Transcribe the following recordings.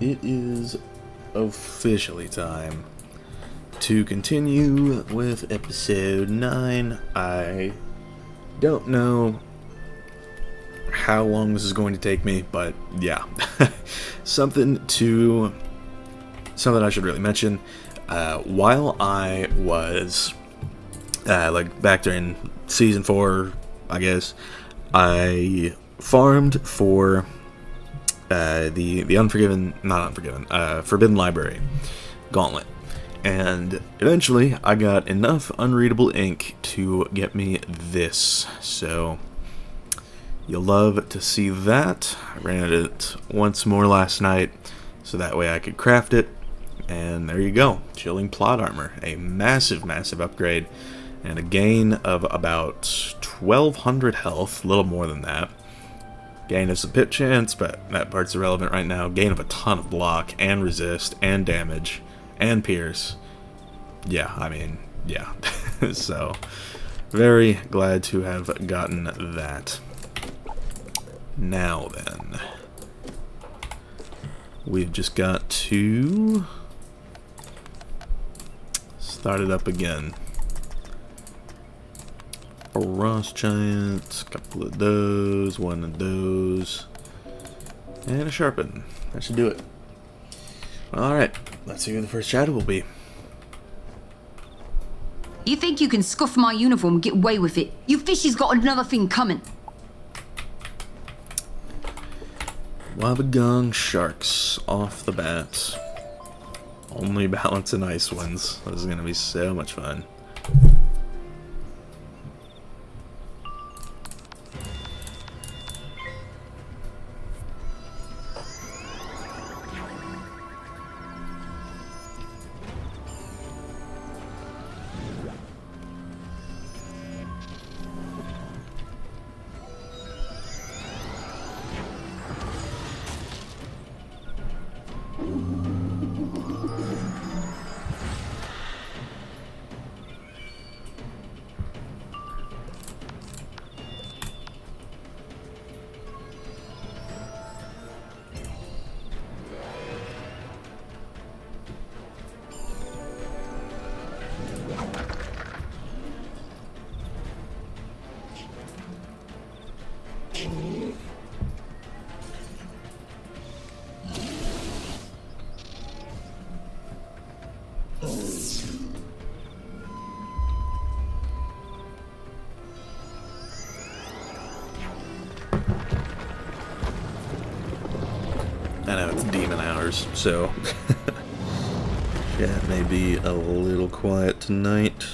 it is officially time to continue with episode 9. I don't know how long this is going to take me, but yeah. something I should really mention. While I was back during season 4, I guess, I farmed for the Forbidden Library Gauntlet, and eventually I got enough unreadable ink to get me this. So you'll love to see that. I ran it once more last night, so that way I could craft it. And there you go, Chilling Plot Armor, a massive upgrade, and a gain of about 1200 health, a little more than that. Gain of some pip chance, but that part's irrelevant right now. Gain of a ton of block, and resist, and damage, and pierce. Yeah, I mean, yeah. So, very glad to have gotten that. Now then, we've just got to start it up again. A Ross Giant, a couple of those, one of those, and a Sharpen. That should do it. Alright, let's see who the first shadow will be. You think you can scuff my uniform and get away with it? You fishy's got another thing coming. Wobbegong Sharks off the bat. Only balance and ice ones. This is going to be so much fun. I know it's demon hours, so chat may be a little quiet tonight.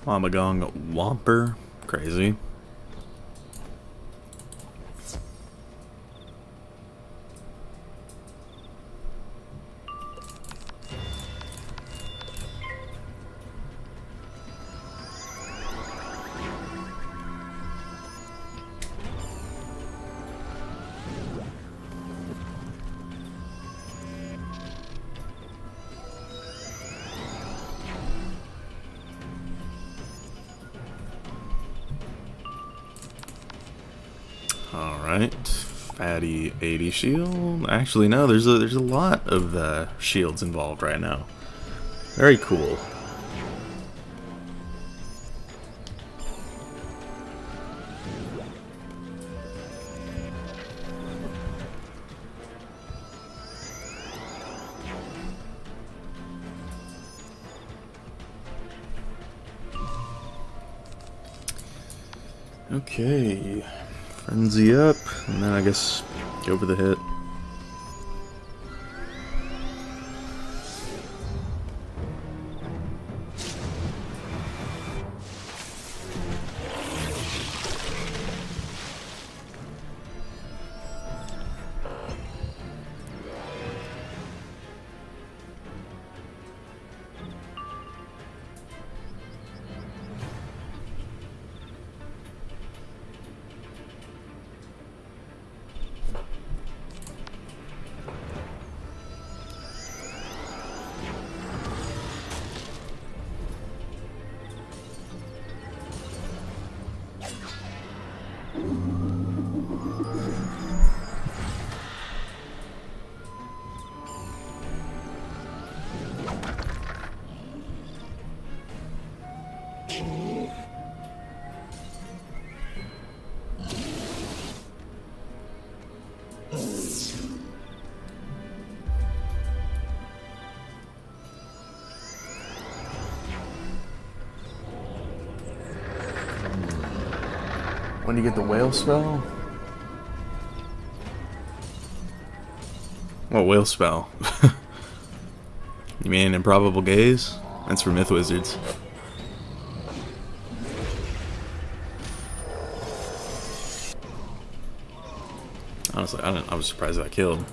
Wobbegong Whomper. Crazy. Alright, fatty 80 shield. Actually, no, there's a lot of shields involved right now. Very cool. Okay, frenzy up, and then I guess go for the hit. When do you get the whale spell? What whale spell? You mean Improbable Gaze? That's for Myth Wizards. Honestly, I was surprised I killed.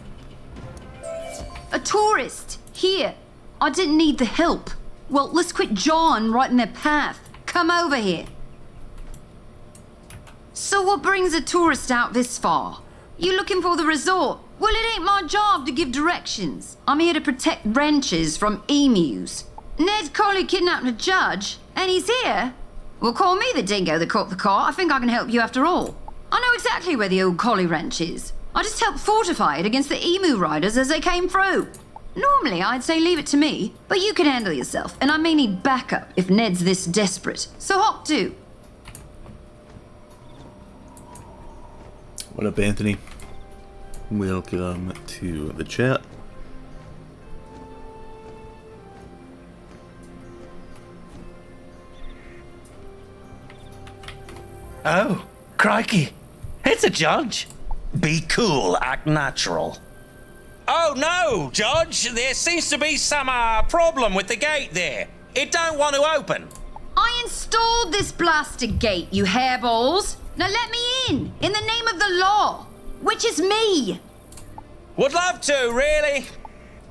A tourist! Here! I didn't need the help. Well, let's quit jawing right in their path. Come over here. So what brings a tourist out this far? You looking for the resort? Well, it ain't my job to give directions. I'm here to protect ranches from emus. Ned Colley kidnapped a judge, and he's here. Well, call me the dingo that caught the car. I think I can help you after all. I know exactly where the old Colley ranch is. I just helped fortify it against the emu riders as they came through. Normally, I'd say leave it to me, but you can handle yourself, and I may need backup if Ned's this desperate. So hop to. What up, Anthony? Welcome to the chat. Oh, crikey. It's a judge. Be cool, act natural. Oh no, Judge. There seems to be some problem with the gate there. It don't want to open. I installed this blasted gate, you hairballs. Now let me in the name of the law, which is me. Would love to, really.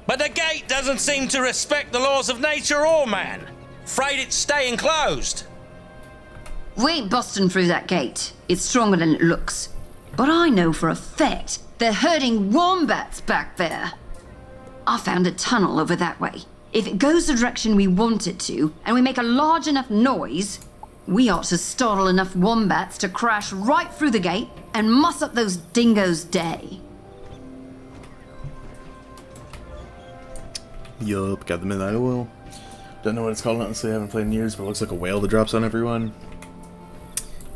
But the gate doesn't seem to respect the laws of nature or man. Afraid it's staying closed. We ain't busting through that gate. It's stronger than it looks. But I know for a fact they're herding wombats back there. I found a tunnel over that way. If it goes the direction we want it to, and we make a large enough noise, we ought to startle enough wombats to crash right through the gate and muss up those dingoes' day. Yup, got the midnight oil. Don't know what it's called, honestly, I haven't played in years, but it looks like a whale that drops on everyone.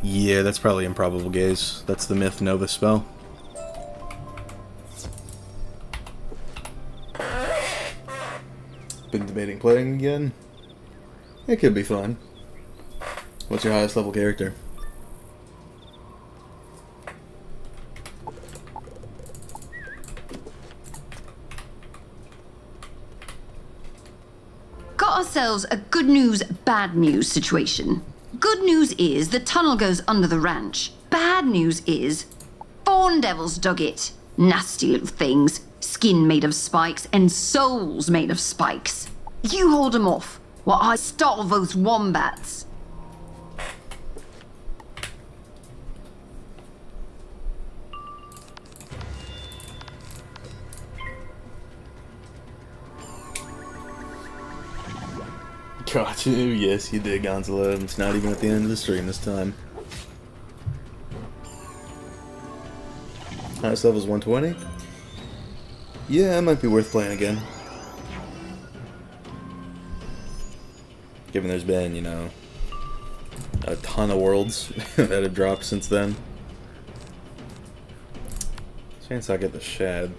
Yeah, that's probably Improbable Gaze. That's the Myth Nova spell. Been debating playing again. It could be fun. What's your highest level character? Got ourselves a good news, bad news situation. Good news is the tunnel goes under the ranch. Bad news is Fawn Devils dug it. Nasty little things. Skin made of spikes and souls made of spikes. You hold them off while I startle those wombats. Got you. Yes, you did, Gonzalo. It's not even at the end of the stream this time. Highest level is 120. Yeah, it might be worth playing again. Given there's been, you know, a ton of worlds that have dropped since then. Chance I get the shad.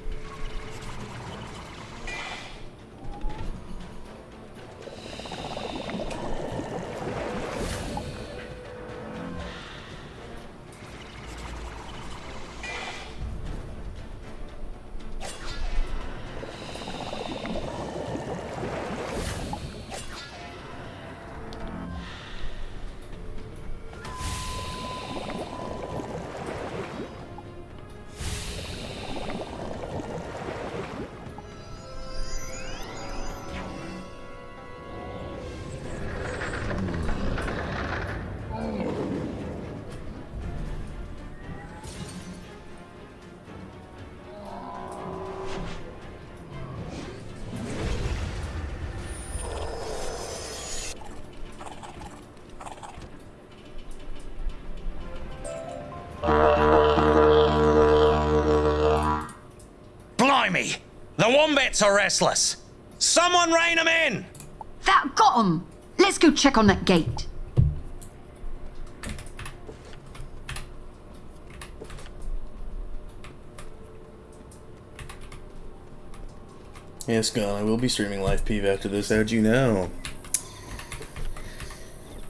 gates are restless. Someone rein them in! That got 'em. Let's go check on that gate. Yes, God, I will be streaming live PV after this, how'd you know?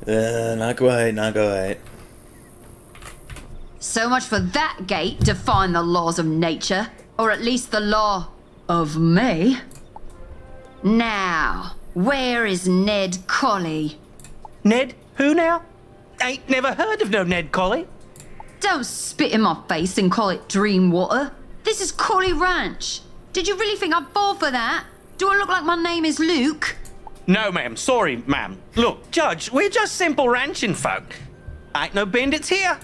Not quite, not quite. So much for that gate defying the laws of nature, or at least the law of me. Now, where is Ned Colley? Ned? Who now? Ain't never heard of no Ned Colley. Don't spit in my face and call it Dreamwater. This is Colley Ranch. Did you really think I'd fall for that? Do I look like my name is Luke? No, ma'am. Sorry, ma'am. Look, Judge, we're just simple ranching folk. Ain't no bandits here.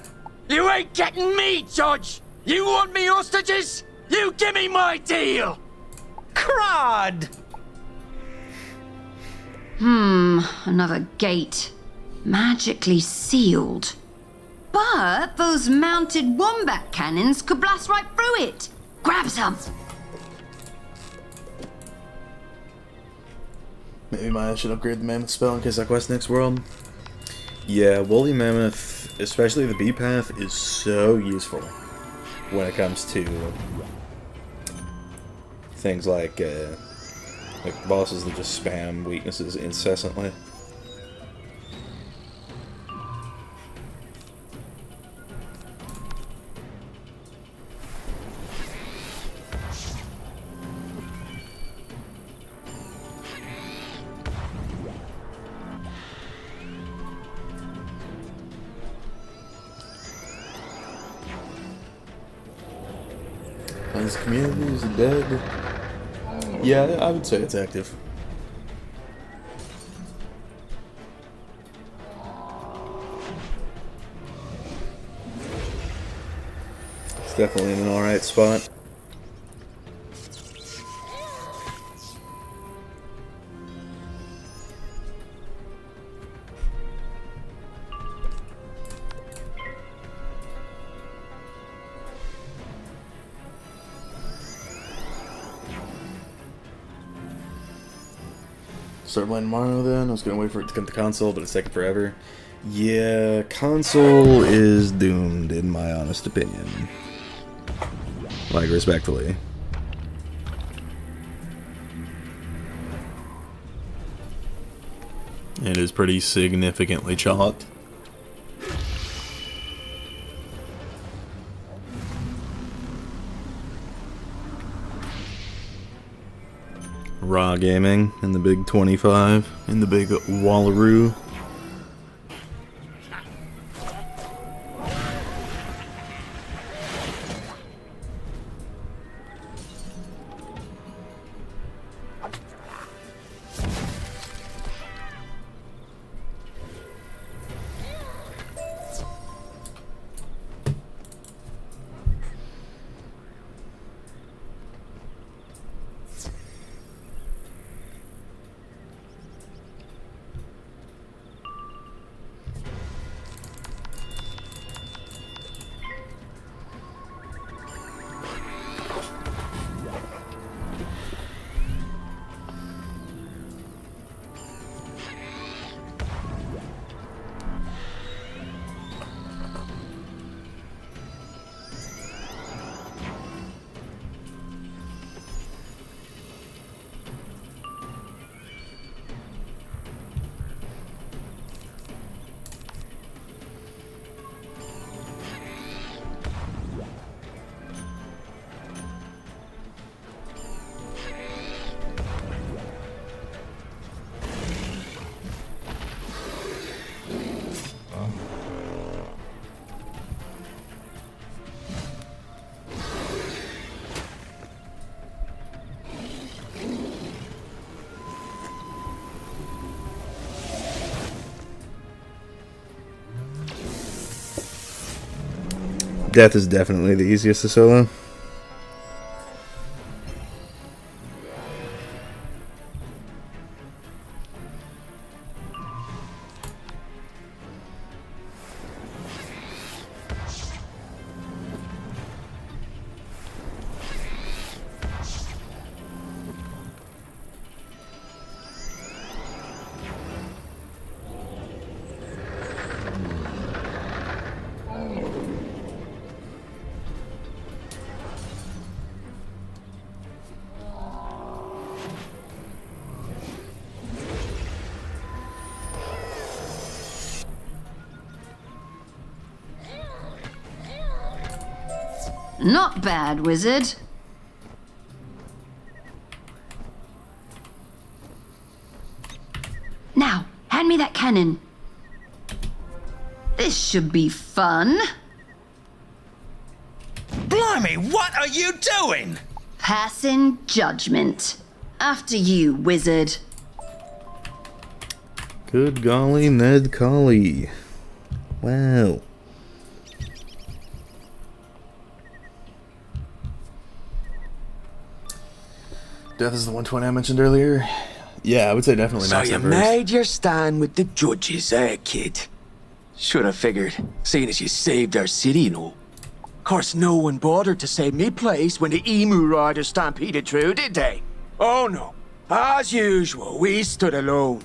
You ain't getting me, Judge! You want me hostages? You give me my deal! Crud! Another gate. Magically sealed. But those mounted wombat cannons could blast right through it. Grab some. Maybe I should upgrade the mammoth spell in case I quest next world. Yeah, woolly mammoth, especially the bee path, is so useful when it comes to things like bosses that just spam weaknesses incessantly. His community is dead. Yeah, I would say it's active. It's definitely in an alright spot. Start playing tomorrow then. I was gonna wait for it to come to console, but it's taking forever. Yeah, console is doomed in my honest opinion. Like, respectfully. It is pretty significantly chalked. Raw gaming in the big 25, in the big Wallaroo. Death is definitely the easiest to solo. Not bad, wizard. Now, hand me that cannon. This should be fun. Blimey, what are you doing? Passing judgment. After you, wizard. Good golly, Ned Colley. Wow. Death is the 120 I mentioned earlier. Yeah, I would say definitely So max you that first. made your stand with the judges, eh, kid? Should have figured, seeing as you saved our city and all. Of course, no one bothered to save me place when the emu riders stampeded through, did they? Oh no. As usual, we stood alone.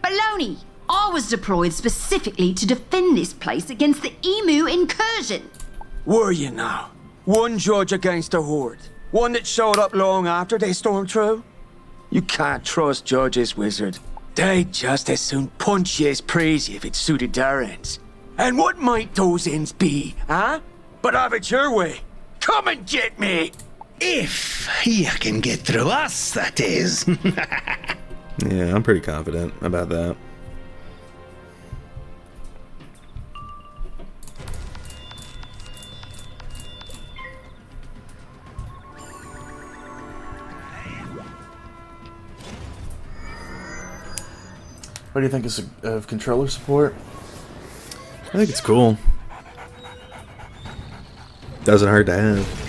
Baloney! I was deployed specifically to defend this place against the emu incursion. Were you now? One judge against a horde. One that showed up long after they stormed through? You can't trust judges, wizard. They'd just as soon punch you as praise you if it suited their ends. And what might those ends be, huh? But have it your way. Come and get me! If you can get through us, that is. Yeah, I'm pretty confident about that. What do you think of controller support? I think it's cool. Doesn't hurt to have.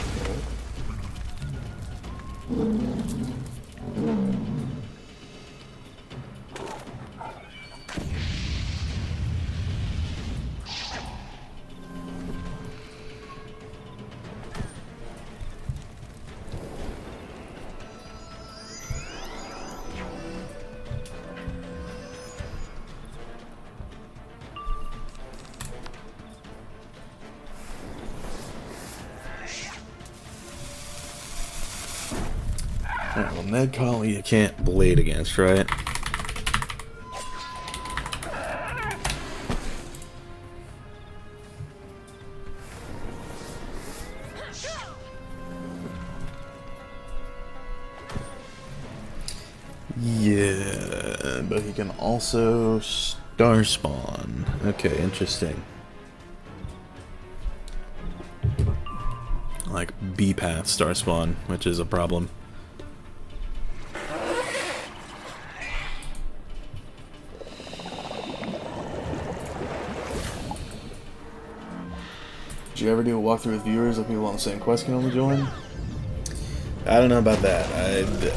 Alright, well, Ned Colley you can't blade against, right? Yeah, but he can also star spawn. Okay, interesting. Like B-path star spawn, which is a problem. Did you ever do a walkthrough with viewers if people on the same quest can only join? I don't know about that.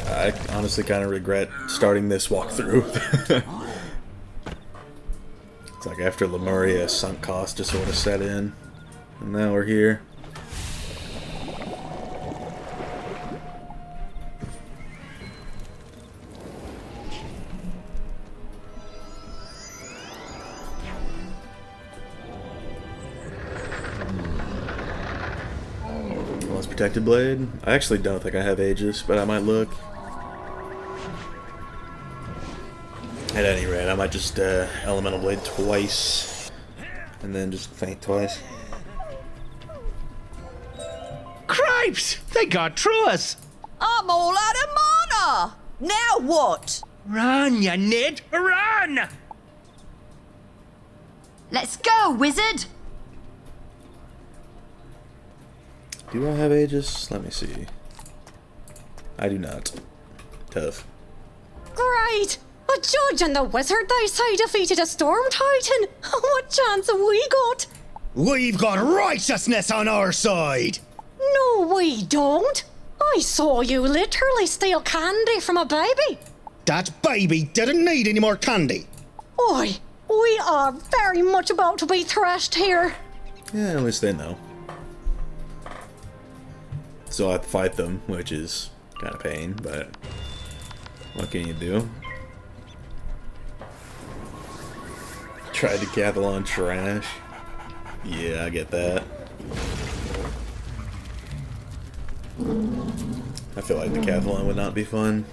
I honestly kind of regret starting this walkthrough. It's like after Lemuria, sunk cost just sort of set in. And now we're here. Protected blade? I actually don't think I have Aegis, but I might look. At any rate, I might just elemental blade twice, and then just faint twice. Cripes! They got through us! I'm all out of mana! Now what? Run, you Ned! Run! Let's go, wizard! Do I have Aegis? Let me see. I do not. Tough. Great! A judge and the wizard, they say, defeated a storm titan. What chance have we got? We've got righteousness on our side! No, we don't. I saw you literally steal candy from a baby. That baby didn't need any more candy. Oi, we are very much about to be thrashed here. Yeah, at least they know. Still have to fight them, which is kind of pain, but what can you do? Tried to decathlon trash. Yeah, I get that. I feel like decathlon would not be fun.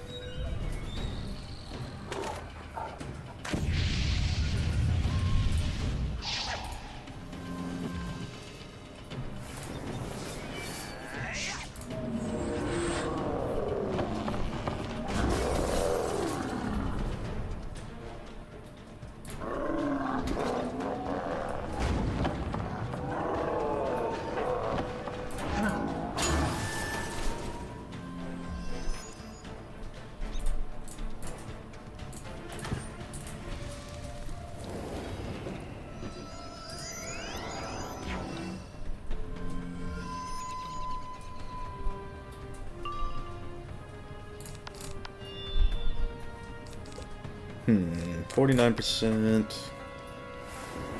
49%.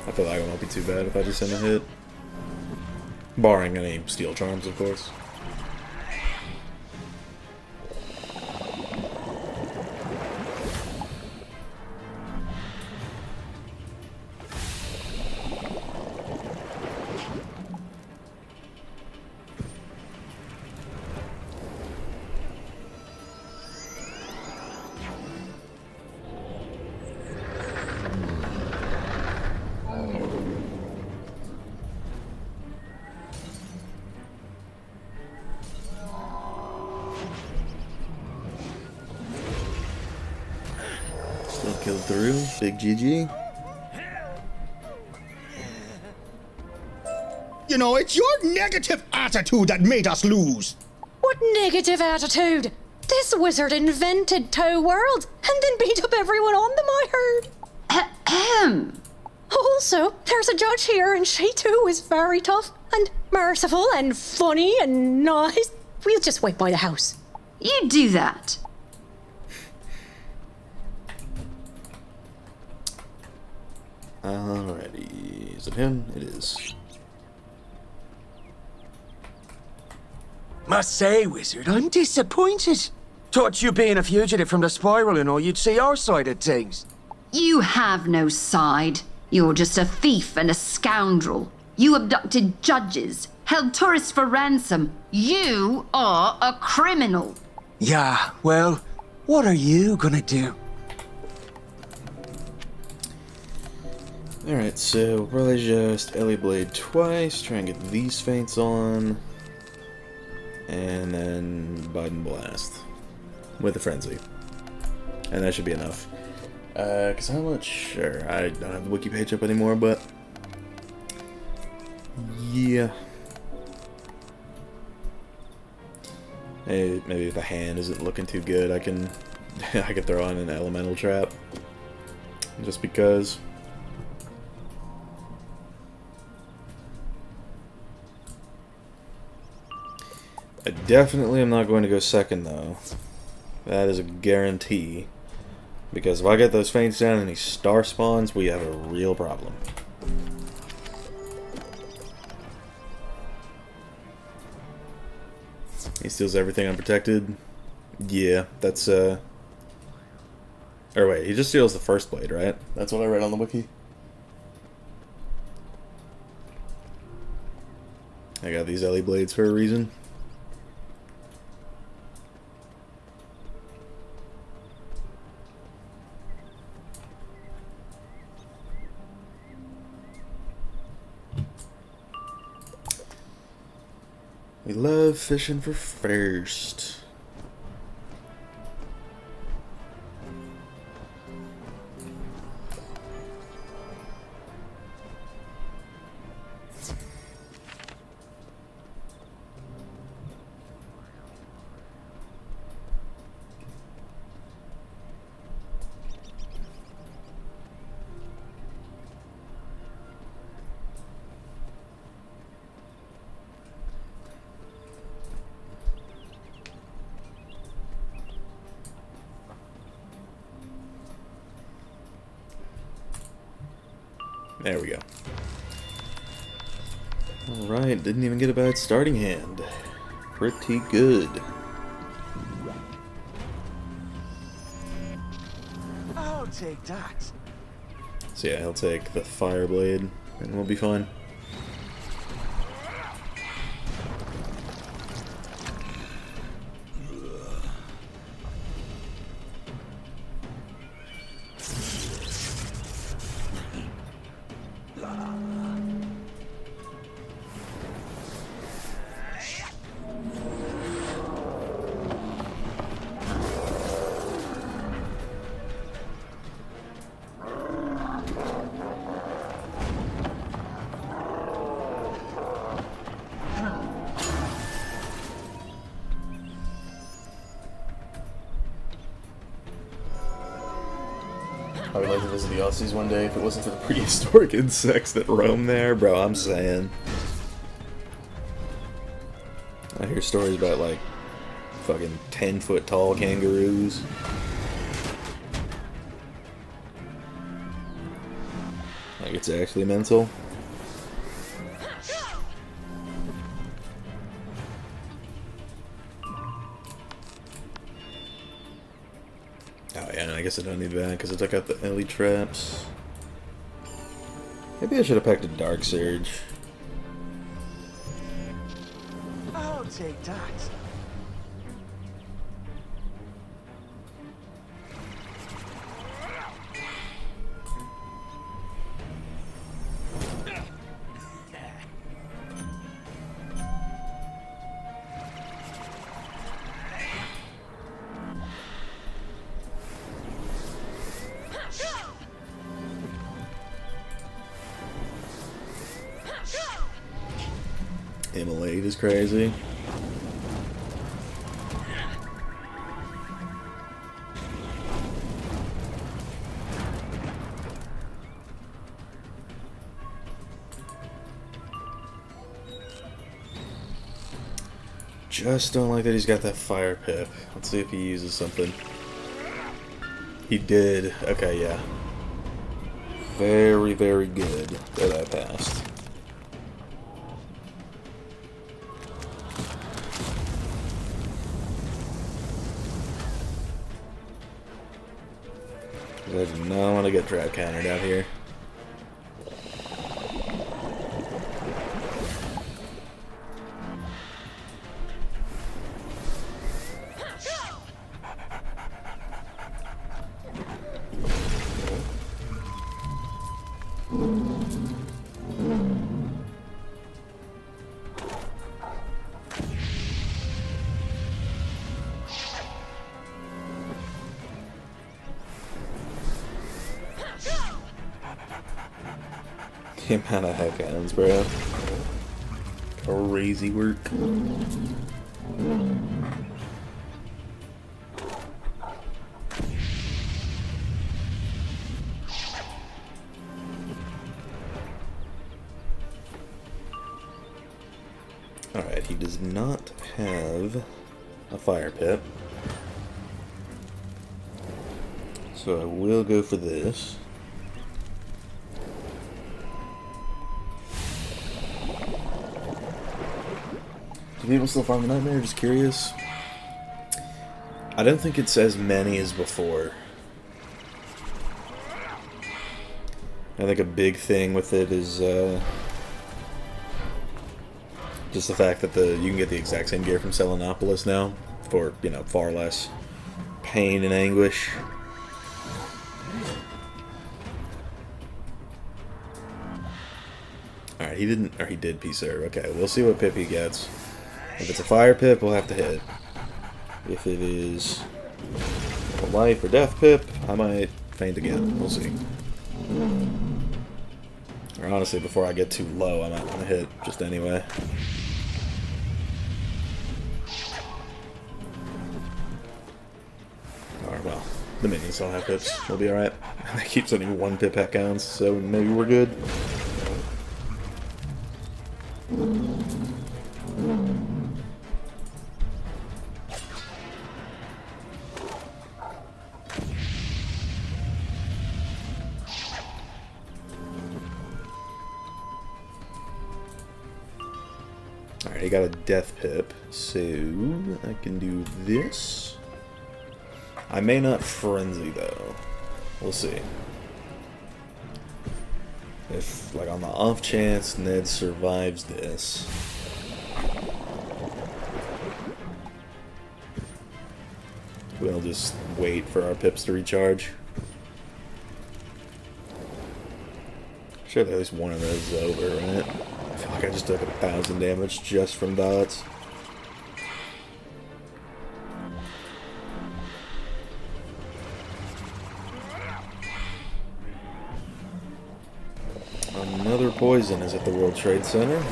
I feel like it won't be too bad if I just send a hit. Barring any steel charms, of course. Still killed through. Big GG. You know, it's your negative attitude that made us lose. What negative attitude? This wizard invented Toe World and then beat up everyone on them, I heard. Ahem. Also, there's a judge here and she too is very tough and merciful and funny and nice. We'll just wait by the house. You do that. Alrighty. Is it him? It is. Must say, Wizard, I'm disappointed. Thought you being a fugitive from the spiral and all, you'd see our side of things. You have no side. You're just a thief and a scoundrel. You abducted judges, held tourists for ransom. You are a criminal. Yeah, well, what are you gonna do? Alright, so we'll probably just Ellie Blade twice, try and get these feints on, and then Biden Blast with a Frenzy. And that should be enough. Because how much? Sure, I don't have the wiki page up anymore, but yeah. Hey, maybe if the hand isn't looking too good, I can throw on an elemental trap. Just because. I definitely am not going to go second, though. That is a guarantee. Because if I get those feints down and he star spawns, we have a real problem. He steals everything unprotected. Yeah, that's, Or wait, he just steals the first blade, right? That's what I read on the wiki. I got these Ellie blades for a reason. We love fishing for first. There we go. Alright, didn't even get a bad starting hand. Pretty good. I'll take that. So yeah, he'll take the fire blade and we'll be fine. I would like to visit the Aussies one day if it wasn't for the prehistoric insects that roam there, bro, I'm saying. I hear stories about, like, fucking 10-foot tall kangaroos. Like it's actually mental. Oh yeah, and I guess I don't need that because I took out the Ellie traps. Maybe I should have packed a Dark Surge. I'll take that. Immolate is crazy. Just don't like that he's got that fire pip. Let's see if he uses something. He did. Okay, yeah. Very, very good that I passed. I do not want to get trap countered out here. The amount of heckhounds, bro. Crazy work. Alright, he does not have a fire pit. So I will go for this. Do people still farm the Nightmare? Just curious. I don't think it's as many as before. I think a big thing with it is just the fact that you can get the exact same gear from Selenopolis now for, you know, far less pain and anguish. Alright, he didn't, or he did P-Serve. Okay, we'll see what pip he gets. If it's a fire pip, we'll have to hit. If it is a life or death pip, I might faint again. We'll see. Or honestly, before I get too low, I might want to hit just anyway. Alright, well, the minions don't have pips. We'll be alright. I keep sending 1 pip heckhounds, so maybe we're good. Alright, I got a death pip, so I can do this. I may not frenzy though. We'll see. If, like, on the off chance Ned survives this, we'll just wait for our pips to recharge. Sure, at least one of those is over, right? I feel like I just took 1,000 damage just from dots. Another poison is at the World Trade Center.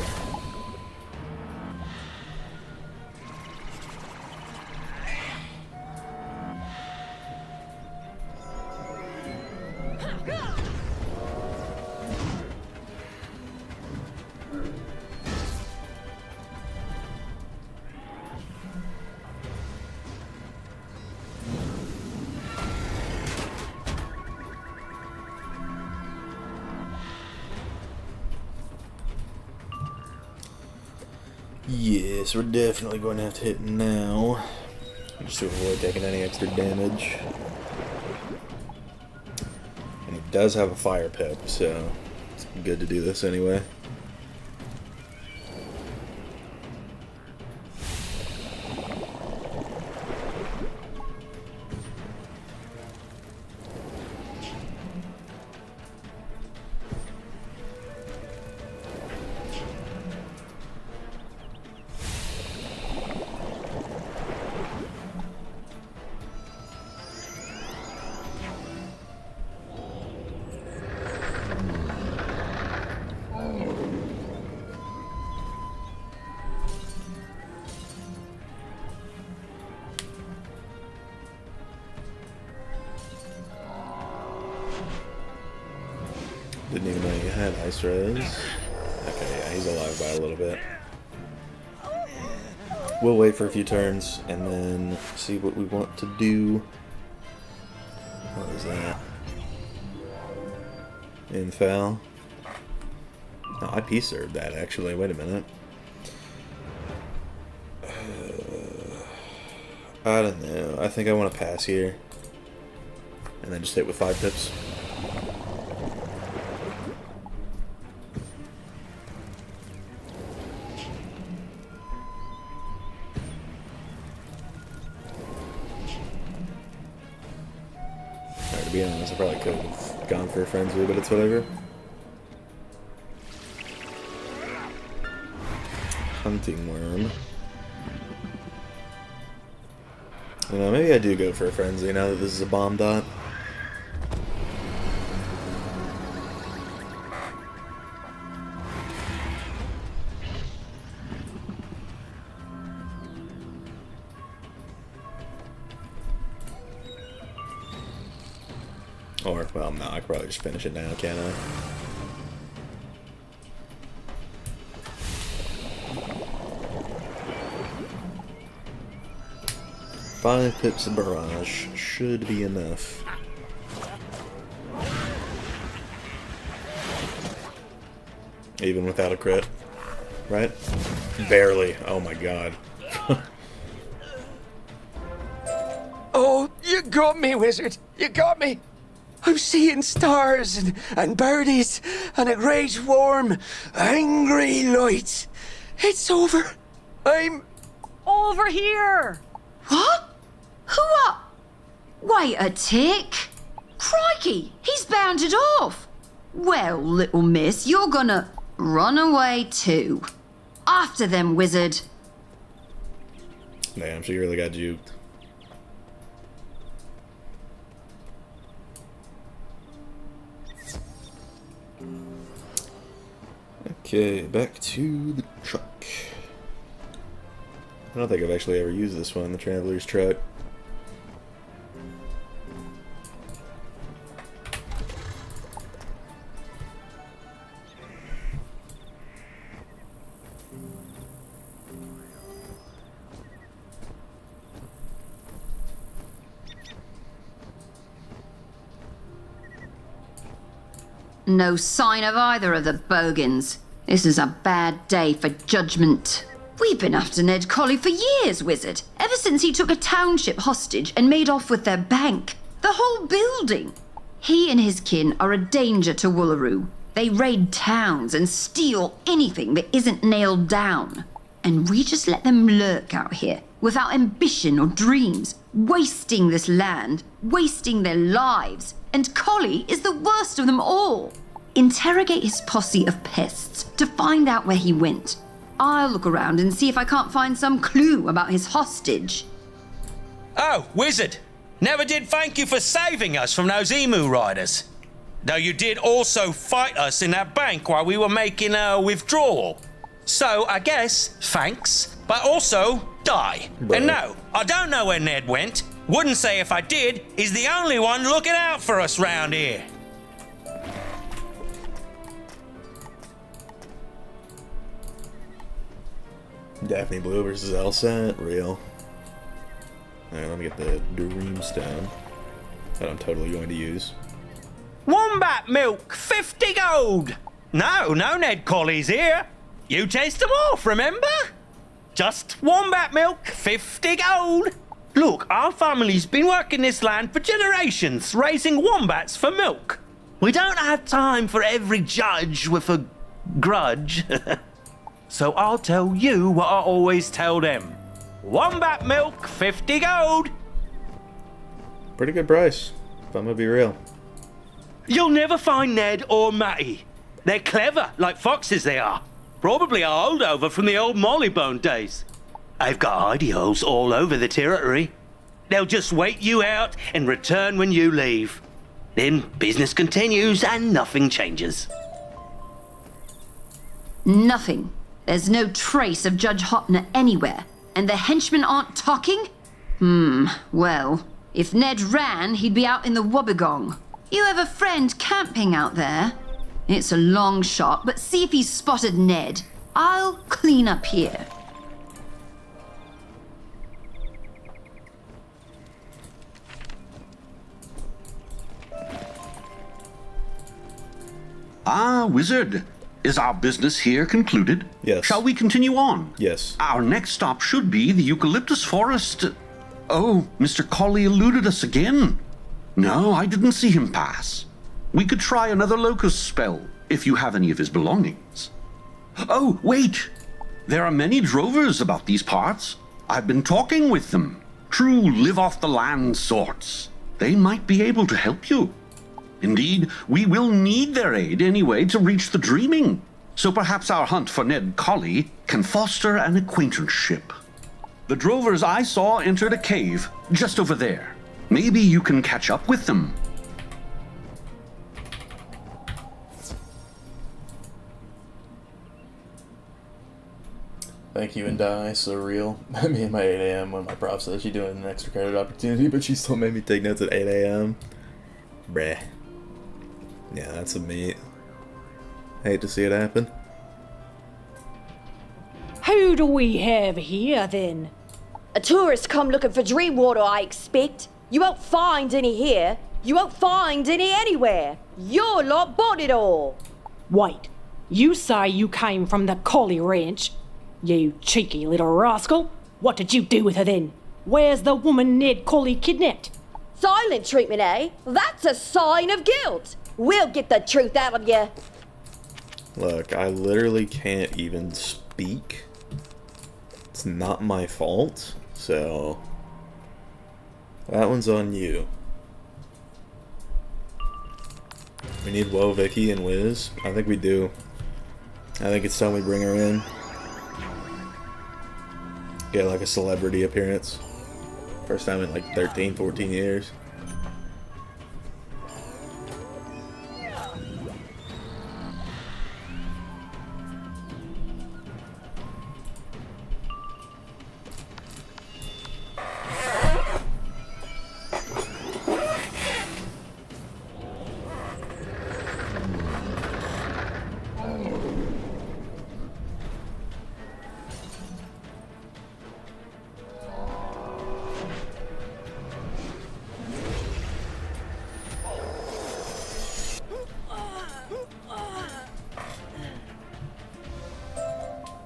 Yes, we're definitely going to have to hit now, just to avoid taking any extra damage. And he does have a fire pip, so it's good to do this anyway. Didn't even know you had ice res. Okay, yeah, he's alive by a little bit. We'll wait for a few turns and then see what we want to do. What is that? Infoul. No, I P-served that actually. Wait a minute. I don't know. I think I want to pass here. And then just hit with 5 pips. To be honest, I probably could have gone for a frenzy, but it's whatever. Hunting worm. You know, maybe I do go for a frenzy now that this is a bomb dot. Or, well, no, I could probably just finish it now, can't I? Five pips of barrage should be enough. Even without a crit, right? Barely. Oh my god. Oh, you got me, Wizard. You got me. I'm seeing stars and birdies and a great warm, angry light. It's over. I'm Over here! What? Who are... Wait a tick. Crikey, he's bounded off. Well, little miss, you're gonna run away too. After them, wizard. Damn, she really got juked. Okay, back to the truck. I don't think I've actually ever used this one, the Traveler's Truck. No sign of either of the bogans. This is a bad day for judgment. We've been after Ned Colley for years, Wizard. Ever since he took a township hostage and made off with their bank. The whole building. He and his kin are a danger to Woolaroo. They raid towns and steal anything that isn't nailed down. And we just let them lurk out here, without ambition or dreams, wasting this land, wasting their lives. And Colley is the worst of them all. Interrogate his posse of pests to find out where he went. I'll look around and see if I can't find some clue about his hostage. Oh, Wizard! Never did thank you for saving us from those emu riders. Though you did also fight us in that bank while we were making a withdrawal. So I guess, thanks, but also die. Right. And no, I don't know where Ned went. Wouldn't say if I did, he's the only one looking out for us round here. Daphne Blue versus Elsa, real. Alright, let me get the Dreamstone that I'm totally going to use. Wombat milk, 50 gold. No, Ned Colley's here. You chased them off, remember? Just wombat milk, 50 gold. Look, our family's been working this land for generations, raising wombats for milk. We don't have time for every judge with a grudge. So I'll tell you what I always tell them. Wombat milk, 50 gold. Pretty good price, if I'm gonna be real. You'll never find Ned or Matty. They're clever, like foxes they are. Probably a holdover from the old Mollybone days. I've got ideals all over the territory. They'll just wait you out and return when you leave. Then business continues and nothing changes. Nothing. There's no trace of Judge Hopner anywhere, and the henchmen aren't talking? Well, if Ned ran, he'd be out in the Wobbegong. You have a friend camping out there? It's a long shot, but see if he's spotted Ned. I'll clean up here. Ah, Wizard. Is our business here concluded? Yes. Shall we continue on? Yes. Our next stop should be the eucalyptus forest. Oh, Mr. Colley eluded us again. No, I didn't see him pass. We could try another locust spell, if you have any of his belongings. Oh, wait! There are many drovers about these parts. I've been talking with them. True live-off-the-land sorts. They might be able to help you. Indeed, we will need their aid anyway to reach the dreaming. So perhaps our hunt for Ned Colley can foster an acquaintanceship. The drovers I saw entered a cave just over there. Maybe you can catch up with them. Thank you and die, so real. Me and my 8 a.m. when my prof said she doing an extra credit opportunity, but she still made me take notes at 8 a.m. Bruh. Yeah, that's a meat. Hate to see it happen. Who do we have here, then? A tourist come looking for dream water, I expect. You won't find any here. You won't find any anywhere. Your lot bought it all. Wait, you say you came from the Colley Ranch? You cheeky little rascal. What did you do with her, then? Where's the woman Ned Colley kidnapped? Silent treatment, eh? That's a sign of guilt. We'll get the truth out of you. Look, I literally can't even speak. It's not my fault, so that one's on you. We need Woe, Vicky, and Wiz. I think we do. I think it's time we bring her in. Get like a celebrity appearance. First time in like 13, 14 years.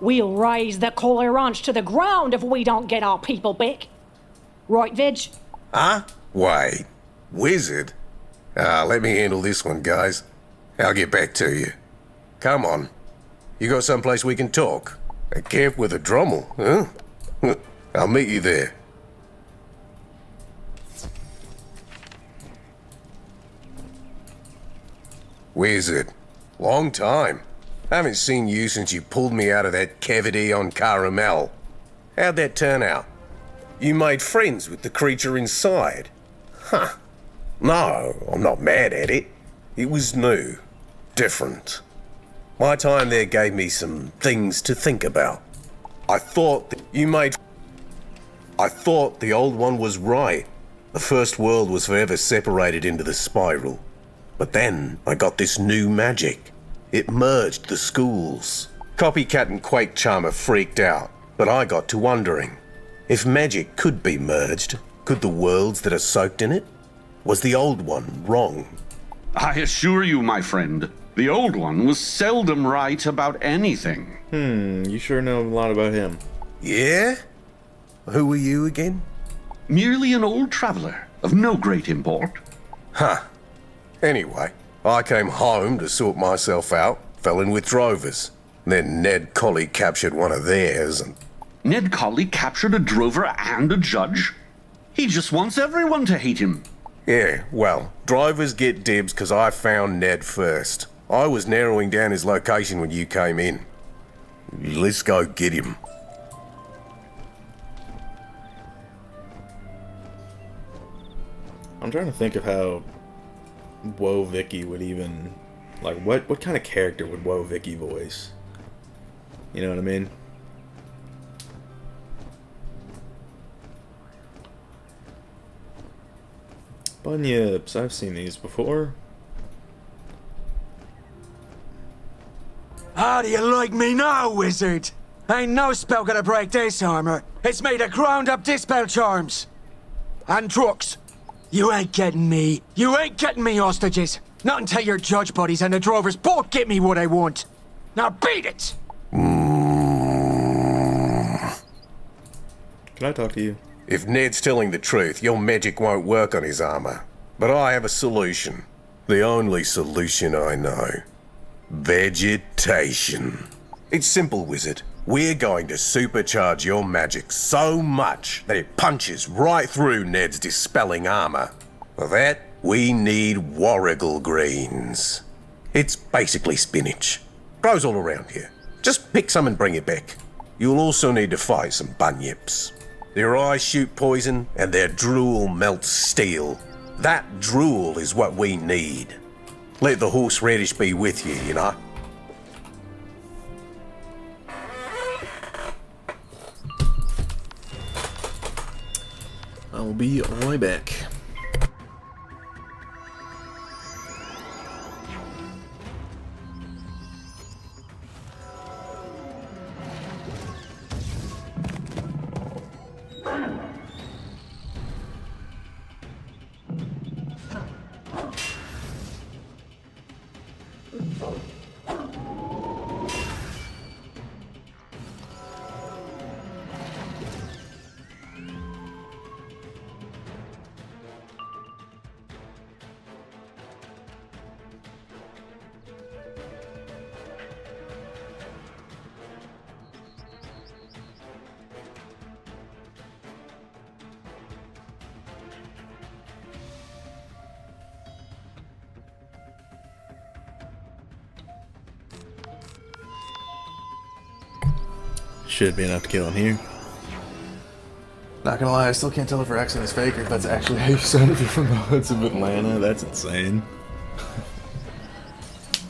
We'll raise the Colley Ranch to the ground if we don't get our people back. Right, Veg? Huh? Wait. Wizard? Let me handle this one, guys. I'll get back to you. Come on. You got someplace we can talk? A camp with a Drommel, huh? I'll meet you there. Wizard. Long time. Haven't seen you since you pulled me out of that cavity on Caramel. How'd that turn out? You made friends with the creature inside? Huh. No, I'm not mad at it. It was new. Different. My time there gave me some things to think about. I thought the old one was right. The first world was forever separated into the spiral. But then I got this new magic. It merged the schools. Copycat and Quake Charmer freaked out, but I got to wondering. If magic could be merged, could the worlds that are soaked in it? Was the old one wrong? I assure you, my friend, the old one was seldom right about anything. You sure know a lot about him. Yeah? Who are you again? Merely an old traveler of no great import. Huh. Anyway, I came home to sort myself out, fell in with drovers. Then Ned Colley captured one of theirs and... Ned Colley captured a drover and a judge? He just wants everyone to hate him. Yeah, well, drovers get dibs because I found Ned first. I was narrowing down his location when you came in. Let's go get him. I'm trying to think of how Woe Vicky would even... Like, what kind of character would Woe Vicky voice? You know what I mean? Bunyips, I've seen these before. How do you like me now, wizard? Ain't no spell gonna break this armor. It's made of ground-up dispel charms. And trucks. You ain't getting me. You ain't getting me, hostages. Not until your judge buddies and the drovers both get me what I want. Now beat it! Can I talk to you? If Ned's telling the truth, your magic won't work on his armor. But I have a solution. The only solution I know. Vegetation. It's simple, wizard. We're going to supercharge your magic so much that it punches right through Ned's dispelling armor. For that, we need warrigal greens. It's basically spinach. Grows all around here. Just pick some and bring it back. You'll also need to fight some bunyips. Their eyes shoot poison, and their drool melts steel. That drool is what we need. Let the horseradish be with you, you know? I'll be right back. Should be enough to kill him here. Not gonna lie, I still can't tell if her accent is fake or if that's actually how you sound if you're from the hoods of Atlanta. That's insane.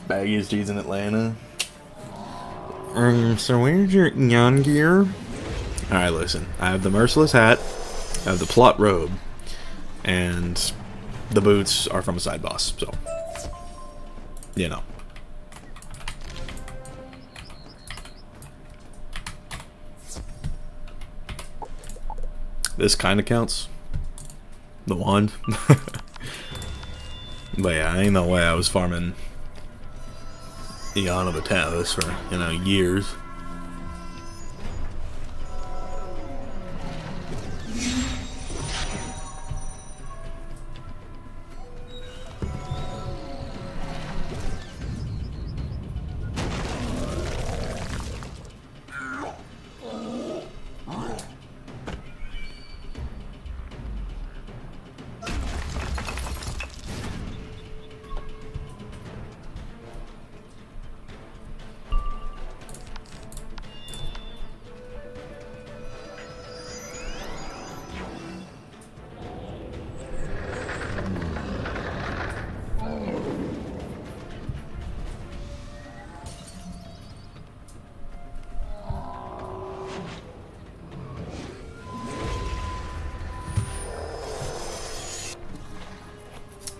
Baggiest G's in Atlanta. So where's your neon gear? Alright, listen. I have the merciless hat, I have the plot robe, and the boots are from a side boss, so you know. This kind of counts. The wand. But yeah, ain't no way I was farming Eon of Atavis for, you know, years.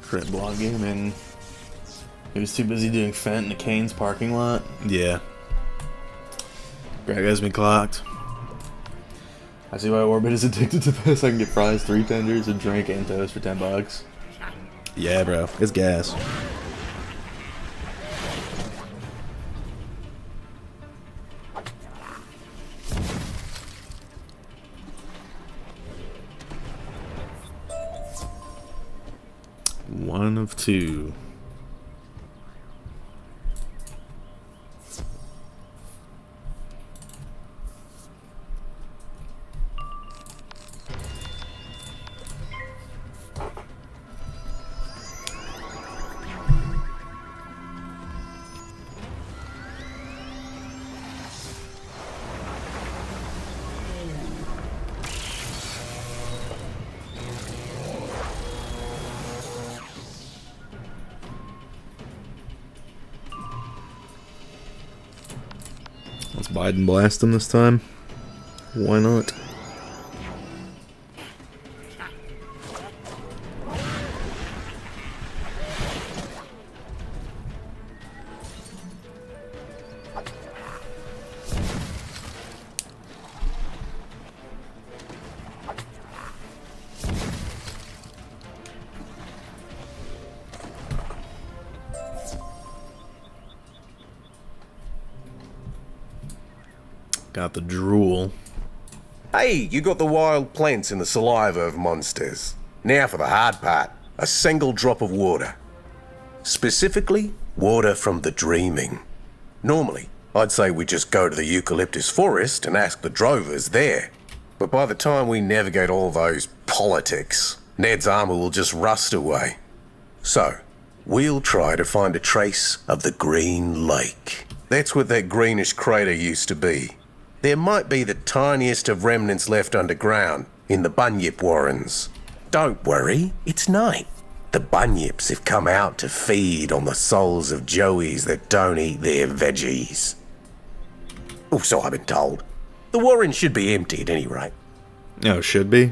Crit blogging, and he was too busy doing Fent in the Cane's parking lot. Yeah. Greg has me clocked. I see why Orbit is addicted to this. I can get fries, 3 tenders, a drink, and toast for $10. Yeah, bro. It's gas. One of two. Let's Biden blast him this time. Why not? Got the drool. Hey, you got the wild plants and the saliva of monsters. Now for the hard part. A single drop of water. Specifically, water from the dreaming. Normally, I'd say we just go to the eucalyptus forest and ask the drovers there. But by the time we navigate all those politics, Ned's armor will just rust away. So, we'll try to find a trace of the Green Lake. That's what that greenish crater used to be. There might be the tiniest of remnants left underground in the bunyip warrens. Don't worry, it's night. The bunyips have come out to feed on the souls of joeys that don't eat their veggies. Oh, so I've been told. The warren should be empty at any rate. Oh, should be?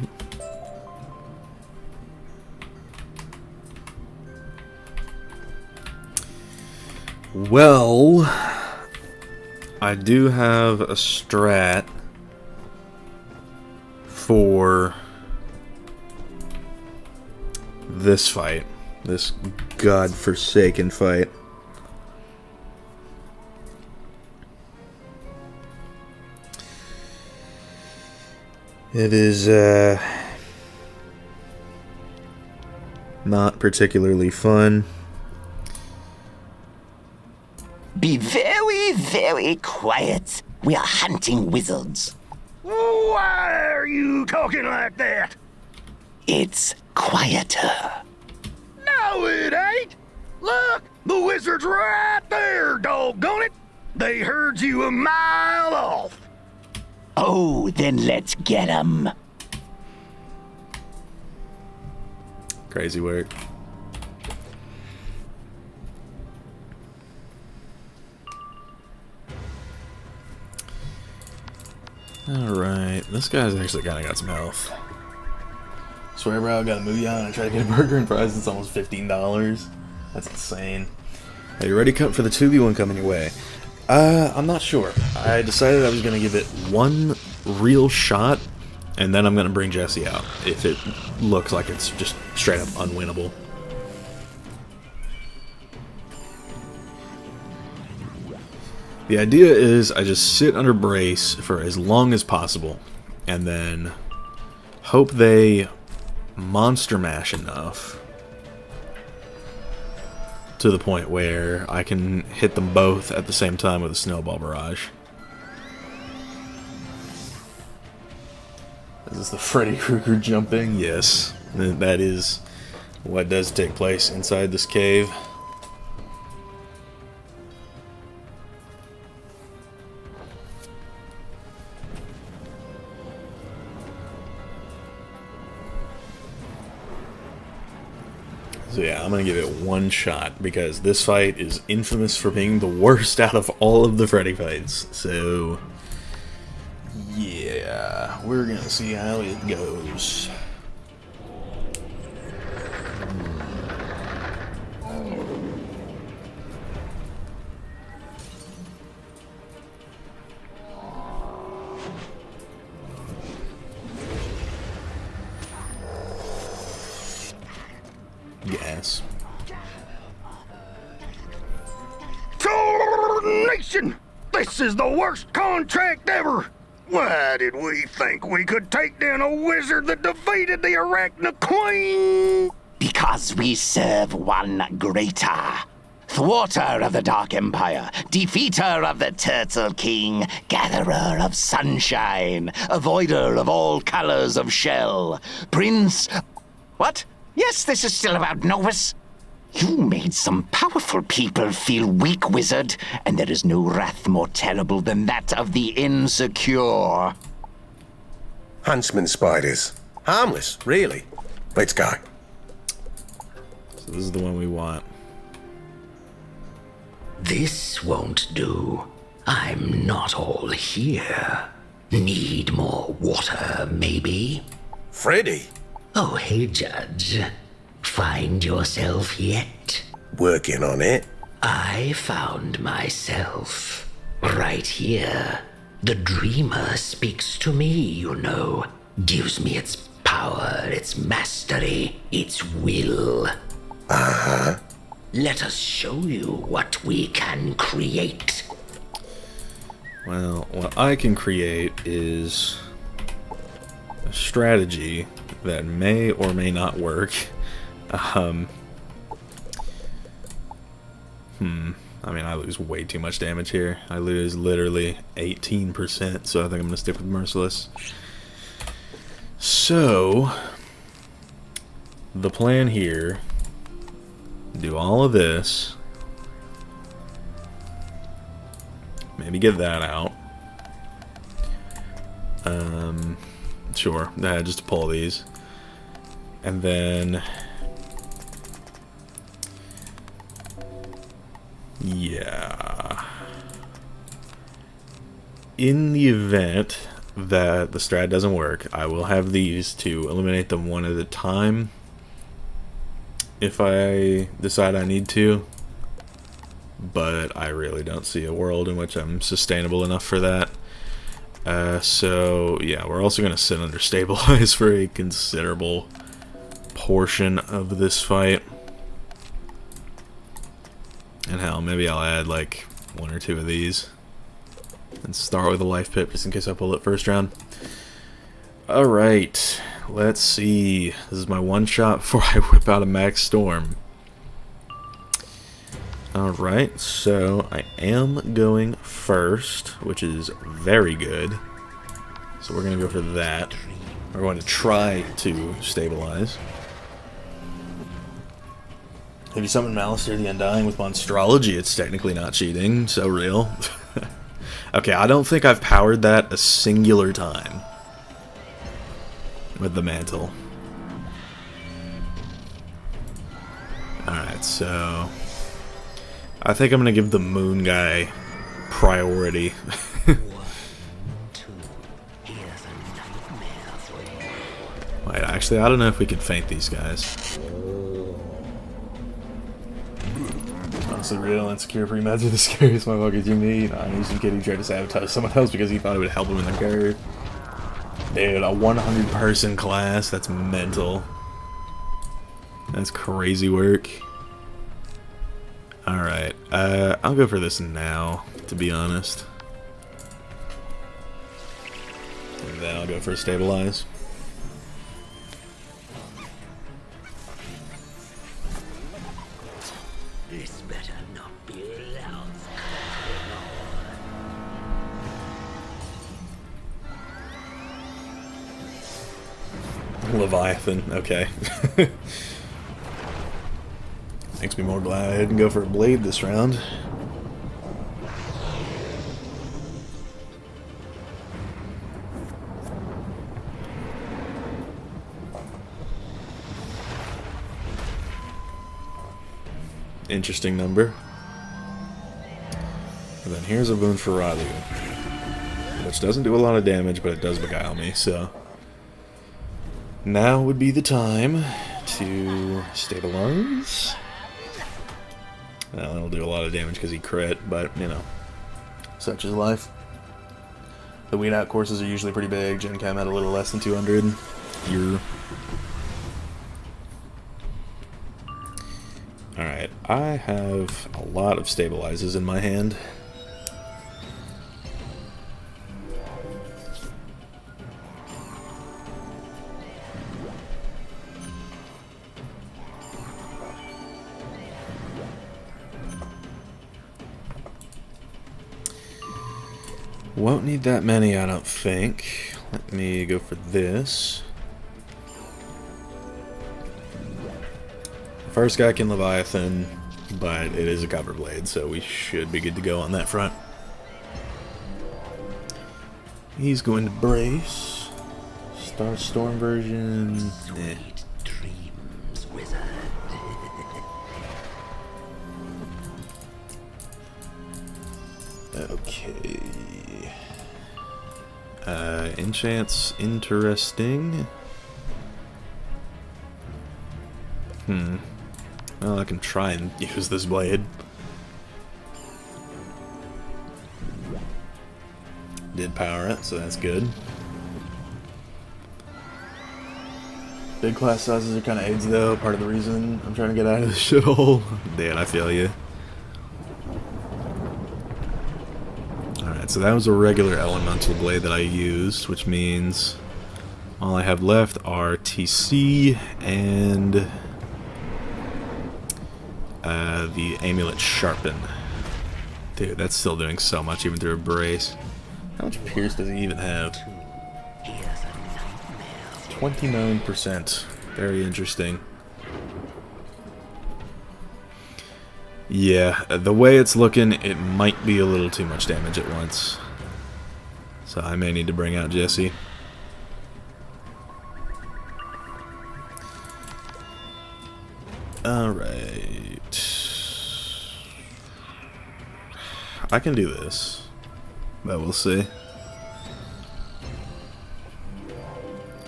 Well, I do have a strat for this fight. This godforsaken fight. It is, not particularly fun. Be very, very quiet. We are hunting wizards. Why are you talking like that? It's quieter. No, it ain't. Look, the wizard's right there, doggone it. They heard you a mile off. Oh, then let's get 'em. Crazy work. Alright, this guy's actually kind of got some health. Swear, bro, I got a movie on and try to get a burger and fries. It's almost $15. That's insane. Are you ready for the 2v1 coming your way? I'm not sure. I decided I was going to give it one real shot, and then I'm going to bring Jesse out if it looks like it's just straight up unwinnable. The idea is I just sit under brace for as long as possible, and then hope they monster mash enough to the point where I can hit them both at the same time with a snowball barrage. Is this the Freddy Krueger jumping? Yes, that is what does take place inside this cave. So yeah, I'm going to give it one shot, because this fight is infamous for being the worst out of all of the Freddy fights. So, yeah, we're going to see how it goes. Yes. Nation! This is the worst contract ever! Why did we think we could take down a wizard that defeated the Arachna Queen? Because we serve one greater. Thwarter of the Dark Empire, defeater of the Turtle King, gatherer of sunshine, avoider of all colors of shell, prince... What? Yes, this is still about Novus. You made some powerful people feel weak, wizard, and there is no wrath more terrible than that of the insecure. Huntsman spiders. Harmless, really. Let's go. So this is the one we want. This won't do. I'm not all here. Need more water, maybe? Freddy. Oh, hey, Judge. Find yourself yet? Working on it. I found myself. Right here. The dreamer speaks to me, you know. Gives me its power, its mastery, its will. Uh-huh. Let us show you what we can create. Well, what I can create is a strategy that may or may not work. I mean, I lose way too much damage here. I lose literally 18%, so I think I'm going to stick with Merciless. So, the plan here, do all of this, maybe get that out. Sure, just to pull these. And then... yeah. In the event that the strat doesn't work, I will have these to eliminate them one at a time if I decide I need to, but I really don't see a world in which I'm sustainable enough for that. So yeah, we're also going to sit under stabilize for a considerable portion of this fight. And hell, maybe I'll add like 1 or 2 of these and start with a life pip just in case I pull it first round. Alright, let's see. This is my one shot before I whip out a max storm. Alright, so I am going first, which is very good. So we're going to go for that. We're going to try to stabilize. If you summon Malister the Undying with Monstrology, it's technically not cheating. So real. Okay, I don't think I've powered that a singular time with the mantle. Alright, so I think I'm going to give the moon guy priority. Wait, actually, I don't know if we can feint these guys. Honestly, real insecure pre-meds are the scariest motherfuckers you meet. I'm usually kidding, he tried to sabotage someone else because he thought it would help him in the curve. Dude, a 100 person class, that's mental. That's crazy work. Alright, I'll go for this now, to be honest. And then I'll go for stabilize. This better not be loud. Leviathan, okay. Makes me more glad I didn't go for a blade this round. Interesting number. And then here's a boon for Radu, which doesn't do a lot of damage, but it does beguile me, so now would be the time to stabilize. Well, it'll do a lot of damage because he crit, but, you know, such is life. The weed out courses are usually pretty big. Gen Chem had a little less than 200. Alright, I have a lot of stabilizers in my hand. Won't need that many, I don't think. Let me go for this. First guy can Leviathan, but it is a copper blade, so we should be good to go on that front. He's going to brace. Starstorm version. Sweet dreams, wizard. Okay. Enchants, interesting. Well, I can try and use this blade. Did power it, so that's good. Big class sizes are kind of AIDS though, part of the reason I'm trying to get out of this shithole. Dan, I feel you. Alright, so that was a regular elemental blade that I used, which means all I have left are TC and the Amulet Sharpen. Dude, that's still doing so much even through a brace. How much Pierce does he even have? 29%. Very interesting. Yeah, the way it's looking, it might be a little too much damage at once. So I may need to bring out Jesse. Alright. I can do this, but we'll see.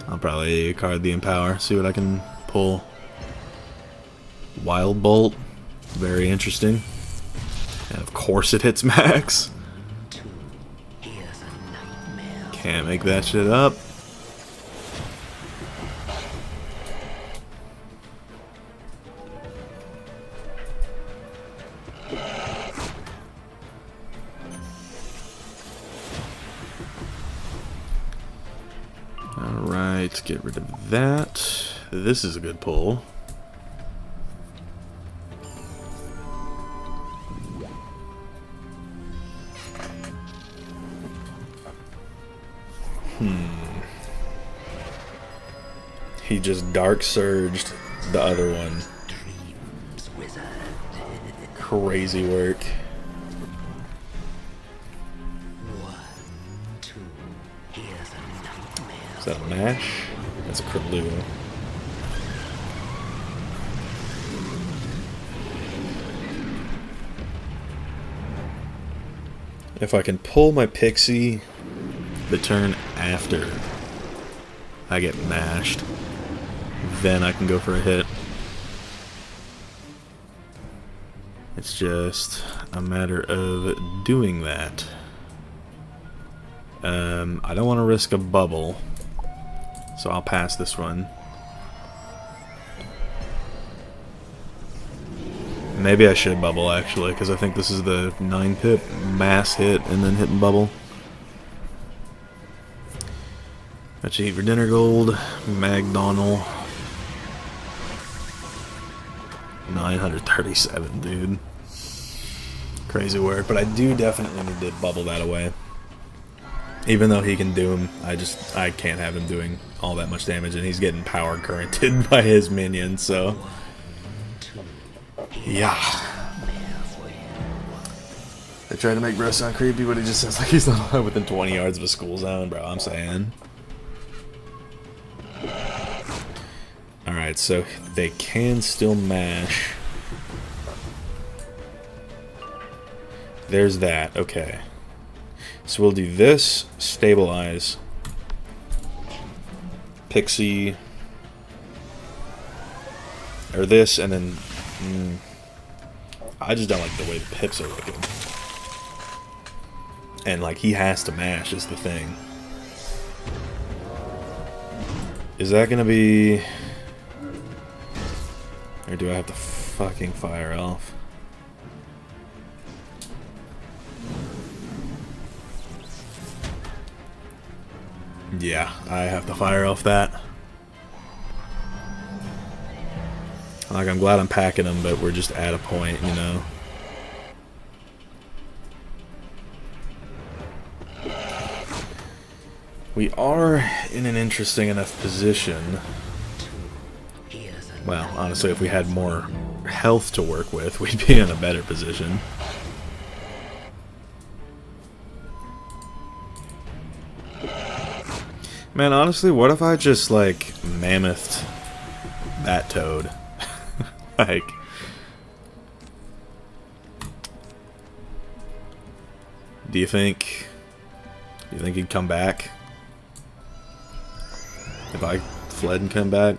I'll probably card the Empower, see what I can pull. Wild Bolt, very interesting. And of course it hits max. Can't make that shit up. Alright, get rid of that. This is a good pull. He just Dark Surged the other one. Crazy work. Is that a mash? That's a Curlew. If I can pull my Pixie the turn after I get mashed, then I can go for a hit. It's just a matter of doing that. I don't want to risk a bubble, so I'll pass this one. Maybe I should bubble actually, because I think this is the 9-pip mass hit and then hit and bubble. Got you eat for dinner gold, McDonald. 937, dude. Crazy work, but I do definitely need to bubble that away. Even though he can do him, I can't have him doing all that much damage, and he's getting power currented by his minions, so yeah. They try to make bro sound creepy, but he just sounds like he's not within 20 yards of a school zone, bro. I'm saying. Alright, so they can still mash. There's that, okay. So we'll do this, stabilize, Pixie, or this, and then I just don't like the way the pips are looking. And like he has to mash is the thing. Is that gonna be, or do I have to fucking fire elf? Yeah, I have to fire elf that. Like, I'm glad I'm packing them, but we're just at a point, you know. We are in an interesting enough position. Well, honestly, if we had more health to work with, we'd be in a better position. Man, honestly, what if I just, like, mammothed that toad? Like... Do you think he'd come back? If I fled and come back?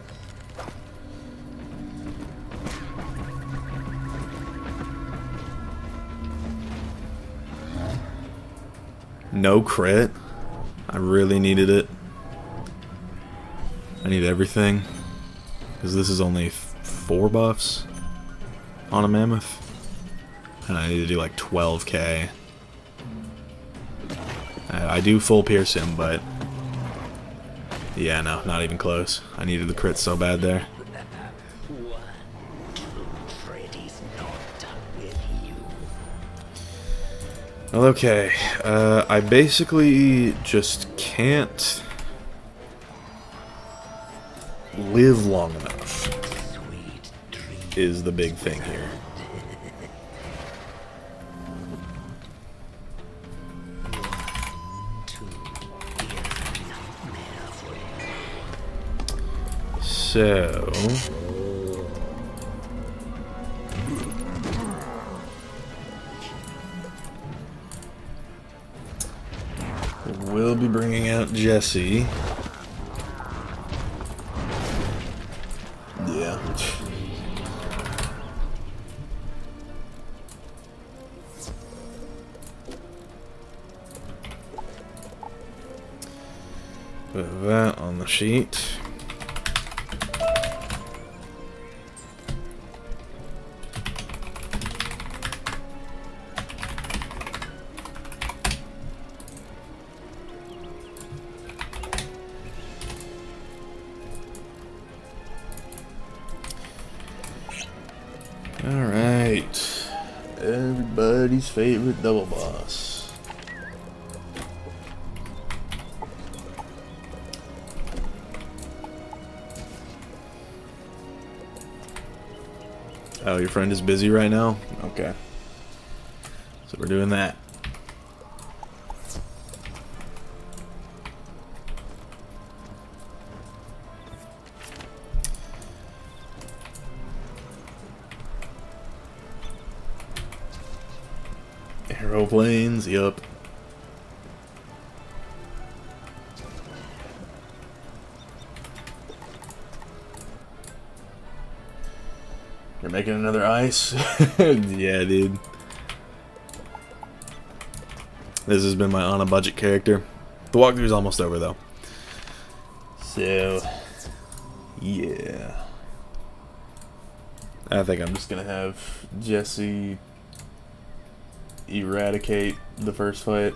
No crit? I really needed it. I need everything. Because this is only 4 buffs on a mammoth. And I need to do like 12k. I do full pierce him, but... yeah, no, not even close. I needed the crit so bad there. Well, okay. I basically just can't live long enough, is the big thing here. So... we'll be bringing out Jesse. Yeah. Put that on the sheet. Alright, everybody's favorite double boss. Oh, your friend is busy right now? Okay. So we're doing that. Aeroplanes, yup. You're making another ice? Yeah, dude. This has been my on a budget character. The walkthrough's almost over though. So, yeah. I think I'm just gonna have Jesse eradicate the first fight.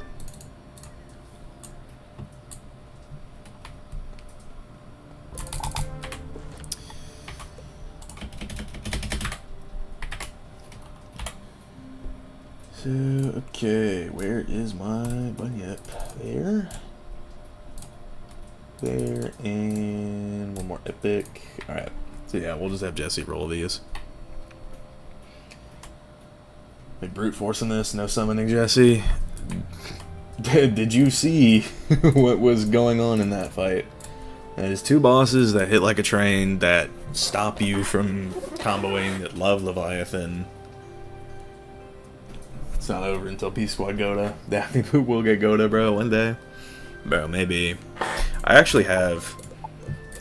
So, okay, where is my bunyip? There. There, and one more epic. Alright, so yeah, we'll just have Jesse roll these. Like brute forcing this, no summoning Jesse. Did you see what was going on in that fight? That is 2 bosses that hit like a train, that stop you from comboing, that love Leviathan. It's not over until P-Squad Goda. I think we'll get Goda, bro, one day. Bro, maybe. I actually have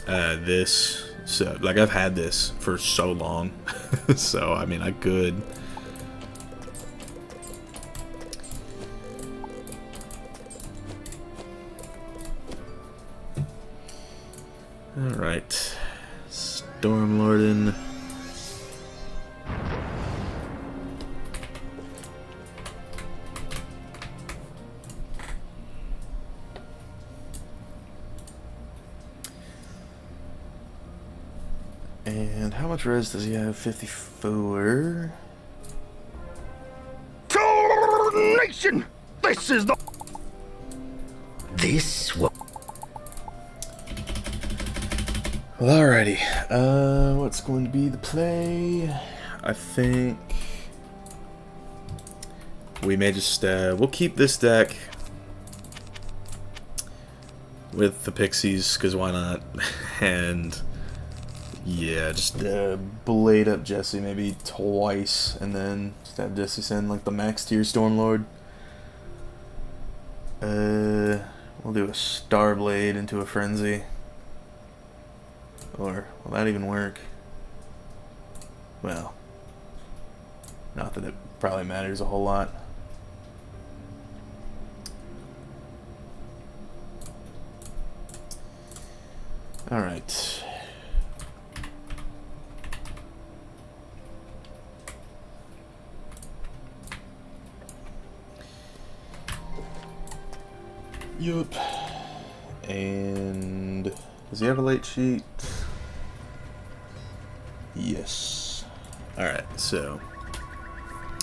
this, so like I've had this for so long. So, I mean, I could... Alright, Stormlorden. And how much res does he have? 54. Tarnation! This is the... This what's going to be the play? I think we may just, we'll keep this deck with the Pixies, because why not? And yeah, just blade up Jesse maybe twice, and then just have Jesse send like the max tier Stormlord. We'll do a Starblade into a Frenzy. Or, will that even work? Well, not that it probably matters a whole lot. Alright. Yup. And does he have a late sheet? Yes. Alright, so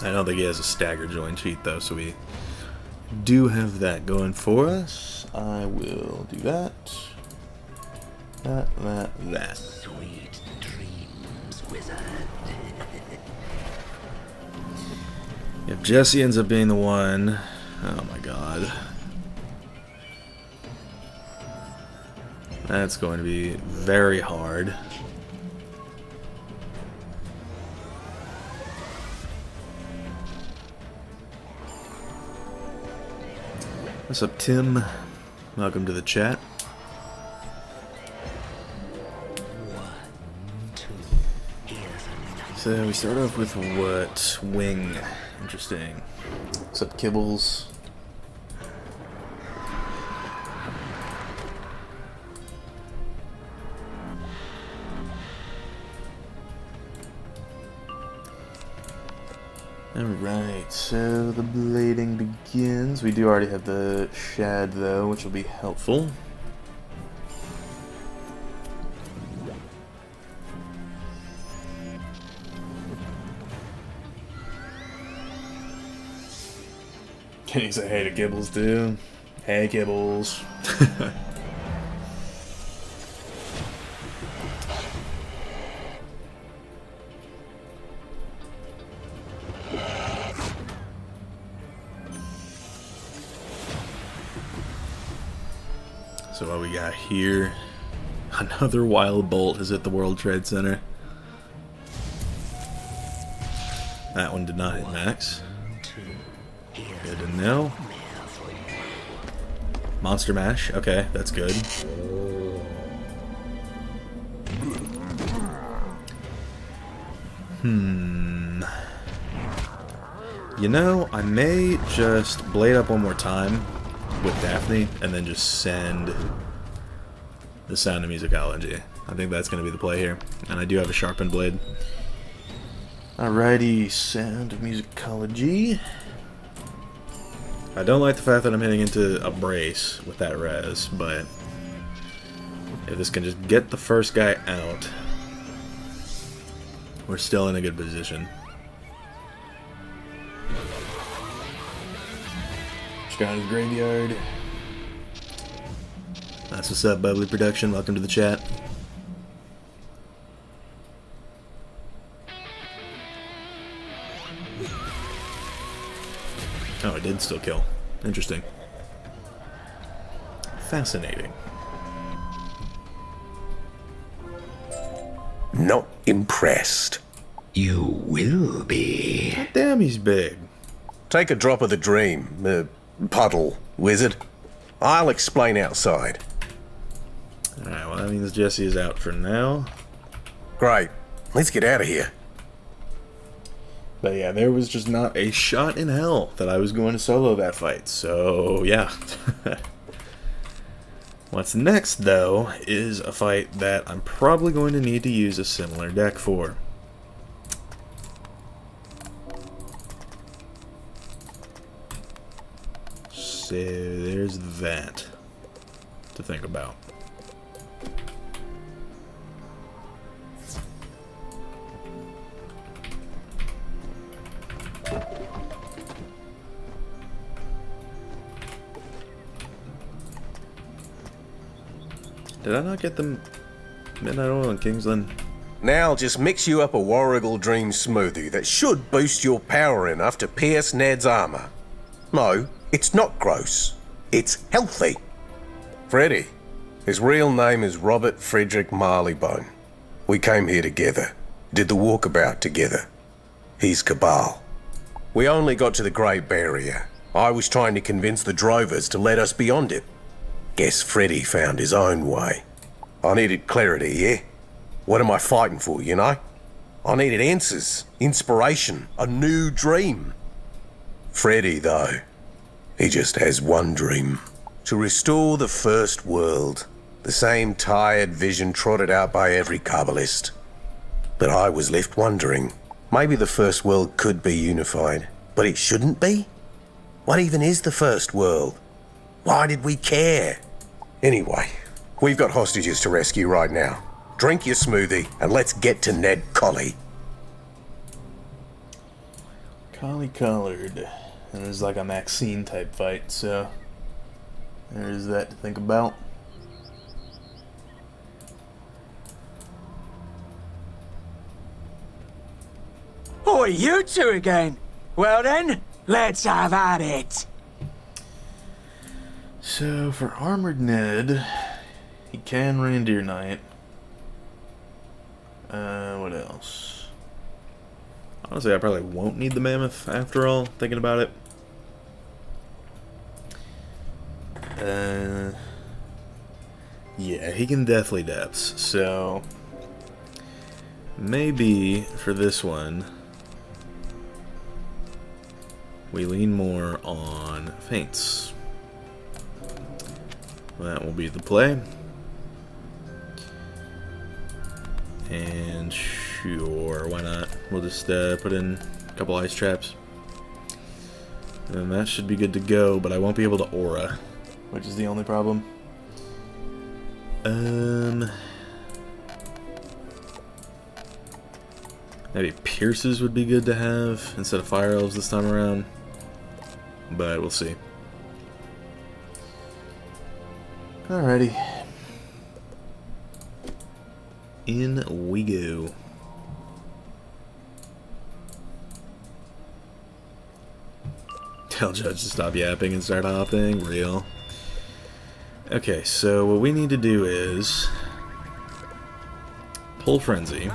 I don't think he has a stagger join sheet though, so we do have that going for us. I will do that. That. Sweet dreams, wizard. If Jesse ends up being the one, oh my god. That's going to be very hard. What's up, Tim? Welcome to the chat. So we start off with what? Wing. Interesting. What's up, Kibbles? Alright, so the blading begins. We do already have the Shad though, which will be helpful. Can you say hey to Kibbles too? Hey Kibbles. So what we got here? Another wild bolt is at the World Trade Center. That one did not hit max. Good to know. Monster Mash. Okay, that's good. You know, I may just blade up one more time with Daphne and then just send the Sound of Musicology. I think that's going to be the play here. And I do have a sharpened blade. Alrighty, Sound of Musicology. I don't like the fact that I'm hitting into a brace with that res, but if this can just get the first guy out, we're still in a good position. Just got his graveyard. That's what's up, Bubbly Production. Welcome to the chat. Oh, it did still kill. Interesting. Fascinating. Not impressed. You will be. God damn, he's big. Take a drop of the dream, puddle, wizard. I'll explain outside. Alright, well that means Jesse is out for now. Great. Let's get out of here. But yeah, there was just not a shot in hell that I was going to solo that fight, so yeah. What's next, though, is a fight that I'm probably going to need to use a similar deck for. So there's that to think about. Did I not get them Midnight Oil and Kingsland. Now I'll just mix you up a Warrigal Dream smoothie that should boost your power enough to pierce Ned's armor. No, it's not gross. It's healthy. Freddy. His real name is Robert Frederick Marleybone. We came here together. Did the walkabout together. He's Cabal. We only got to the Great Barrier. I was trying to convince the drovers to let us beyond it. Guess Freddy found his own way. I needed clarity, yeah? What am I fighting for, you know? I needed answers, inspiration, a new dream. Freddy, though, he just has one dream. To restore the first world. The same tired vision trotted out by every Kabbalist. But I was left wondering, maybe the first world could be unified, but it shouldn't be? What even is the first world? Why did we care? Anyway, we've got hostages to rescue right now. Drink your smoothie and let's get to Ned Colley. Collie colored. And it's like a Maxine type fight, so there's that to think about. Oh, you two again? Well then, let's have at it. So for Armored Ned, he can Reindeer Knight. What else? Honestly, I probably won't need the Mammoth after all, thinking about it. Yeah, he can deathly depths, so maybe for this one we lean more on feints. That will be the play. And sure, why not? We'll just put in a couple ice traps. And that should be good to go, but I won't be able to aura, which is the only problem. Maybe pierces would be good to have instead of fire elves this time around, but we'll see. Alrighty. In we go. Tell Judge to stop yapping and start hopping. Real. Okay, so what we need to do is pull Frenzy.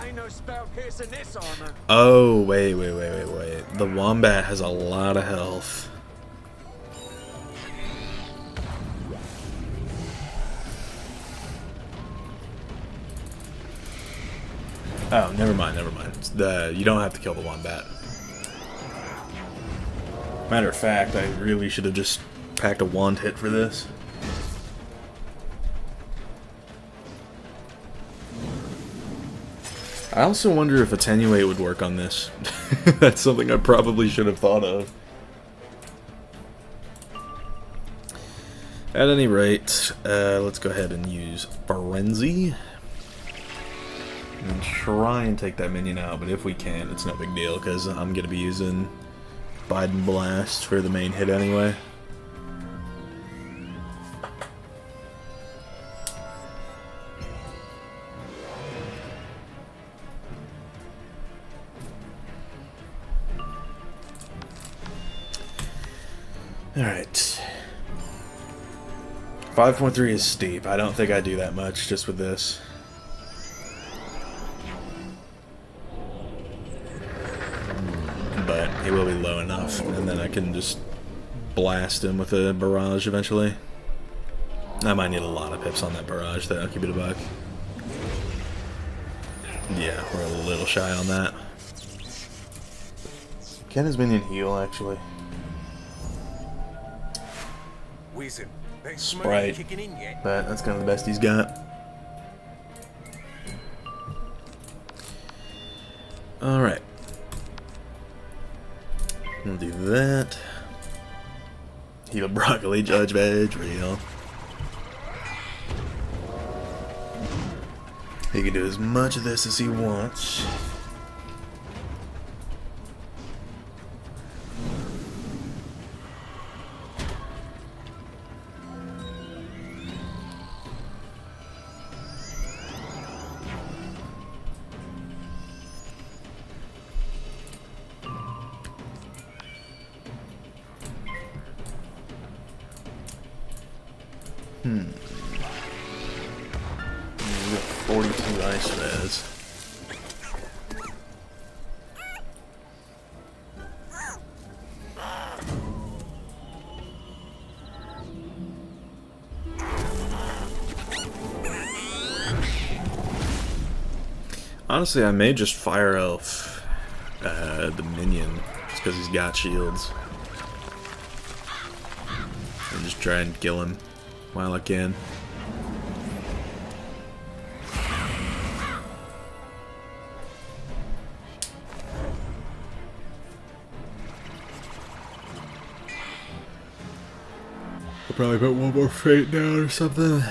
Oh, wait. The Wombat has a lot of health. Oh, never mind. You don't have to kill the Wombat. Matter of fact, I really should have just packed a wand hit for this. I also wonder if Attenuate would work on this. That's something I probably should have thought of. At any rate, let's go ahead and use Frenzy. And try and take that minion out, but if we can't, it's no big deal, because I'm going to be using Biden Blast for the main hit anyway. Alright. 5.3 is steep. I don't think I do that much just with this. But he will be low enough, and then I can just blast him with a barrage eventually. I might need a lot of pips on that barrage, though. I'll keep it a buck. Yeah, we're a little shy on that. Can his minion heal, actually? Wizard, Sprite, but that's kind of the best he's got. Alright. We'll do that. Heal broccoli, Judge Veg, real. He can do as much of this as he wants. We got 42 ice res. Honestly, I may just fire elf the minion, just because he's got shields. And just try and kill him while I can. I'll probably put one more fate down or something.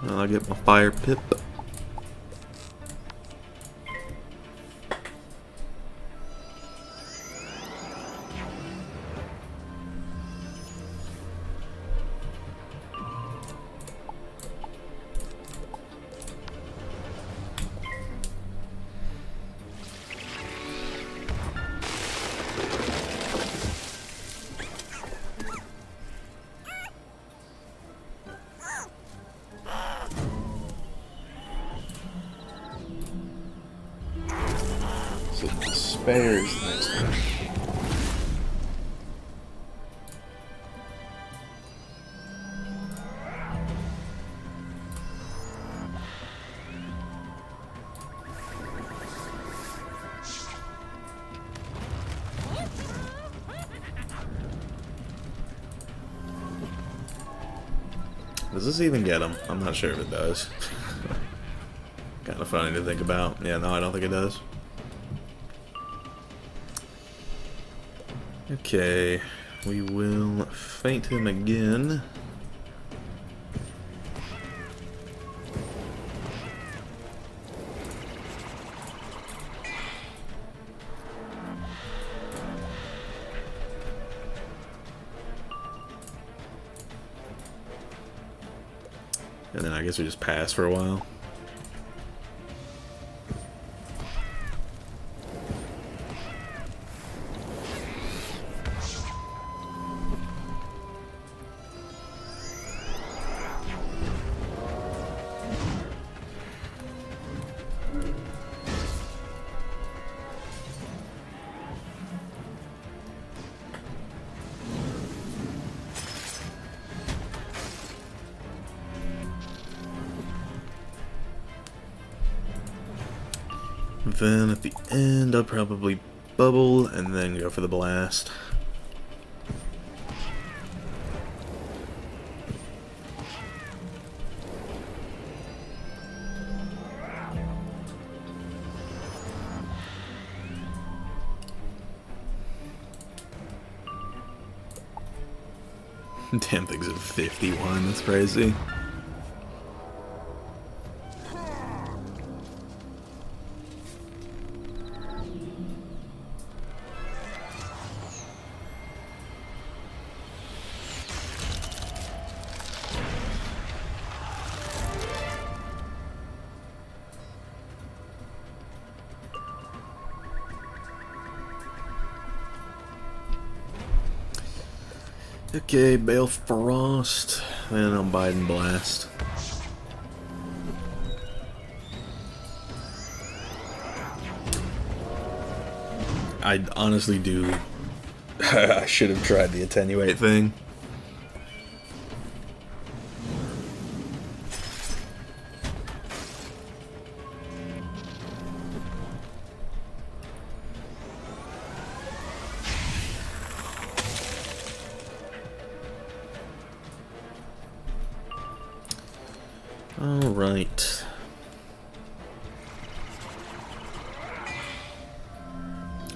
I'll get my fire pip. So despair is the next one. Does this even get him? I'm not sure if it does. Kind of funny to think about. Yeah, no, I don't think it does. Okay, we will feint him again. And then I guess we just pass for a while. Then at the end, I'll probably bubble and then go for the blast. Damn thing's at 51, that's crazy. Okay, Bale Frost, and I'm Biden Blast. I honestly do. I should have tried the attenuate thing. Alright.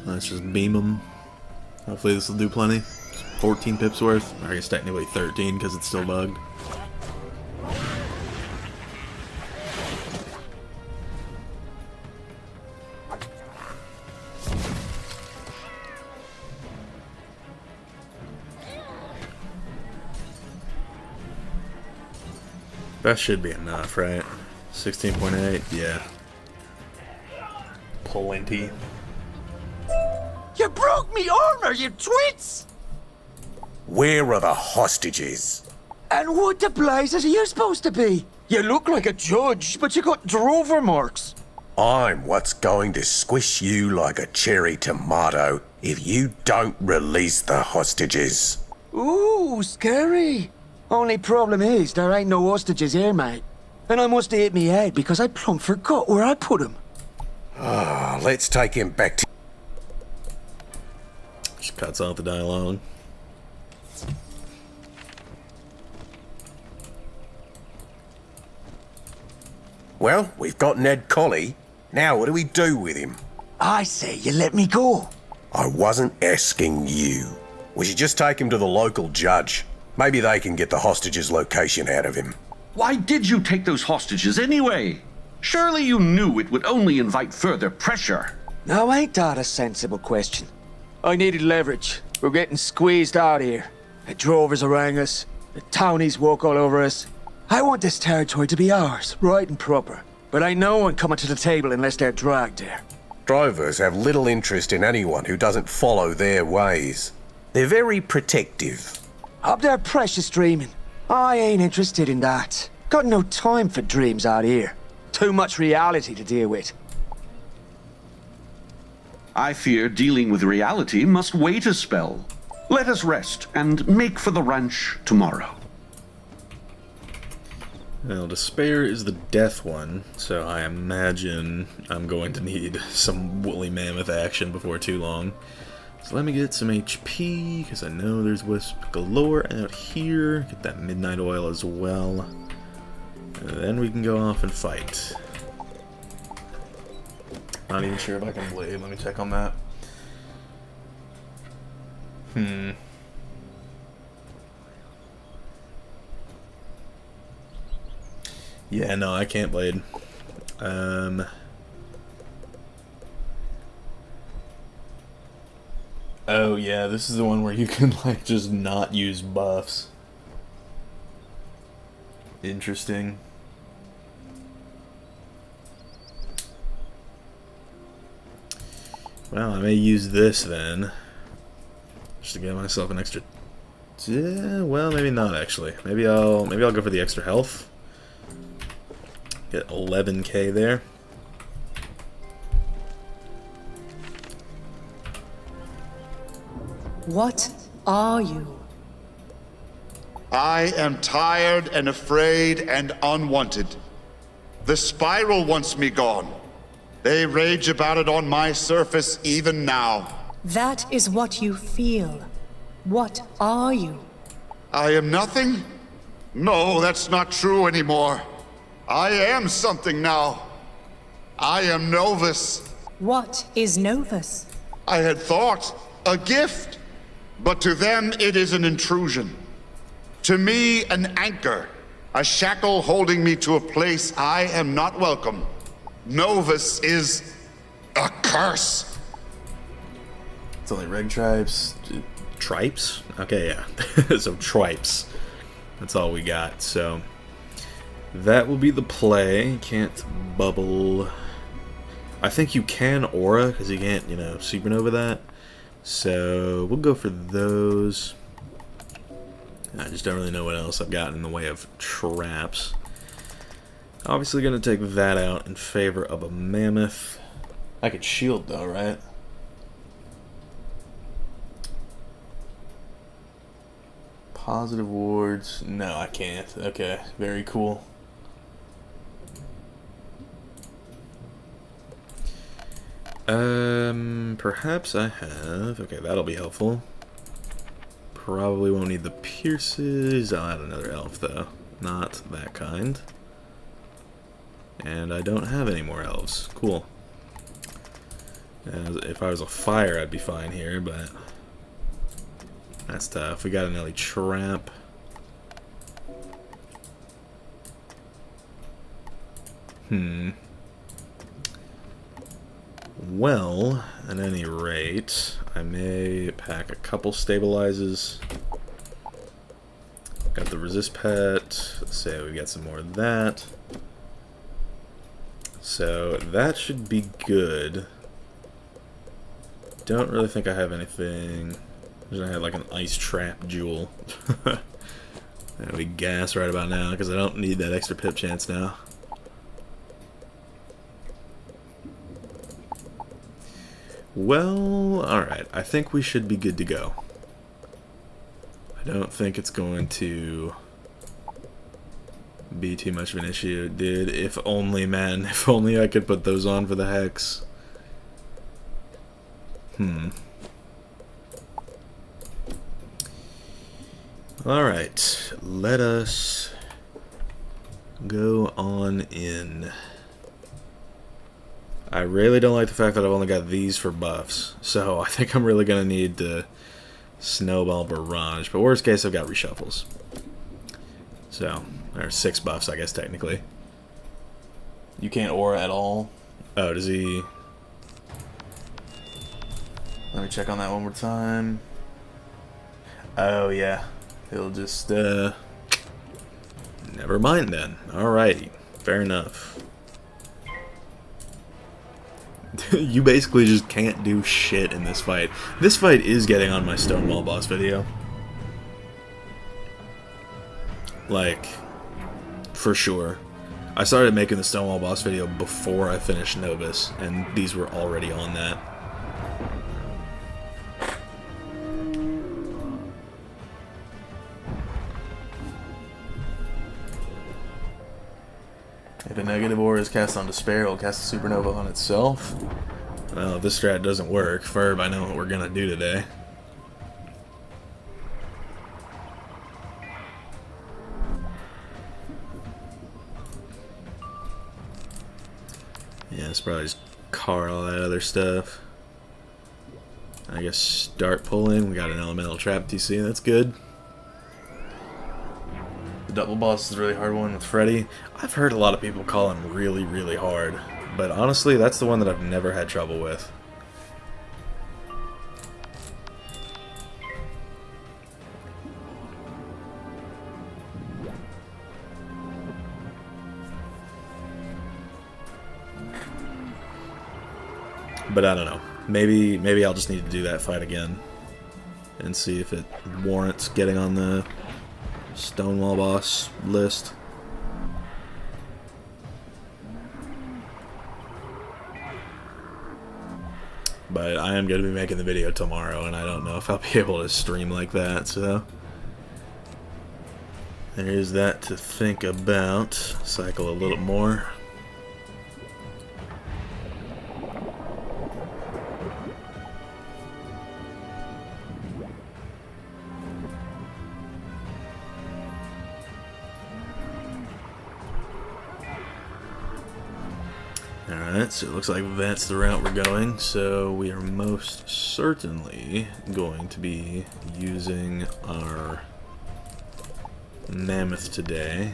Let's just beam them. Hopefully this will do plenty. 14 pips worth. Or I guess technically 13 because it's still bugged. That should be enough, right? 16.8, yeah. Plenty. You broke me armor, you twits! Where are the hostages? And what the blazes are you supposed to be? You look like a judge, but you got drover marks. I'm what's going to squish you like a cherry tomato if you don't release the hostages. Ooh, scary. Only problem is, there ain't no hostages here, mate. And I must have hit me head because I plumb forgot where I put him. Ah, let's take him back to... Just cuts out the dialogue. Well, we've got Ned Colley. Now what do we do with him? I say you let me go. I wasn't asking you. We should just take him to the local judge. Maybe they can get the hostage's location out of him. Why did you take those hostages anyway? Surely you knew it would only invite further pressure. Now ain't that a sensible question? I needed leverage. We're getting squeezed out here. The drovers harangue us. The townies walk all over us. I want this territory to be ours, right and proper. But ain't no one coming to the table unless they're dragged there. Drovers have little interest in anyone who doesn't follow their ways. They're very protective. Up there precious dreaming. I ain't interested in that. Got no time for dreams out here. Too much reality to deal with. I fear dealing with reality must wait a spell. Let us rest and make for the ranch tomorrow. Well, despair is the death one, so I imagine I'm going to need some woolly mammoth action before too long. So let me get some HP, because I know there's wisp galore out here. Get that midnight oil as well. And then we can go off and fight. Not even sure if I can blade. Let me check on that. Yeah, no, I can't blade. Oh yeah, this is the one where you can like just not use buffs. Interesting. Well, I may use this then, just to get myself an extra. Well, maybe not actually. Maybe I'll go for the extra health. Get 11k there. What are you? I am tired and afraid and unwanted. The spiral wants me gone. They rage about it on my surface even now. That is what you feel. What are you? I am nothing? No, that's not true anymore. I am something now. I am Novus. What is Novus? I had thought a gift, but to them it is an intrusion. To me, an anchor, a shackle holding me to a place I am not welcome. Novus is a curse. It's only reg tribes. Tripes? Okay, yeah. So tripes. That's all we got. So that will be the play. Can't bubble. I think you can aura because you can't, supernova that. So we'll go for those. I just don't really know what else I've got in the way of traps. Obviously going to take that out in favor of a mammoth. I could shield though, right? Positive wards. No, I can't. Okay, very cool. Perhaps I have. Okay, that'll be helpful. Probably won't need the pierces. I'll add another elf though. Not that kind. And I don't have any more elves. Cool. If I was a fire, I'd be fine here, but that's tough. We got an Ellie trap. Well, at any rate, I may pack a couple stabilizes. Got the resist pet. Let's say we got some more of that. So that should be good. Don't really think I have anything. I had like an ice trap jewel. That'll be gas right about now, because I don't need that extra pip chance now. Well, alright. I think we should be good to go. I don't think it's going to be too much of an issue. Dude, if only, man. If only I could put those on for the hex. Alright. Let us go on in. I really don't like the fact that I've only got these for buffs, so I think I'm really going to need to snowball barrage, but worst case I've got reshuffles. So, there's 6 buffs, I guess, technically. You can't aura at all? Oh, does he... Let me check on that one more time. Oh, yeah. He'll just, Never mind then. Alrighty. Fair enough. You basically just can't do shit in this fight. This fight is getting on my Stonewall boss video. Like, for sure. I started making the Stonewall boss video before I finished Novus, and these were already on that. If a negative aura is cast on Despair, it will cast a supernova on itself. Well, if this strat doesn't work, Ferb, I know what we're gonna do today. Yeah, it's probably just card all that other stuff. I guess start pulling. We got an elemental trap TC, that's good. The double boss is a really hard one with Freddy. I've heard a lot of people call him really, really hard, but honestly, that's the one that I've never had trouble with. But I don't know. Maybe I'll just need to do that fight again and see if it warrants getting on the Stonewall boss list. But I am going to be making the video tomorrow, and I don't know if I'll be able to stream like that, so there is that to think about. Cycle a little more. Alright, so it looks like that's the route we're going, so we are most certainly going to be using our mammoth today.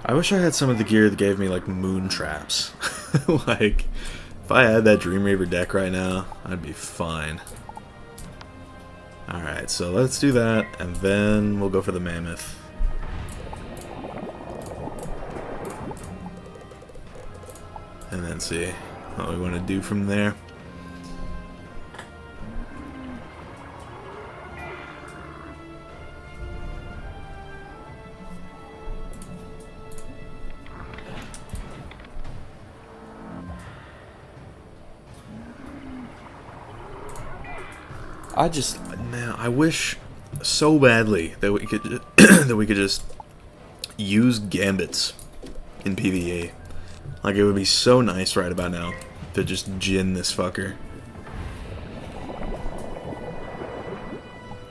I wish I had some of the gear that gave me like moon traps. Like, if I had that Dream Reaver deck right now, I'd be fine. Alright, so let's do that, and then we'll go for the mammoth. And then see what we want to do from there. Man, I wish so badly that we could that we could just use gambits in PvE. Like, it would be so nice right about now to just gin this fucker.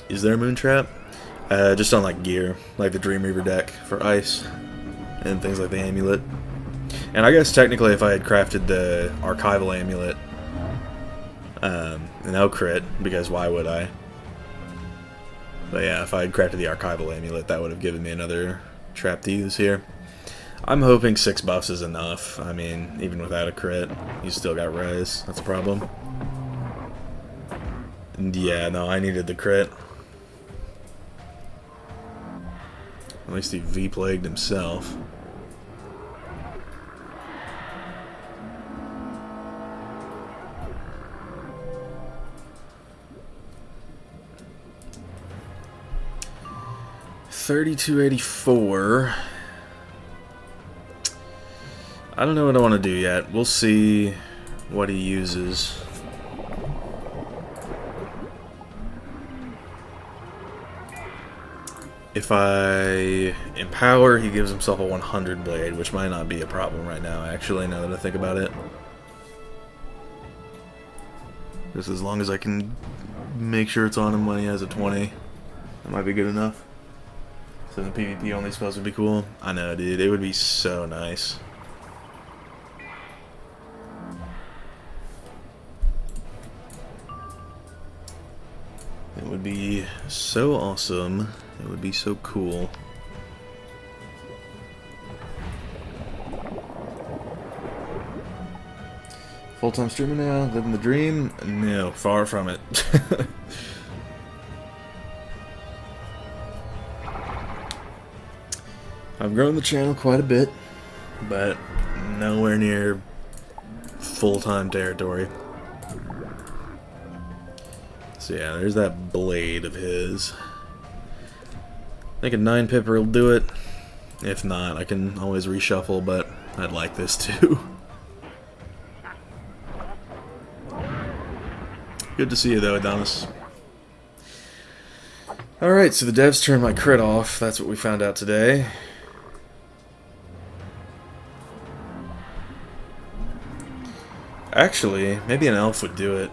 Is there a moon trap? Just on like gear, like the Dream Reaver deck for ice and things like the amulet. And I guess technically if I had crafted the archival amulet, no crit, because why would I? But yeah, if I had crafted the archival amulet, that would have given me another trap to use here. I'm hoping 6 buffs is enough. I mean, even without a crit, you still got res. That's a problem. And yeah, no, I needed the crit. At least he V-plagued himself. $32.84. I don't know what I want to do yet. We'll see what he uses. If I empower, he gives himself a 100 blade, which might not be a problem right now, actually, now that I think about it. Just as long as I can make sure it's on him when he has a 20, that might be good enough. So the PvP only spells would be cool. I know, dude, it would be so nice. It would be so awesome. It would be so cool. Full-time streamer now? Living the dream? No, far from it. I've grown the channel quite a bit, but nowhere near full-time territory. So yeah, there's that blade of his. I think a 9-pipper will do it. If not, I can always reshuffle, but I'd like this too. Good to see you though, Adonis. Alright, so the devs turned my crit off. That's what we found out today. Actually, maybe an elf would do it.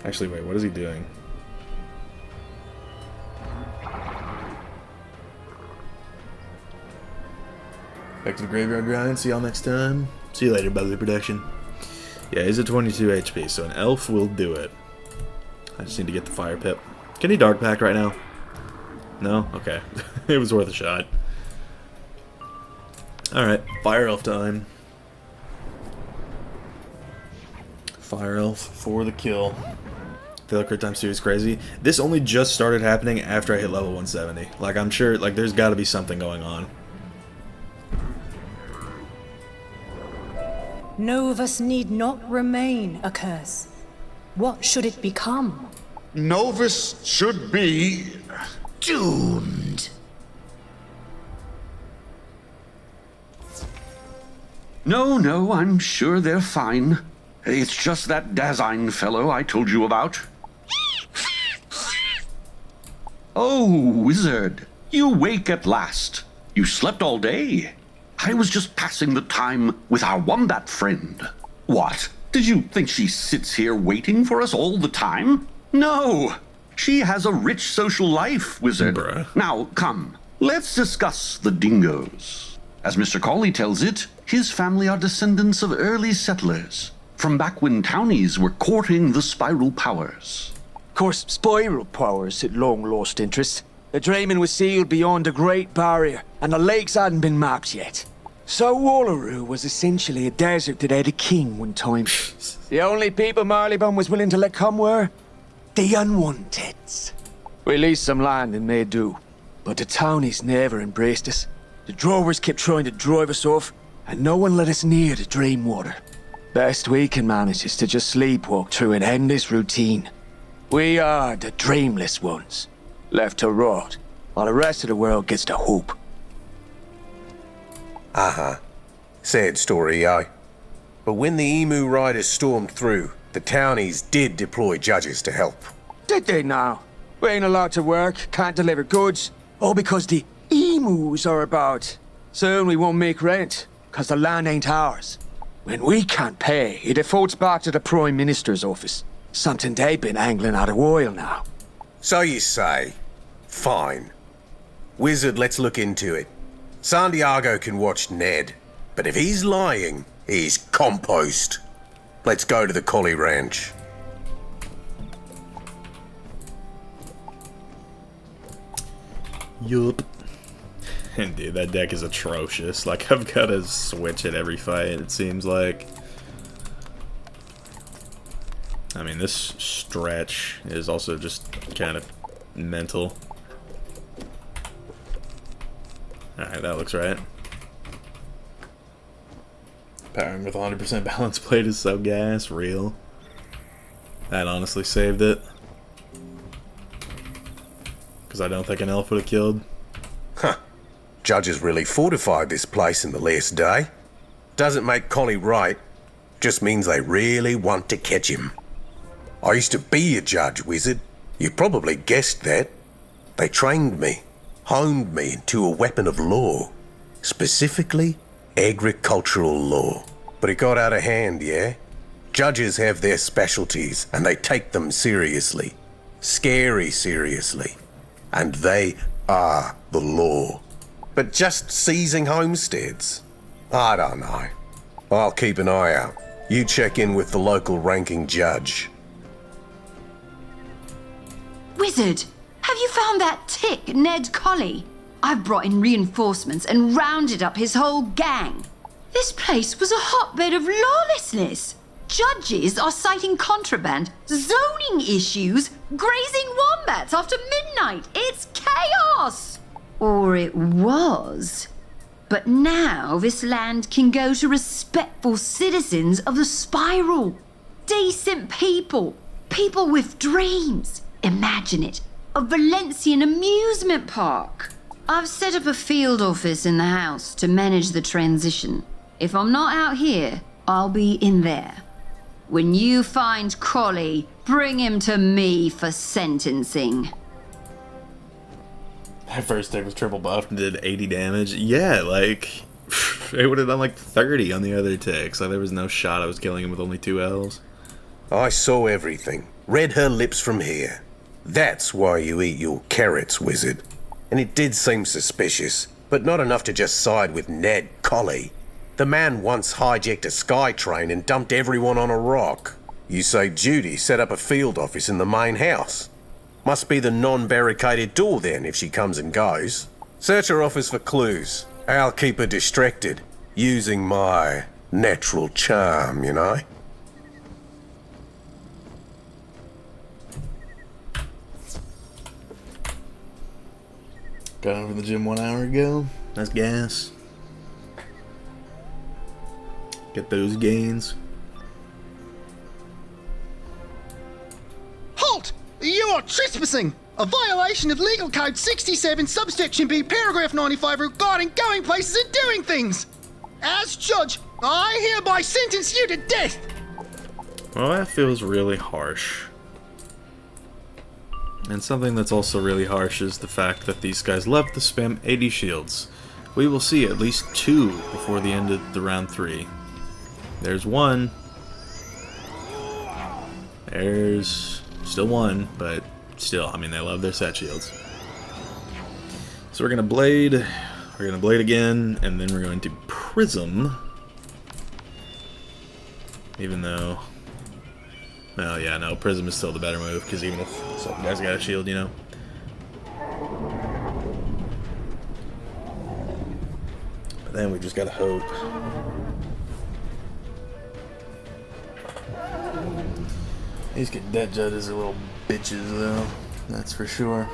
Actually, wait, what is he doing? Back to the graveyard grind. See y'all next time. See you later, Bugly Production. Yeah, he's at 22 HP, so an elf will do it. I just need to get the fire pip. Can he dark pack right now? No? Okay. It was worth a shot. Alright, fire elf time. Fire elf for the kill. Fail crit times 2 is crazy. This only just started happening after I hit level 170. Like, I'm sure, like, there's gotta be something going on. Novus need not remain a curse. What should it become? Novus should be Doomed. No, I'm sure they're fine. It's just that Dazine fellow I told you about. Oh, Wizard, you wake at last. You slept all day. I was just passing the time with our wombat friend. What? Did you think she sits here waiting for us all the time? No! She has a rich social life, Wizard. Bruh. Now, come, let's discuss the dingoes. As Mr. Cawley tells it, his family are descendants of early settlers, from back when townies were courting the spiral powers. Of course, spiral powers had long lost interest. The dreaming was sealed beyond the Great Barrier, and the lakes hadn't been mapped yet. So Wallaroo was essentially a desert that had a king one time. The only people Marleybone was willing to let come were the unwanteds. We leased some land and made do, but the townies never embraced us. The drovers kept trying to drive us off, and no one let us near the dream water. Best we can manage is to just sleepwalk through an endless routine. We are the dreamless ones, left to rot, while the rest of the world gets to hope. Uh-huh. Sad story, aye. But when the Emu Riders stormed through, the townies did deploy judges to help. Did they now? We ain't allowed to work, can't deliver goods, all because the emus are about. Soon we won't make rent, cause the land ain't ours. When we can't pay, it defaults back to the Prime Minister's office. Something they've been angling out of oil now. So you say. Fine. Wizard, let's look into it. Santiago can watch Ned, but if he's lying, he's compost. Let's go to the Collie Ranch. Yup. And dude, that deck is atrocious. Like, I've got to switch it every fight, it seems like. I mean, this stretch is also just kind of mental. Alright, that looks right. Powering with 100% balance plate is so gas, real. That honestly saved it. Because I don't think an elf would have killed. Huh. Judges really fortified this place in the last day. Doesn't make Collie right, just means they really want to catch him. I used to be a judge, Wizard. You probably guessed that. They trained me, honed me into a weapon of law. Specifically, agricultural law. But it got out of hand, yeah? Judges have their specialties, and they take them seriously. Scary seriously. And they are the law. But just seizing homesteads? I don't know. I'll keep an eye out. You check in with the local ranking judge. Wizard, have you found that tick, Ned Colley? I've brought in reinforcements and rounded up his whole gang. This place was a hotbed of lawlessness. Judges are citing contraband, zoning issues, grazing wombats after midnight. It's chaos! Or it was. But now this land can go to respectful citizens of the Spiral. Decent people. People with dreams. Imagine it. A Valencian amusement park. I've set up a field office in the house to manage the transition. If I'm not out here, I'll be in there. When you find Collie, bring him to me for sentencing. That first tick was triple buffed and did 80 damage. Yeah, like, it would have done like 30 on the other tick, so there was no shot I was killing him with only 2 Ls. I saw everything. Read her lips from here. That's why you eat your carrots, Wizard. And it did seem suspicious, but not enough to just side with Ned Colley. The man once hijacked a sky train and dumped everyone on a rock. You say Judy set up a field office in the main house. Must be the non-barricaded door then if she comes and goes. Search her office for clues. I'll keep her distracted, using my natural charm, you know? Got over to the gym 1 hour ago. That's gas. Get those gains. Halt! You are trespassing! A violation of Legal Code 67, subsection B, paragraph 95 regarding going places and doing things! As judge, I hereby sentence you to death! Well, that feels really harsh. And something that's also really harsh is the fact that these guys love to spam 80 shields. We will see at least 2 before the end of the round 3. There's 1. There's still 1, but still, I mean, they love their set shields. So we're gonna blade again, and then we're going to prism. Even though, well, yeah, no, prism is still the better move, because even if some guy's got a shield, you know. But then we just gotta hope. These cadet judges are little bitches, though. That's for sure.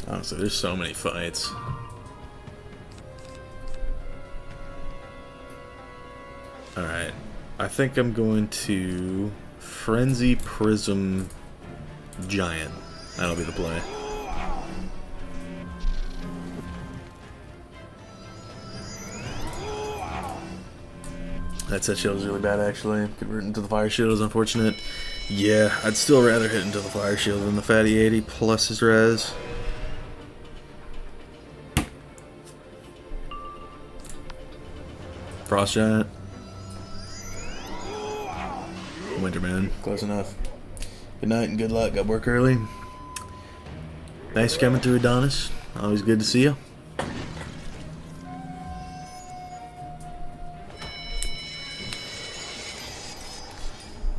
Honestly, there's so many fights. Alright. I think I'm going to Frenzy Prism Giant. That'll be the play. That set shield is really bad, actually. Converting to the fire shield is unfortunate. Yeah, I'd still rather hit into the fire shield than the fatty 80 plus his res. Frost Giant. Winterman. Close enough. Good night and good luck. Got work early. Thanks for coming through, Adonis. Always good to see you.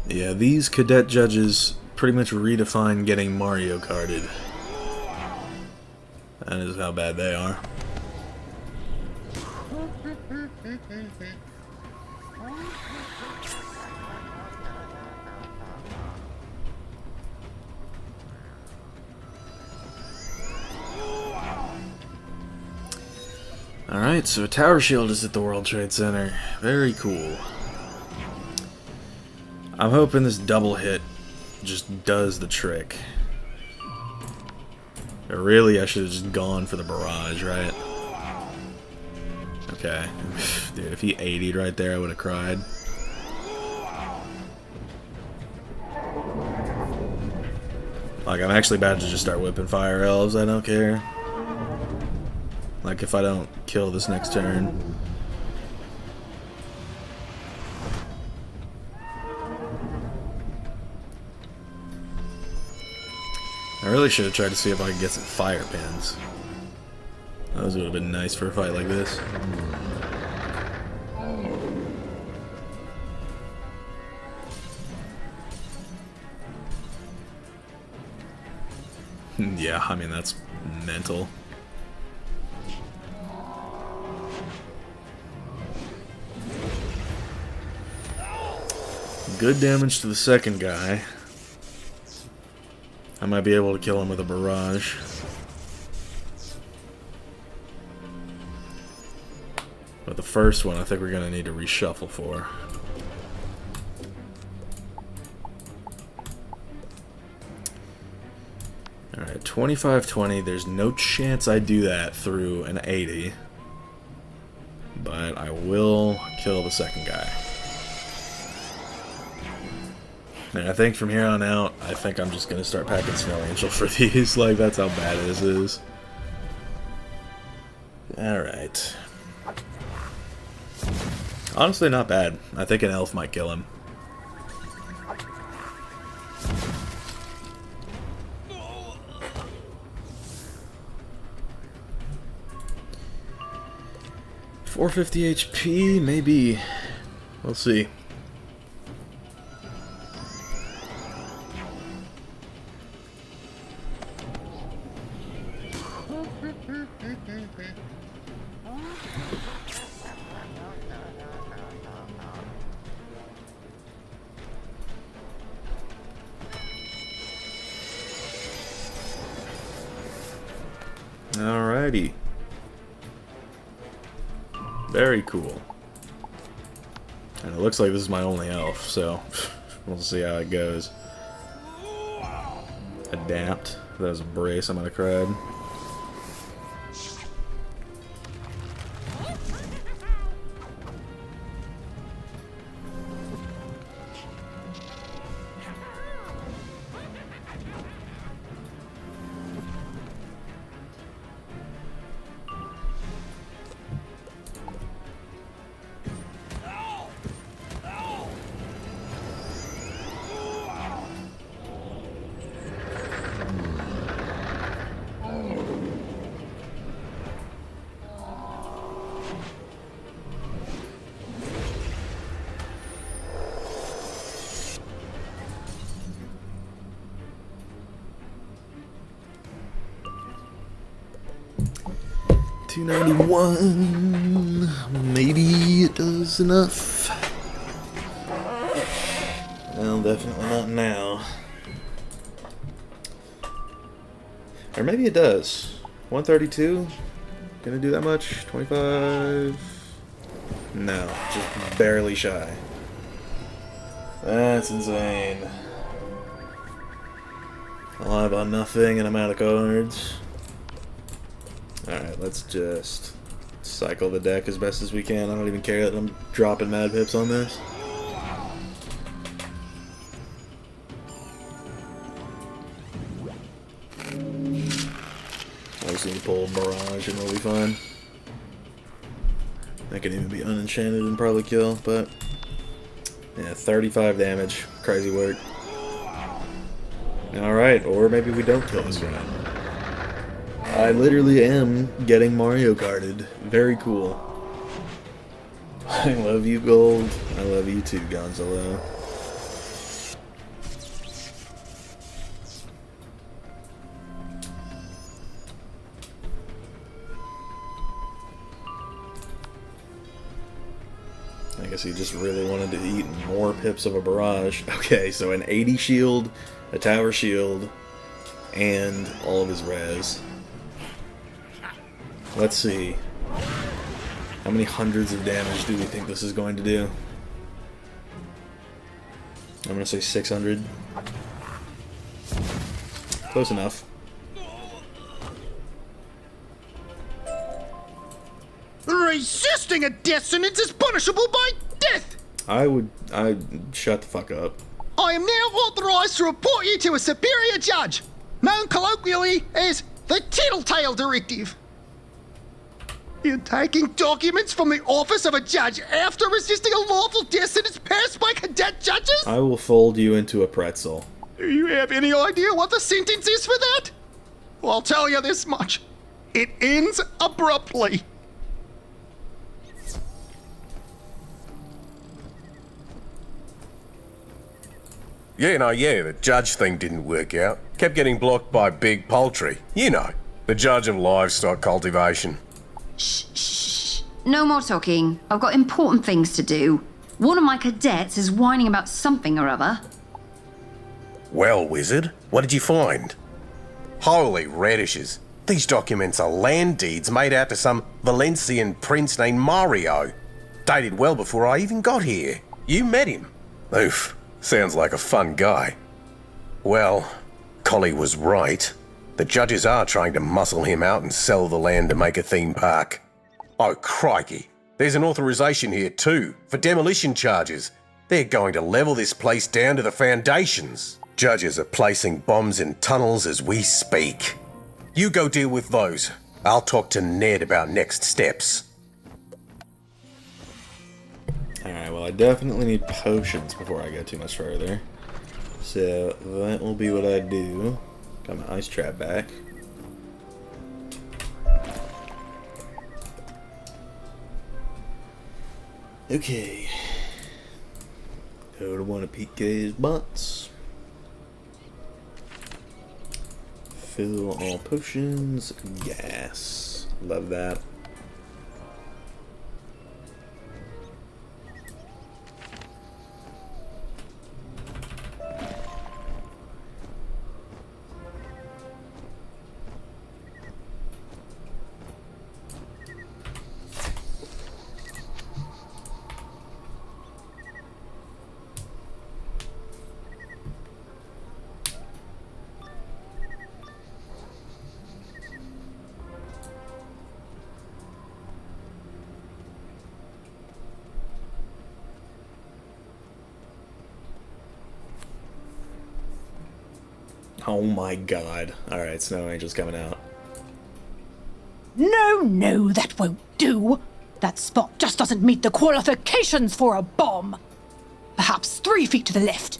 Yeah, these cadet judges pretty much redefine getting Mario Karted. That is how bad they are. Alright, so a tower shield is at the World Trade Center. Very cool. I'm hoping this double hit just does the trick. Or really, I should have just gone for the barrage, right? Okay. Dude, if he 80'd right there, I would have cried. Like, I'm actually about to just start whipping fire elves, I don't care. Like, if I don't kill this next turn. I really should have tried to see if I could get some fire pins. Those would have been nice for a fight like this. Yeah, I mean, that's mental. Good damage to the second guy. I might be able to kill him with a barrage. But the first one I think we're gonna need to reshuffle for. Alright, 25-20. There's no chance I do that through an 80. But I will kill the second guy. And I think from here on out, I think I'm just going to start packing Snow Angel for these. Like, that's how bad this is. Alright. Honestly, not bad. I think an elf might kill him. $450 HP, maybe. We'll see. Alrighty. Very cool. And it looks like this is my only elf, so we'll see how it goes. Adapt. That was a brace, I might have cried. $291. Maybe it does enough. Well, definitely not now. Or maybe it does. 132? Gonna do that much? 25? No, just barely shy. That's insane. Alive on nothing and I'm out of cards. Alright, let's just cycle the deck as best as we can. I don't even care that I'm dropping mad pips on this. I just need to pull a barrage and we'll be fine. That could even be unenchanted and probably kill, but yeah, 35 damage. Crazy work. Alright, or maybe we don't kill this guy. I literally am getting Mario Karted. Very cool. I love you, Gold. I love you too, Gonzalo. I guess he just really wanted to eat more pips of a barrage. Okay, so an 80 shield, a tower shield, and all of his res. Let's see. How many hundreds of damage do we think this is going to do? I'm going to say 600. Close enough. Resisting a death sentence is punishable by death! I'd shut the fuck up. I am now authorized to report you to a superior judge, known colloquially as the Tattletale Directive. You're taking documents from the office of a judge after resisting a lawful death sentence passed by cadet judges? I will fold you into a pretzel. Do you have any idea what the sentence is for that? Well, I'll tell you this much. It ends abruptly. Yeah, the judge thing didn't work out. Kept getting blocked by big poultry. You know, the judge of livestock cultivation. Shh. No more talking. I've got important things to do. One of my cadets is whining about something or other. Well, Wizard, what did you find? Holy radishes. These documents are land deeds made out to some Valencian prince named Mario. Dated well before I even got here. You met him. Oof. Sounds like a fun guy. Well, Collie was right. The judges are trying to muscle him out and sell the land to make a theme park. Oh, crikey. There's an authorization here too, for demolition charges. They're going to level this place down to the foundations. Judges are placing bombs in tunnels as we speak. You go deal with those. I'll talk to Ned about next steps. Alright, well I definitely need potions before I go too much further. So that will be what I do. Got my ice trap back. Okay. Go to one of PK's butts. Fill all potions. Gas. Love that. Oh my god. Alright, Snow Angel's coming out. No, that won't do. That spot just doesn't meet the qualifications for a bomb. Perhaps 3 feet to the left.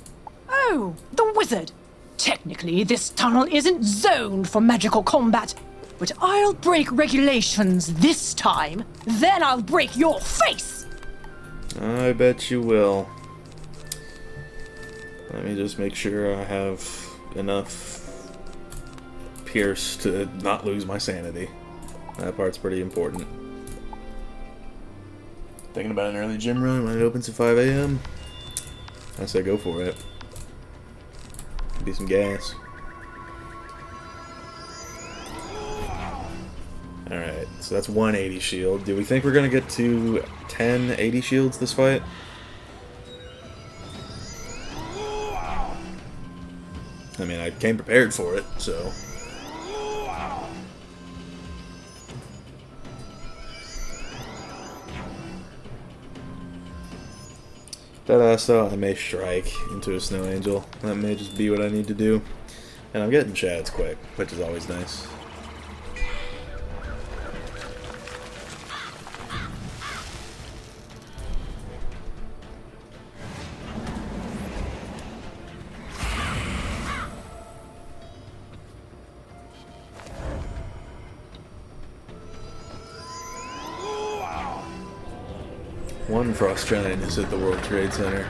Oh, the wizard. Technically, this tunnel isn't zoned for magical combat, but I'll break regulations this time. Then I'll break your face. I bet you will. Let me just make sure I have enough Pierce to not lose my sanity. That part's pretty important. Thinking about an early gym run when it opens at 5 a.m. I say go for it. Be some gas. Alright, so that's 180 shield. Do we think we're gonna get to 10 80 shields this fight? I mean, I came prepared for it, so... So I may strike into a Snow Angel. That may just be what I need to do. And I'm getting shads quick, which is always nice. One Frost Giant is at the World Trade Center.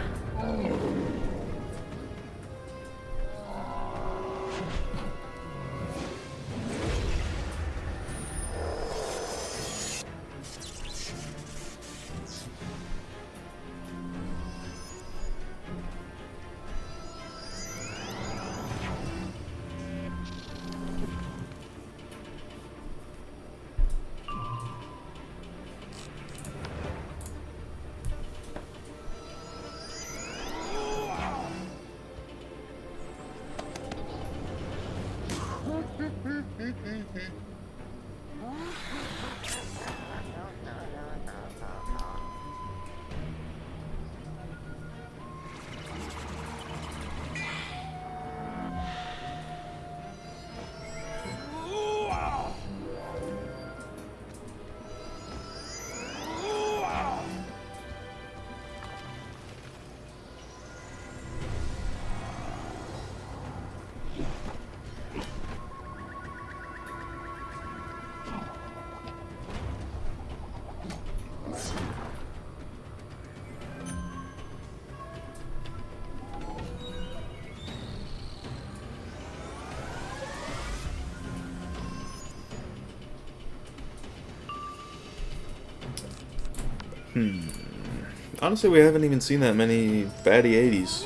Honestly, we haven't even seen that many fatty 80s.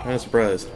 Kind of surprised.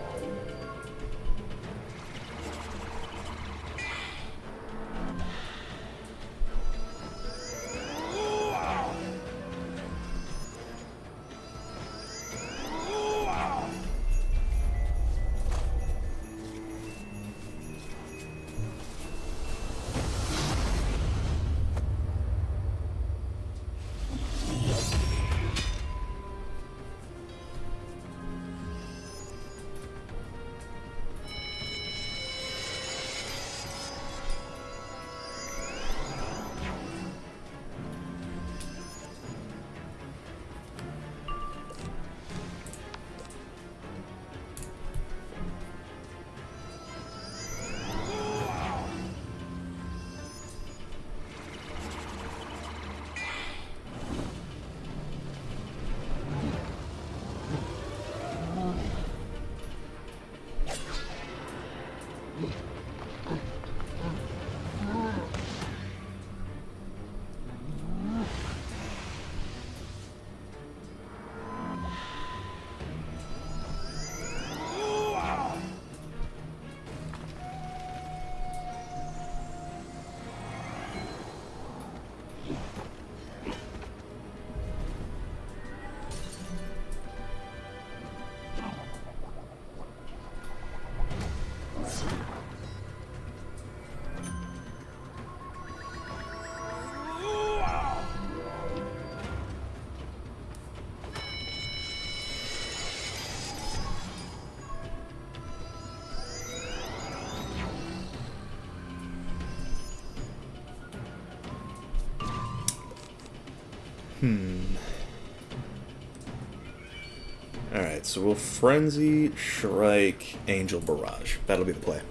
Alright, so we'll Frenzy, Shrike, Angel, Barrage. That'll be the play.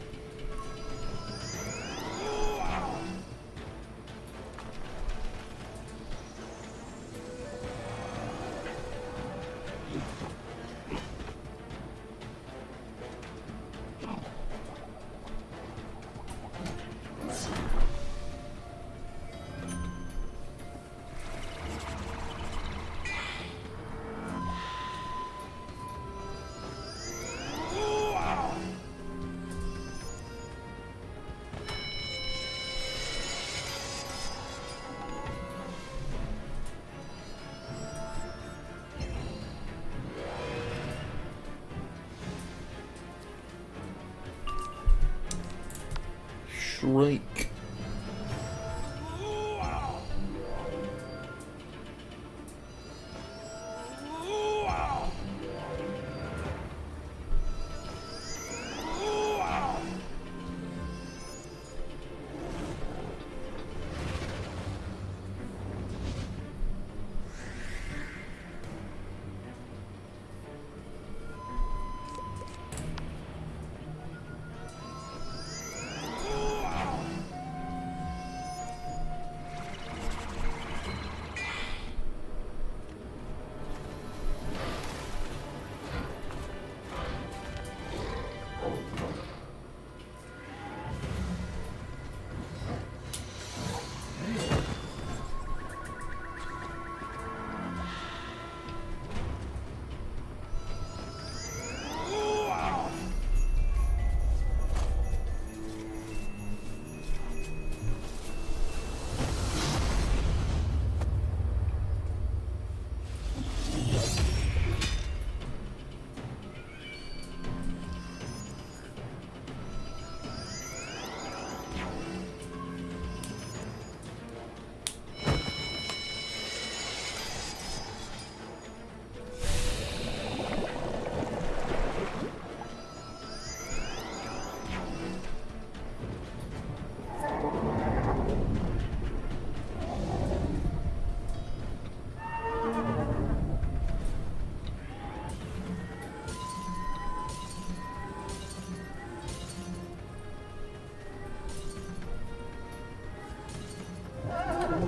Shrike.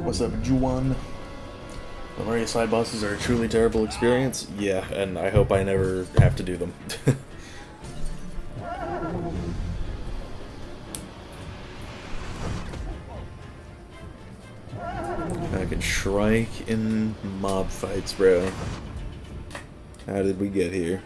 What's up, Juan? Lemuria side bosses are a truly terrible experience. Yeah, and I hope I never have to do them. I can shrike in mob fights, bro. How did we get here?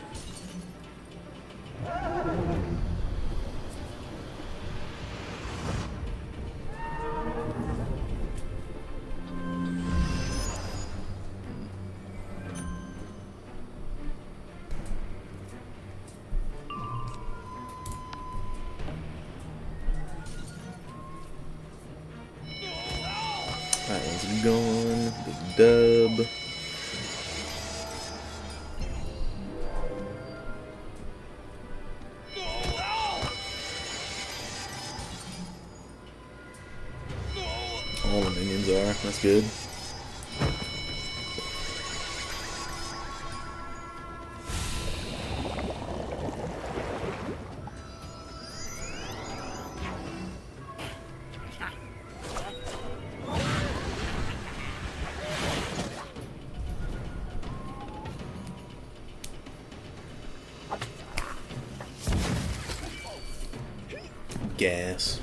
That one's gone. Big dub. All the minions are. That's good. Gas.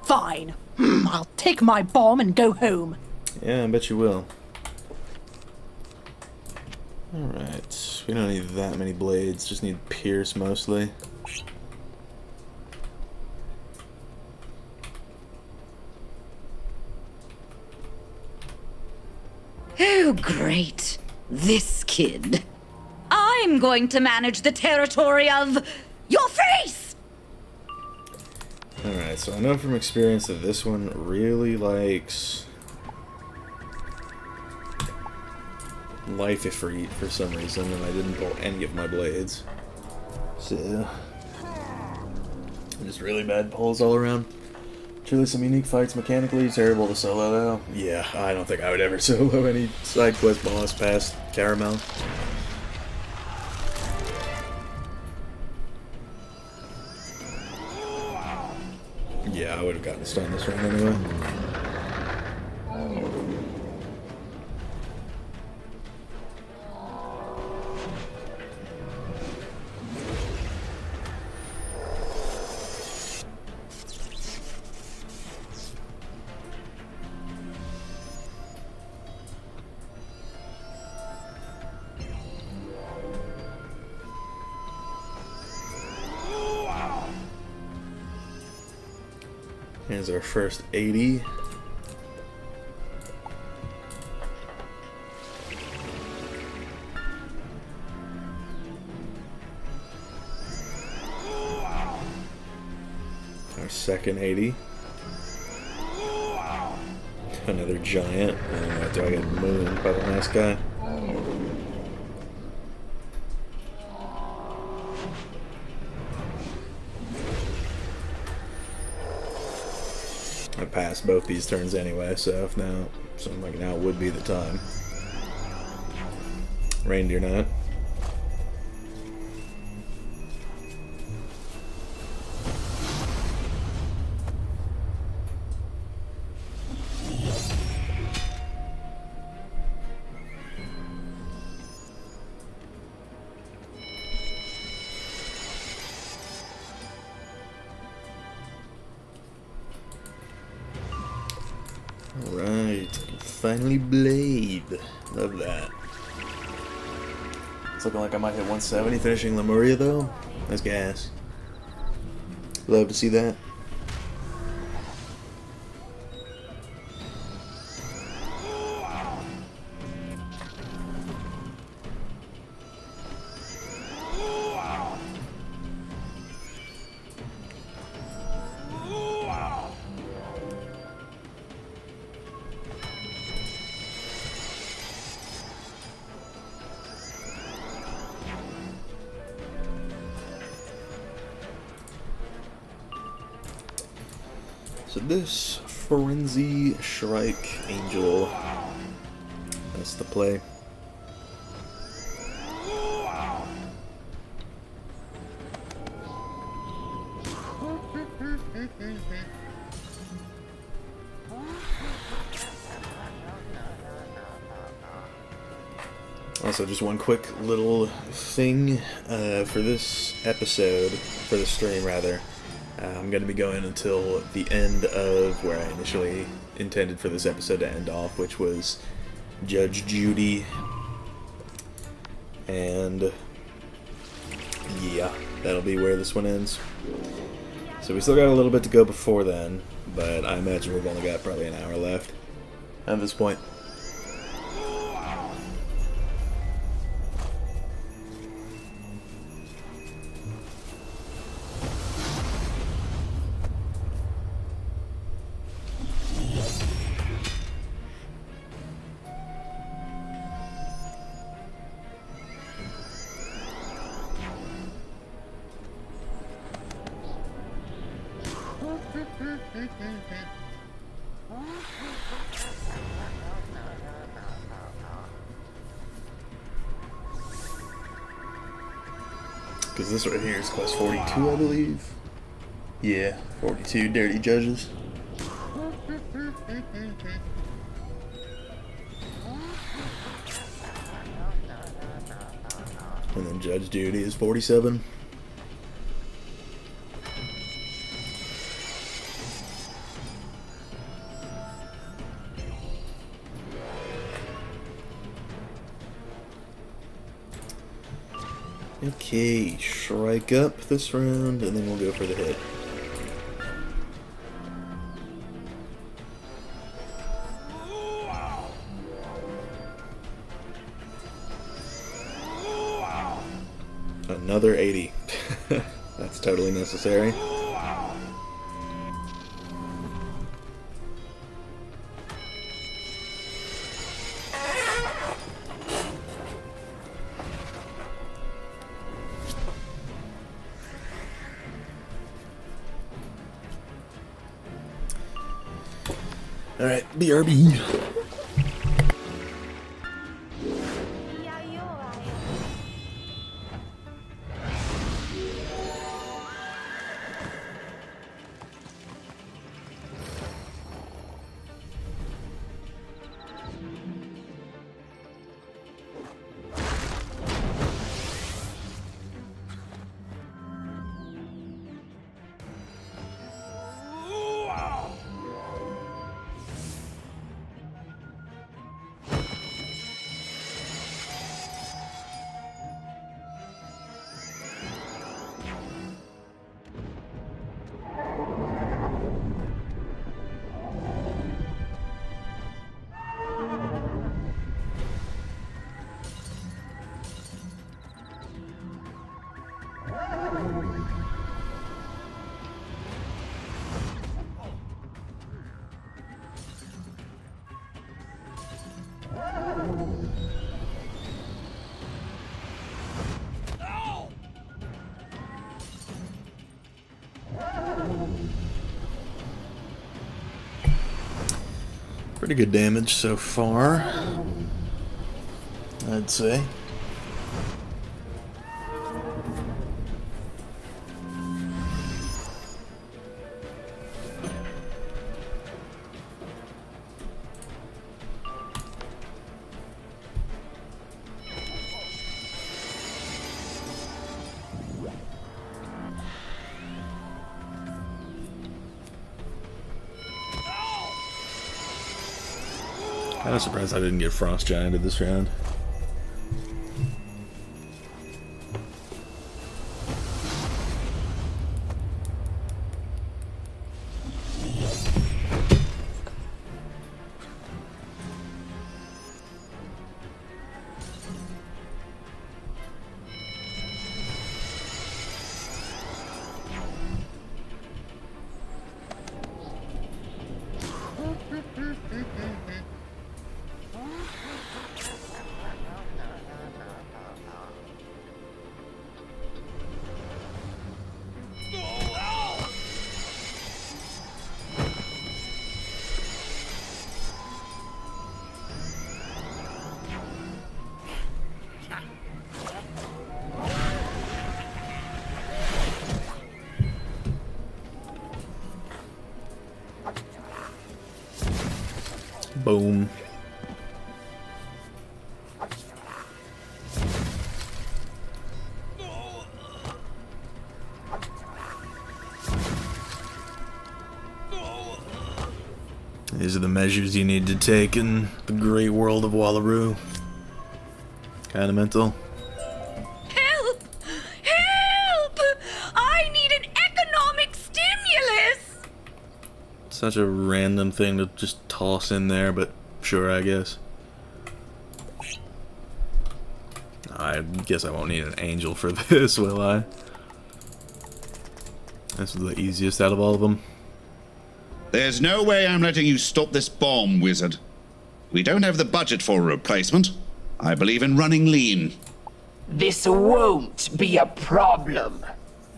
Fine. I'll take my bomb and go home. Yeah, I bet you will. Alright, we don't need that many blades, just need pierce mostly. Oh, great. This kid. I'm going to manage the territory of your face! Alright, so I know from experience that this one really likes life ifrit for some reason, and I didn't pull any of my blades. So, just really bad pulls all around. Truly some unique fights mechanically, terrible to solo though. Yeah, I don't think I would ever solo any side quest boss past Caramel. Yeah, I would have gotten stunned this round anyway. Here's our first 80. Our second 80. Another giant. After I get mooned by the last guy. I passed both these turns anyway, so if now, something like now would be the time. Reindeer nut. Alright, finally blade. Love that. It's looking like I might hit 170 finishing Lemuria though. That's gas. Love to see that. So this Frenzy Shrike Angel, that's the play. Also, just one quick little thing for this episode, for the stream rather. I'm going to be going until the end of where I initially intended for this episode to end off, which was Judge Judy. And yeah, that'll be where this one ends. So we still got a little bit to go before then, but I imagine we've only got probably an hour left at this point. Because this right here is class 42, I believe. Yeah, 42 dirty judges. And then Judge Judy is 47. Okay, strike up this round, and then we'll go for the hit. Another 80. That's totally necessary. Alright, BRB. Pretty good damage so far, I'd say. I was surprised I didn't get Frost Gianted this round. Boom. These are the measures you need to take in the great world of Wallaroo. Kinda mental. Help! Help! I need an economic stimulus! Such a random thing to just toss in there, but sure, I guess. I guess I won't need an angel for this, will I? This is the easiest out of all of them. There's no way I'm letting you stop this bomb, Wizard. We don't have the budget for a replacement. I believe in running lean. This won't be a problem.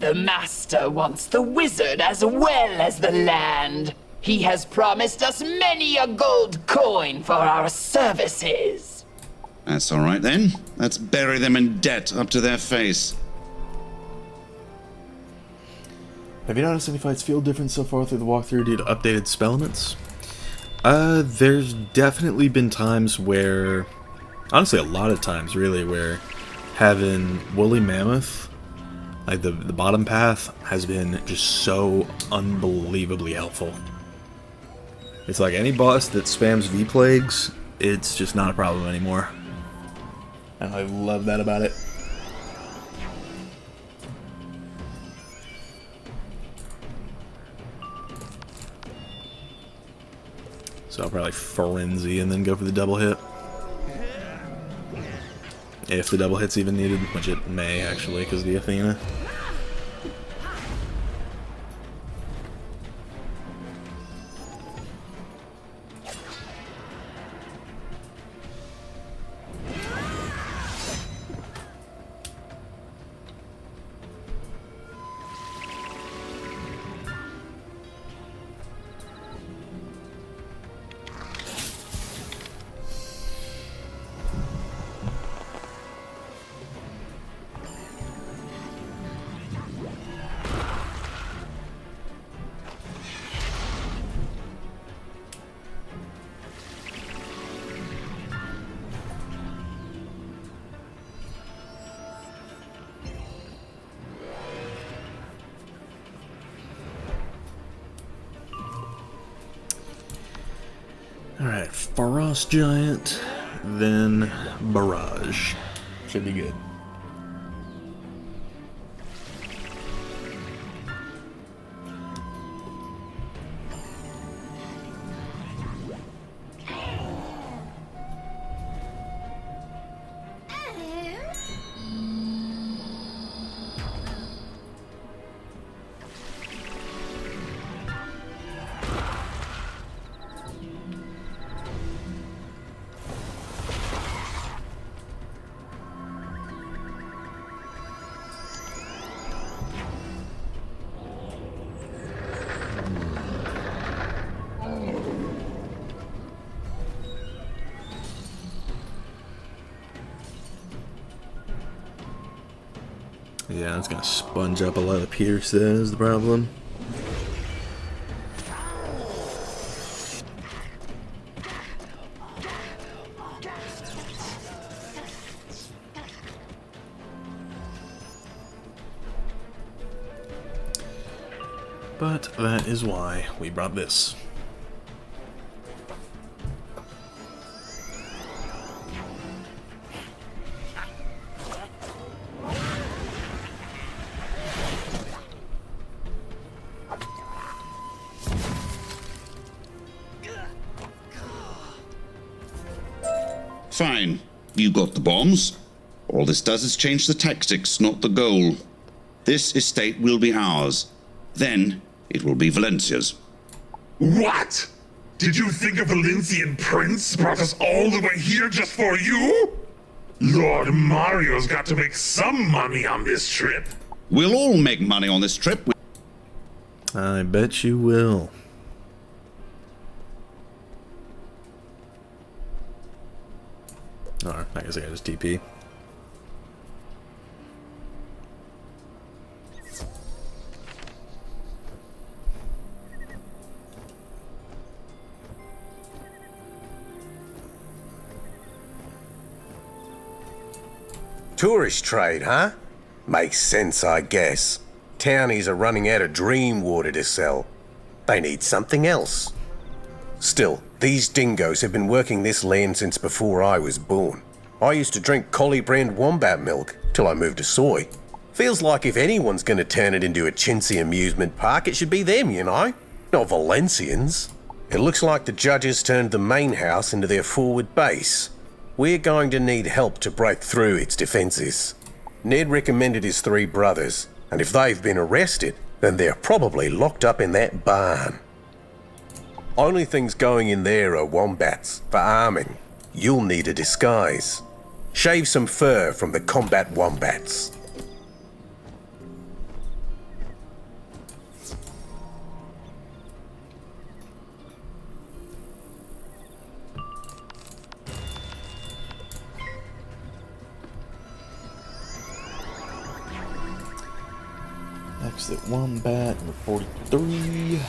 The Master wants the wizard as well as the land. He has promised us many a gold coin for our services. That's all right then. Let's bury them in debt up to their face. Have you noticed any fights feel different so far through the walkthrough due to updated spell elements? There's definitely been times where, honestly a lot of times really, where having Woolly Mammoth, like the bottom path, has been just so unbelievably helpful. It's like any boss that spams V-Plagues, it's just not a problem anymore. And I love that about it. So I'll probably Frenzy and then go for the double hit. If the double hit's even needed, which it may actually, because of the Athena. Alright, Frost Giant, then Barrage. Should be good. Yeah, it's gonna sponge up a lot of Pierce, that is the problem. But that is why we brought this. Fine. You got the bombs. All this does is change the tactics, not the goal. This estate will be ours. Then it will be Valencia's. What? Did you think a Valencian prince brought us all the way here just for you? Lord Mario's got to make some money on this trip. We'll all make money on this trip. I bet you will. Alright, I guess I can just TP. Tourist trade, huh? Makes sense, I guess. Townies are running out of dream water to sell. They need something else. Still, these dingoes have been working this land since before I was born. I used to drink collie brand wombat milk till I moved to soy. Feels like if anyone's gonna turn it into a chintzy amusement park, it should be them, you know? Not Valencians. It looks like the judges turned the main house into their forward base. We're going to need help to break through its defenses. Ned recommended his 3 brothers, and if they've been arrested, then they're probably locked up in that barn. Only things going in there are wombats for arming. You'll need a disguise. Shave some fur from the combat wombats. Exit wombat number 43.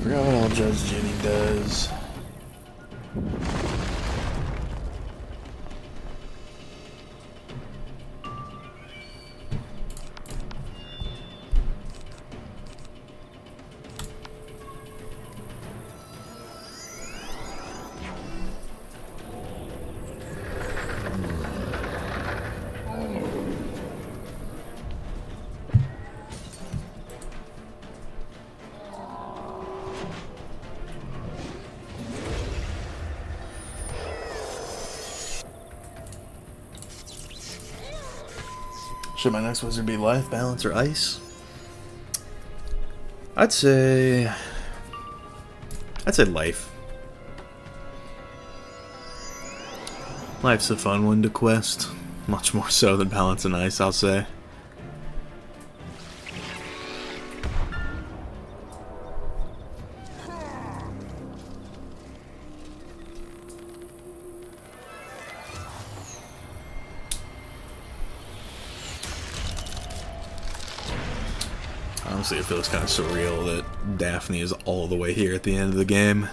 Forgot what all Judge Judy does. Should my next wizard be life, balance, or ice? I'd say life. Life's a fun one to quest. Much more so than balance and ice, I'll say. Honestly, it feels kind of surreal that Daphne is all the way here at the end of the game.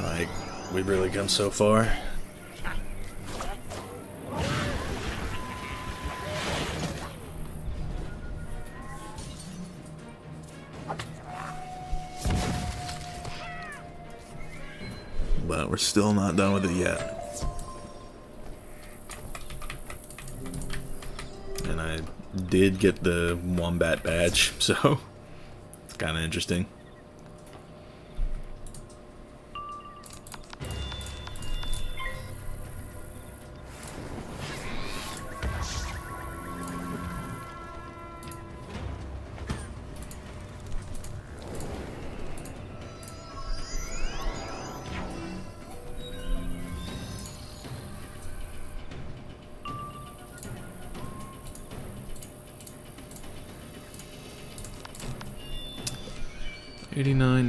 Like, we've really come so far. But we're still not done with it yet. And I did get the wombat badge, so it's kind of interesting.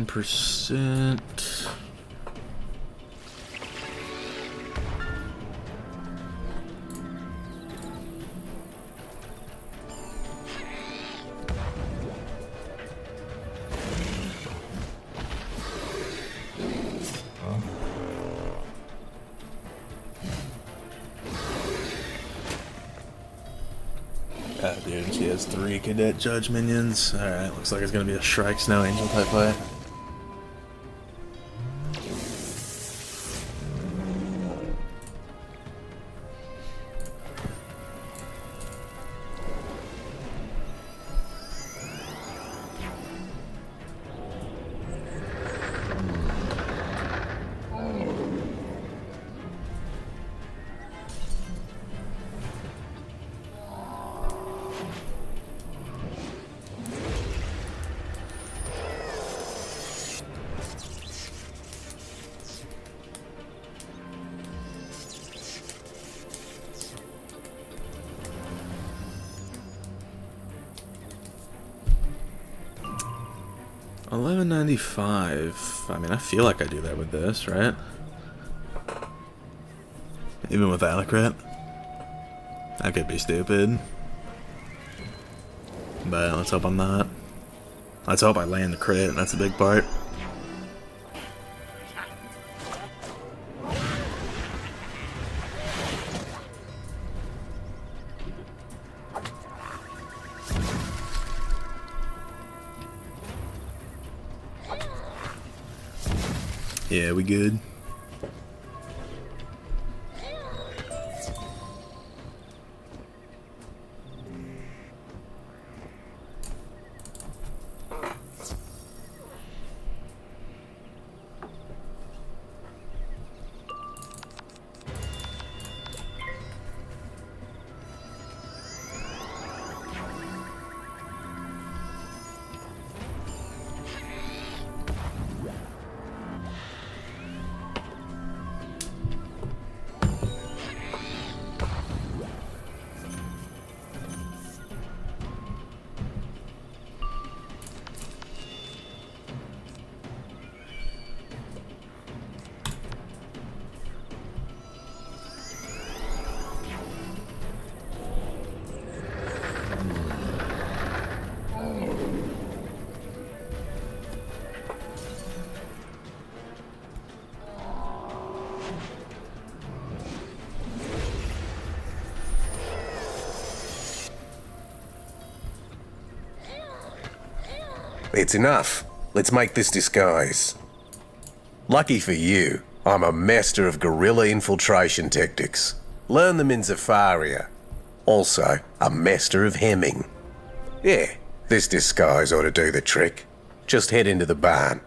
%. Ah, dude, she has 3 cadet judge minions. Alright, looks like it's gonna be a Shrike Snow Angel type fight. $11.95. I mean, I feel like I do that with this, right? Even without a crit. I could be stupid. But let's hope I'm not. Let's hope I land the crit, that's a big part. Yeah, we good? It's enough. Let's make this disguise. Lucky for you, I'm a master of guerrilla infiltration tactics. Learn them in Zafaria. Also, a master of hemming. Yeah, this disguise ought to do the trick. Just head into the barn.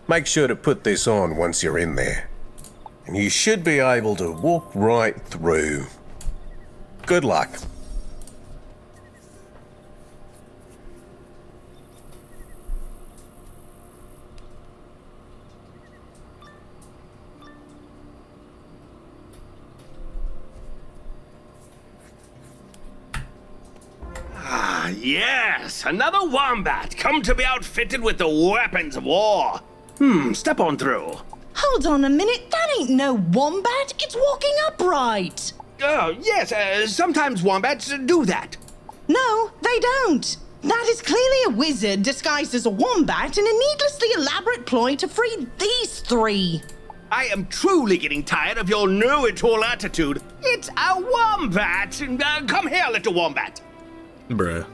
Make sure to put this on once you're in there. And you should be able to walk right through. Good luck. Yes, another wombat, come to be outfitted with the weapons of war. Step on through. Hold on a minute, that ain't no wombat, it's walking upright. Oh, yes, sometimes wombats do that. No, they don't. That is clearly a wizard disguised as a wombat in a needlessly elaborate ploy to free these three. I am truly getting tired of your know-it-all attitude. It's a wombat. Come here, little wombat. Bruh.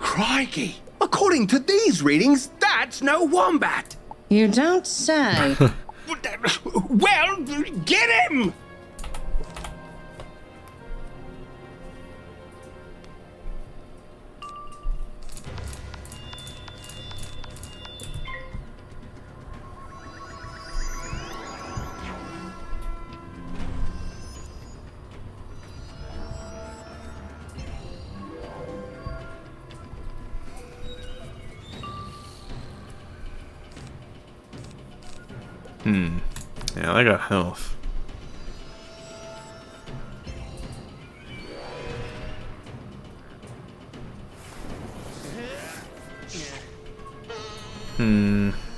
Crikey! According to these readings, that's no wombat! You don't say. Well, get him! Yeah, I got health.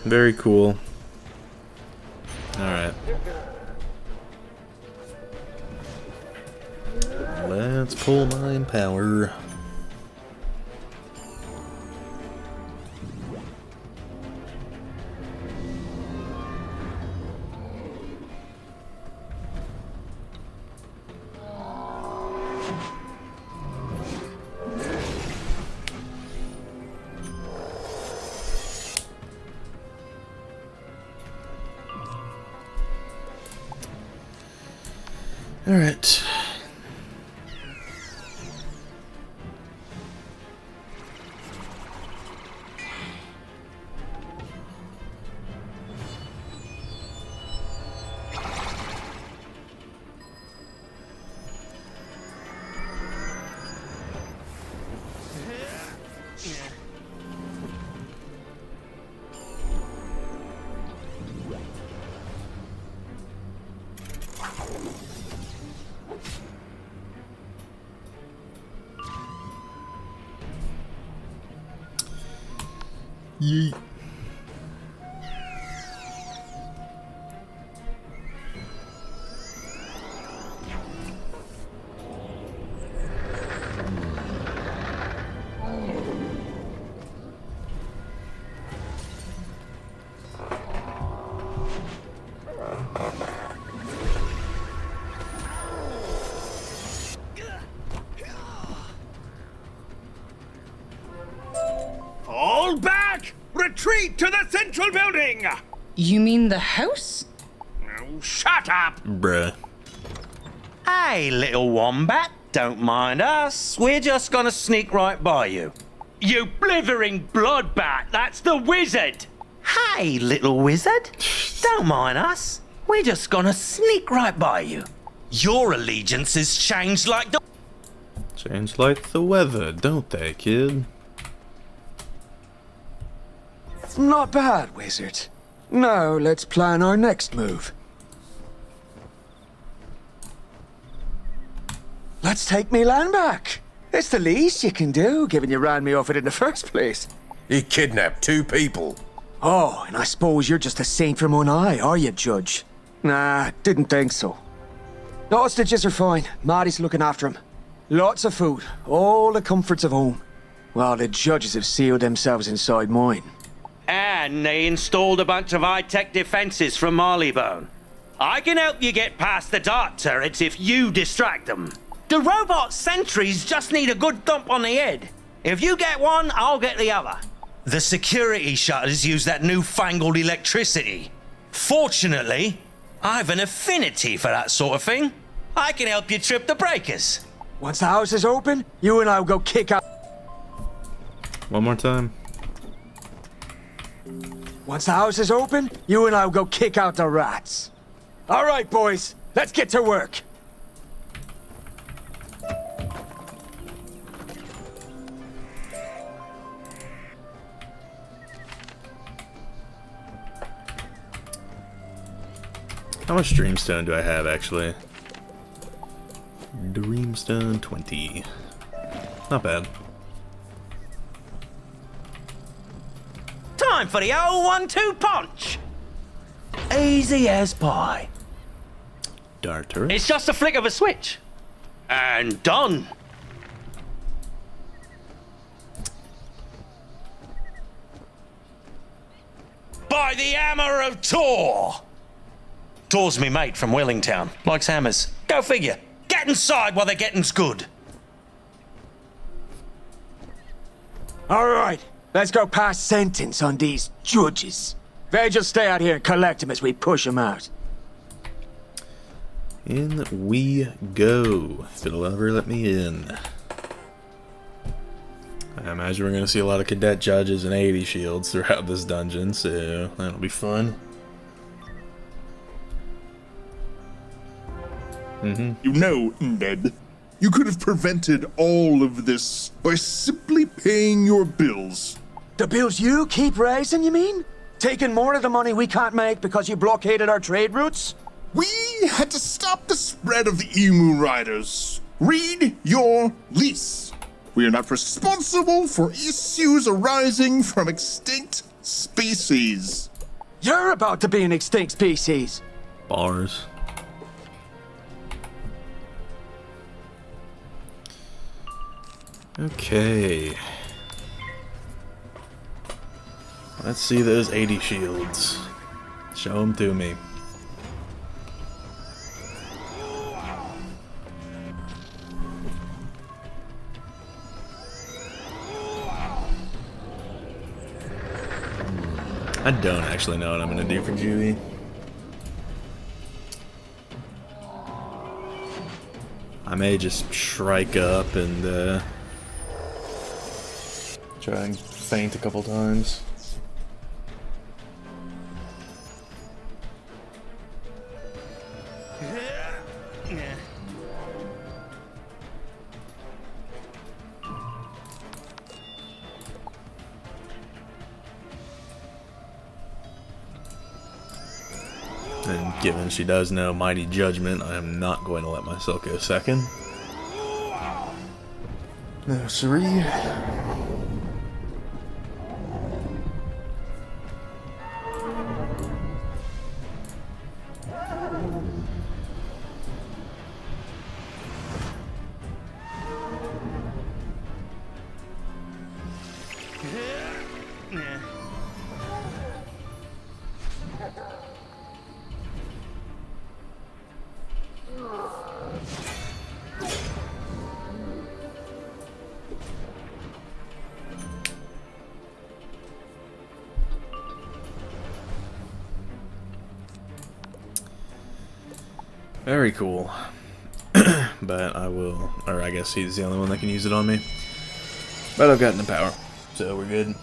Very cool. Alright. Let's pull mind power. All right. Yeet. Fall back! Retreat to the central building! You mean the house? Oh, shut up! Bruh. Hey, little wombat, don't mind us. We're just gonna sneak right by you. You blithering bloodbat, that's the wizard! Hey, little wizard, don't mind us. We're just gonna sneak right by you. Your allegiances changed like the... Change like the weather, don't they, kid? Not bad, wizard. Now let's plan our next move. Let's take me land back. It's the least you can do, given you ran me off it in the first place. You kidnapped 2 people. Oh, and I suppose you're just a saint from one eye, are you, Judge? Nah, didn't think so. The hostages are fine. Marty's looking after them. Lots of food, all the comforts of home. While the judges have sealed themselves inside mine. And they installed a bunch of high-tech defenses from Marleybone. I can help you get past the dart turrets if you distract them. The robot sentries just need a good thump on the head. If you get one, I'll get the other. The security shutters use that newfangled electricity. Fortunately, I've an affinity for that sort of thing. I can help you trip the breakers. Once the house is open, you and I will go kick out... One more time. Once the house is open, you and I will go kick out the rats. All right, boys, let's get to work. How much Dreamstone do I have, actually? Dreamstone 20. Not bad. Time for the old 1-2 punch. Easy as pie. Dart turret. It's just a flick of a switch. And done. By the hammer of Tor! Tor's me mate from Wellingtown. Likes hammers. Go figure. Get inside while the getting's good. All right, let's go pass sentence on these judges. They just stay out here and collect them as we push them out. In we go. If it'll ever let me in. I imagine we're going to see a lot of cadet judges and 80 shields throughout this dungeon, so that'll be fun. You know, Ned, you could have prevented all of this by simply paying your bills. The bills you keep raising, you mean? Taking more of the money we can't make because you blockaded our trade routes? We had to stop the spread of the emu riders. Read your lease. We are not responsible for issues arising from extinct species. You're about to be an extinct species. Bars. Okay. Let's see those 80 shields. Show them to me. I don't actually know what I'm gonna do for Judy. I may just shrike up and try and faint a couple times. And given she does know Mighty Judgment, I am not going to let myself go second. No, siree. Very cool. But I will, or I guess he's the only one that can use it on me. But I've gotten the power, so we're good.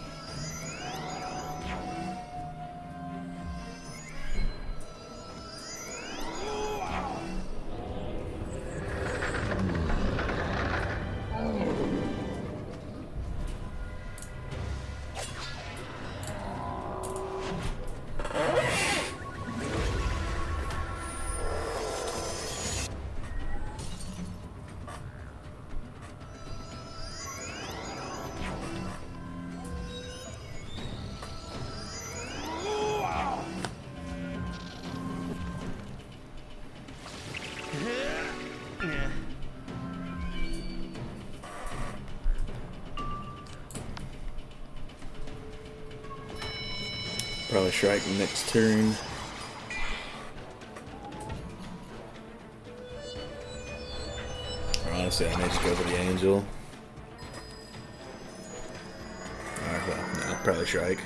Probably strike next turn. Or honestly, I may just go for the angel. Alright, well, no, probably strike.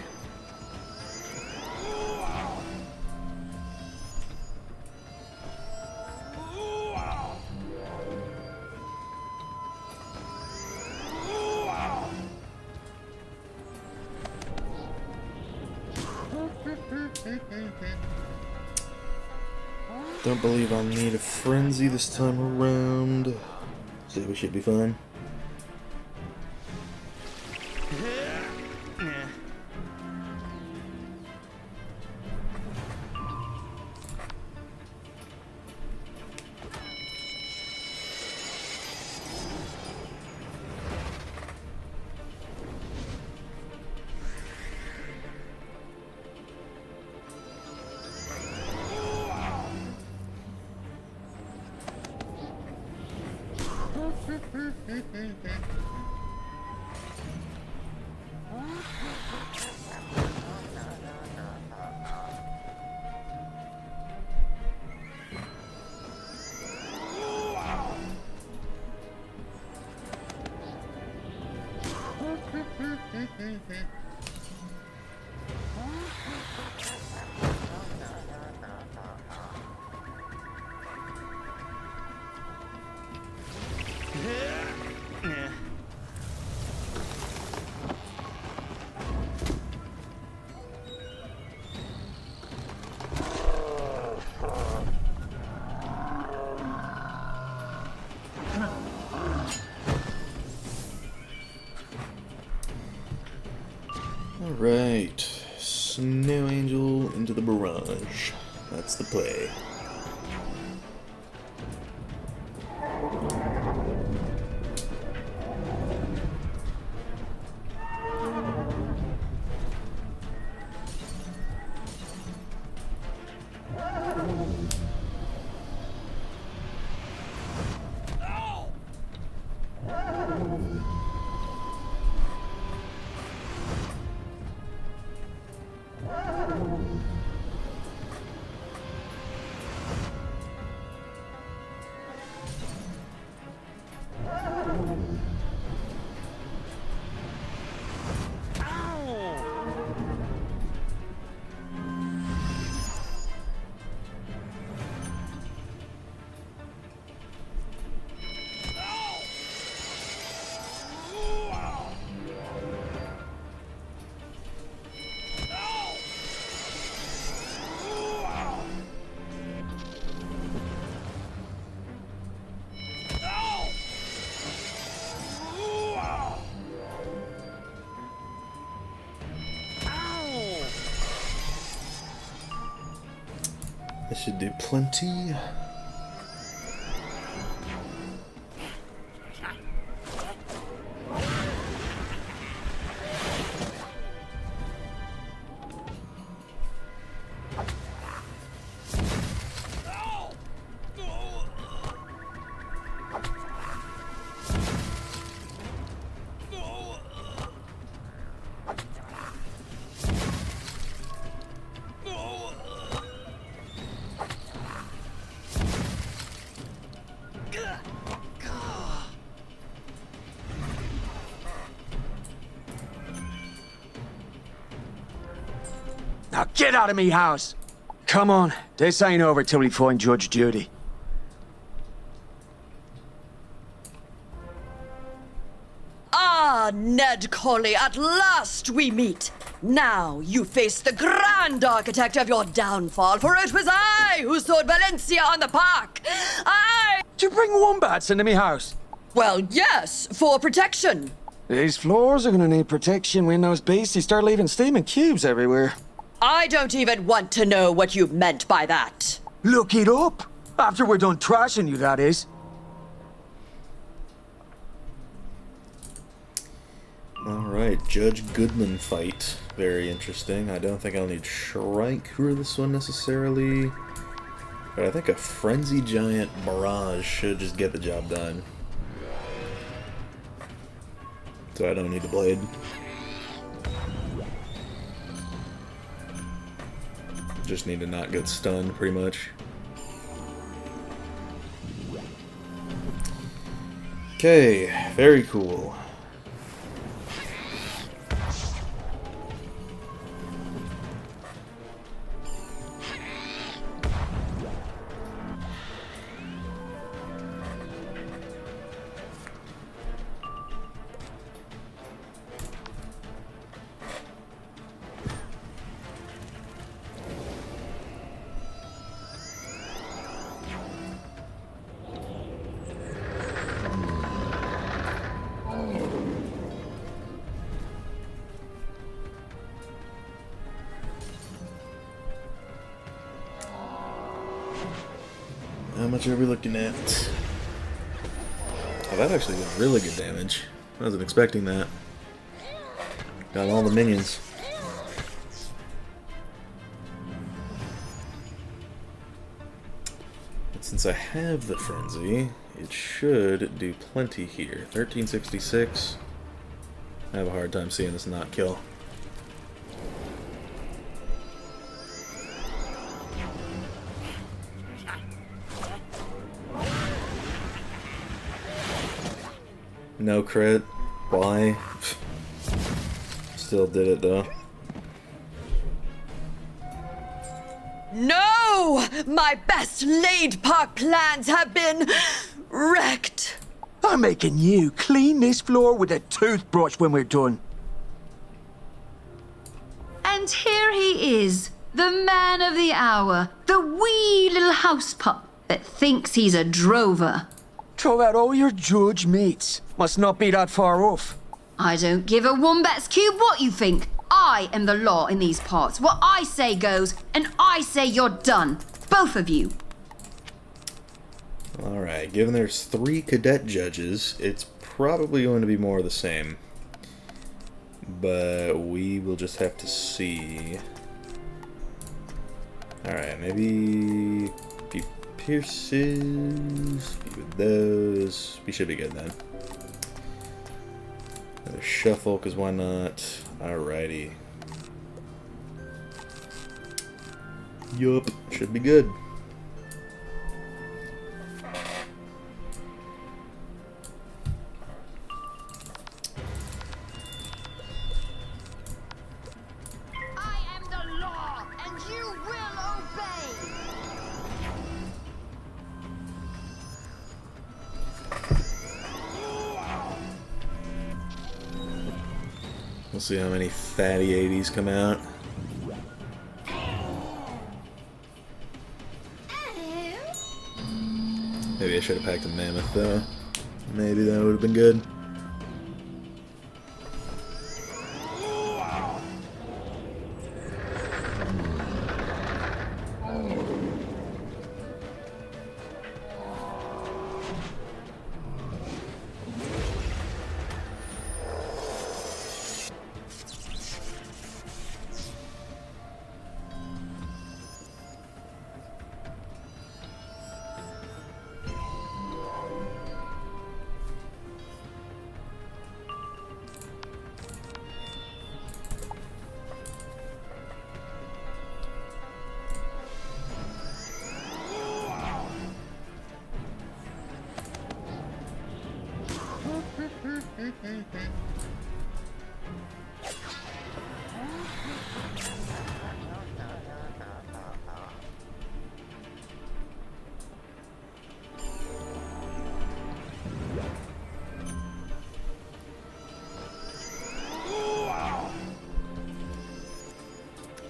Don't believe I'll need a frenzy this time around. So we should be fine. Alright, Snow Angel into the barrage. That's the play. That should do plenty. Now get out of me house! Come on, this ain't over till we find Judge Judy. Ned Colley, at last we meet. Now you face the grand architect of your downfall, for it was I who sowed Valencia on the park. Did you bring wombats into me house? Well, yes, for protection. These floors are gonna need protection when those beasties start leaving steaming cubes everywhere. I don't even want to know what you meant by that. Look it up. After we're done trashing you, that is. Alright, Judge Goodman fight. Very interesting. I don't think I'll need Shrike for this one necessarily. But I think a Frenzy Giant Barrage should just get the job done. So I don't need the blade. Just need to not get stunned, pretty much. Okay, very cool. How much are we looking at? Oh, that actually did really good damage. I wasn't expecting that. Got all the minions. But since I have the frenzy, it should do plenty here. 1366. I have a hard time seeing this not kill. No crit. Why? Still did it though. No! My best laid park plans have been wrecked. I'm making you clean this floor with a toothbrush when we're done. And here he is, the man of the hour, the wee little house pup that thinks he's a drover. Throw out all your judge mates. Must not be that far off. I don't give a wombat's cube what you think. I am the law in these parts. What I say goes, and I say you're done. Both of you. Alright, given there's 3 cadet judges, it's probably going to be more of the same. But we will just have to see. Alright, maybe be pierces, be with those. We should be good then. Another shuffle, because why not? Alrighty. Yup, should be good. We'll see how many fatty 80s come out. Maybe I should have packed a mammoth though. Maybe that would have been good.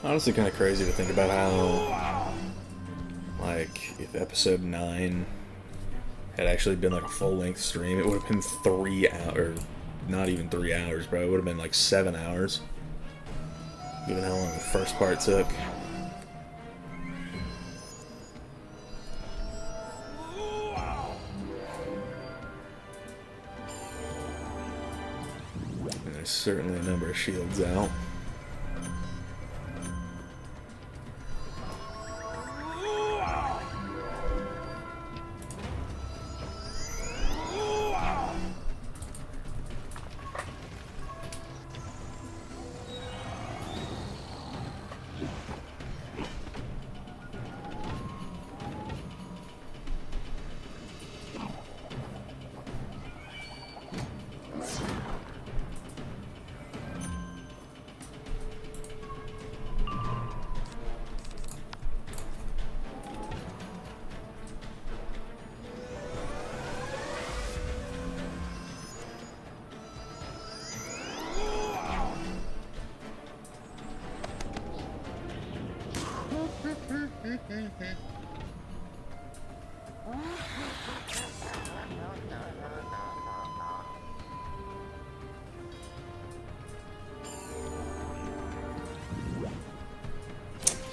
Honestly, kind of crazy to think about how, like, if episode 9 had actually been like a full-length stream, it would have been 3 hours, not even 3 hours, bro. It would have been like 7 hours, given how long the first part took. And there's certainly a number of shields out.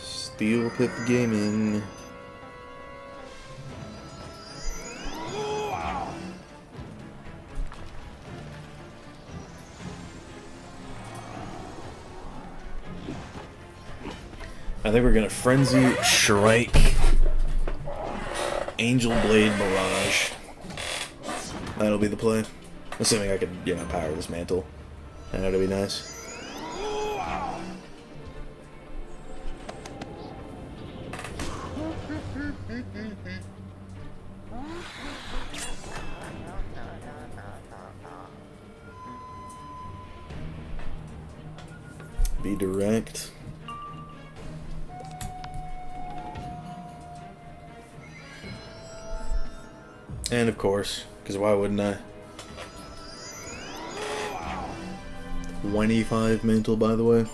Steel Pip Gaming. I think we're gonna Frenzy, Shrike, Angel Blade, Mirage. That'll be the play. Assuming I can, you know, power this mantle. And that'll be nice. Be direct. And of course, because why wouldn't I? 25 mantle, by the way.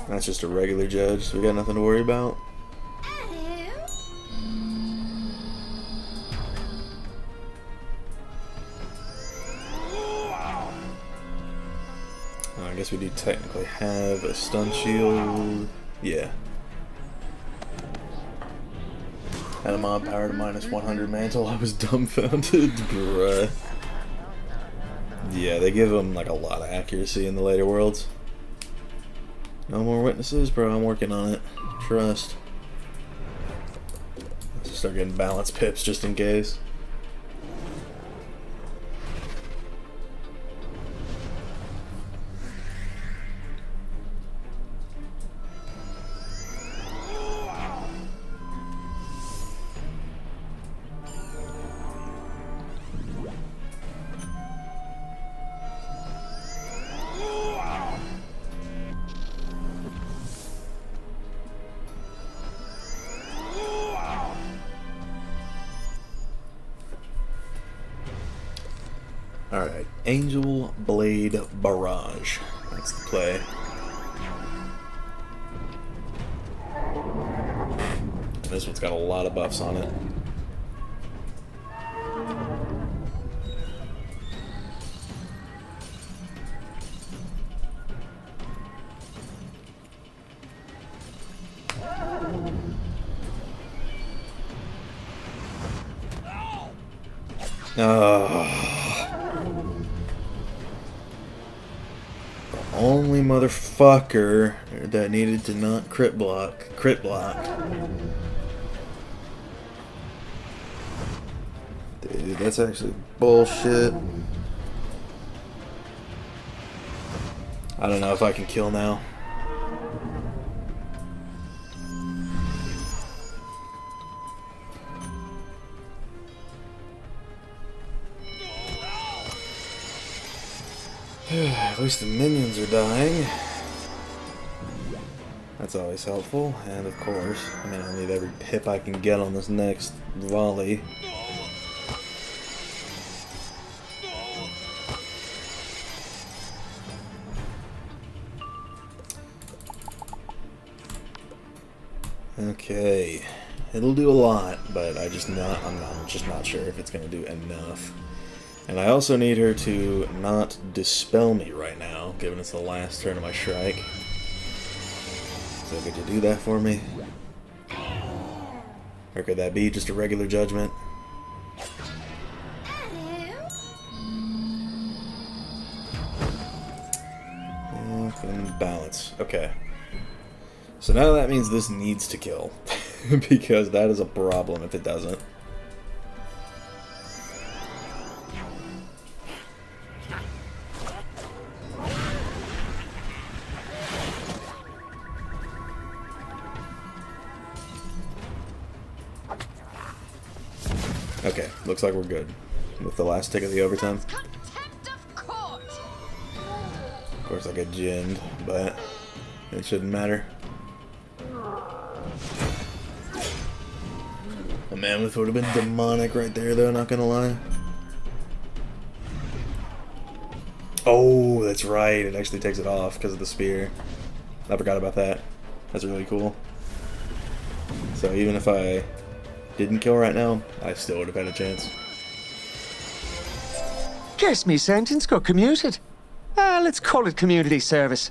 That's just a regular judge, so we got nothing to worry about. I guess we do technically have a stun shield. Yeah. Had a mob power to minus 100 mantle. I was dumbfounded, bruh. Yeah, they give them like a lot of accuracy in the later worlds. No more witnesses, bro. I'm working on it. Trust. Let's just start getting balance pips just in case. Alright, Angel Blade Barrage. That's the play. This one's got a lot of buffs on it. The only motherfucker that needed to not crit block. Dude, that's actually bullshit. I don't know if I can kill now. At least the minions are dying. That's always helpful. And of course, I mean, I need every pip I can get on this next volley. Okay, it'll do a lot, but I'm just not sure if it's gonna do enough. And I also need her to not dispel me right now, given it's the last turn of my strike. So could you do that for me? Or could that be just a regular judgment? And balance. Okay. So now that means this needs to kill. Because that is a problem if it doesn't. Okay, looks like we're good. With the last tick of the overtime. Of course I get ginned, but it shouldn't matter. A mammoth would have been demonic right there though, not gonna lie. Oh, that's right, it actually takes it off because of the spear. I forgot about that. That's really cool. So even if I didn't kill right now, I still would have had a chance. Guess me sentence got commuted. Let's call it community service.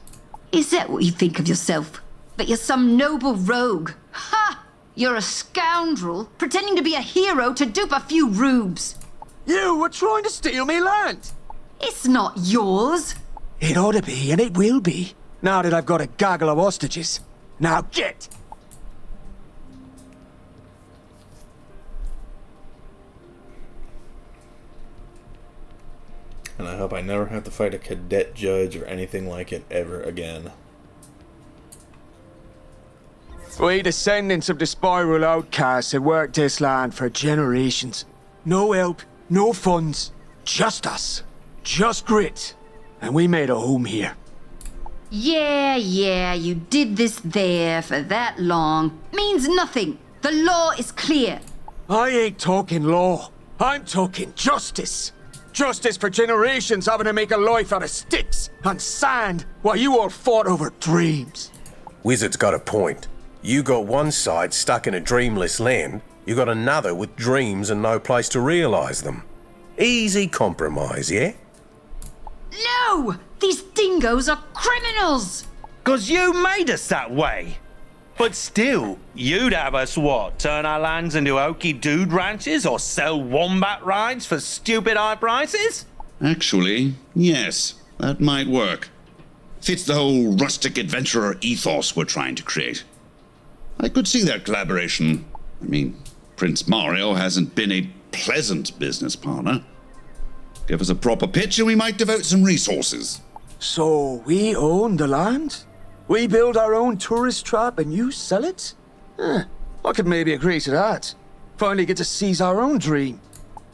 Is that what you think of yourself? That you're some noble rogue? Ha! You're a scoundrel, pretending to be a hero to dupe a few rubes. You were trying to steal me land. It's not yours. It ought to be, and it will be, now that I've got a gaggle of hostages. Now get! And I hope I never have to fight a cadet judge or anything like it ever again. We descendants of the spiral outcasts have worked this land for generations. No help, no funds, just us. Just grit. And we made a home here. Yeah, you did this there for that long. Means nothing. The law is clear. I ain't talking law. I'm talking justice. Justice for generations having to make a life out of sticks and sand while you all fought over dreams. Wizard's got a point. You got one side stuck in a dreamless land, you got another with dreams and no place to realise them. Easy compromise, yeah? No! These dingoes are criminals! 'Cause you made us that way. But still, you'd have us what? Turn our lands into oaky dude ranches or sell wombat rides for stupid high prices? Actually, yes, that might work. Fits the whole rustic adventurer ethos we're trying to create. I could see that collaboration. I mean, Prince Mario hasn't been a pleasant business partner. Give us a proper pitch and we might devote some resources. So we own the land? We build our own tourist trap and you sell it? I could maybe agree to that. Finally get to seize our own dream.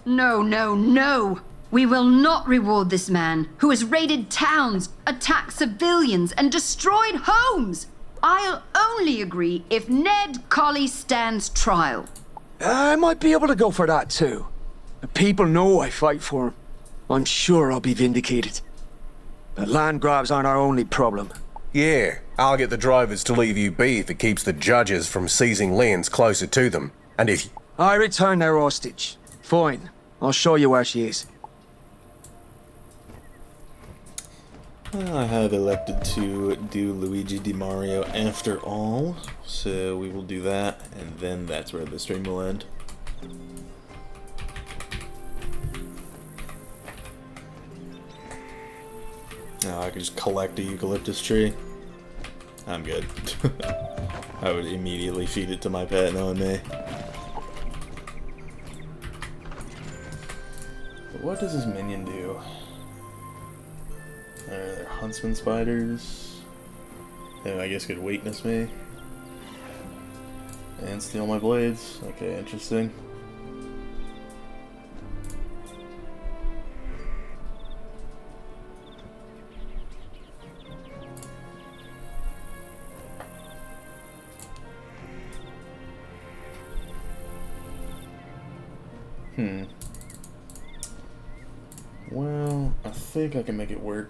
No. We will not reward this man who has raided towns, attacked civilians, and destroyed homes. I'll only agree if Ned Colley stands trial. I might be able to go for that too. The people know I fight for him. I'm sure I'll be vindicated. But land grabs aren't our only problem. Yeah, I'll get the drivers to leave you be if it keeps the judges from seizing lands closer to them. And if I return their hostage. Fine. I'll show you where she is. I have elected to do Luigi Di Mario after all, so we will do that, and then that's where the stream will end. Now I can just collect a eucalyptus tree. I'm good. I would immediately feed it to my pet, knowing me. But what does this minion do? They're huntsman spiders. They, I guess, could weakness me. And steal my blades. Okay, interesting. Well, I think I can make it work.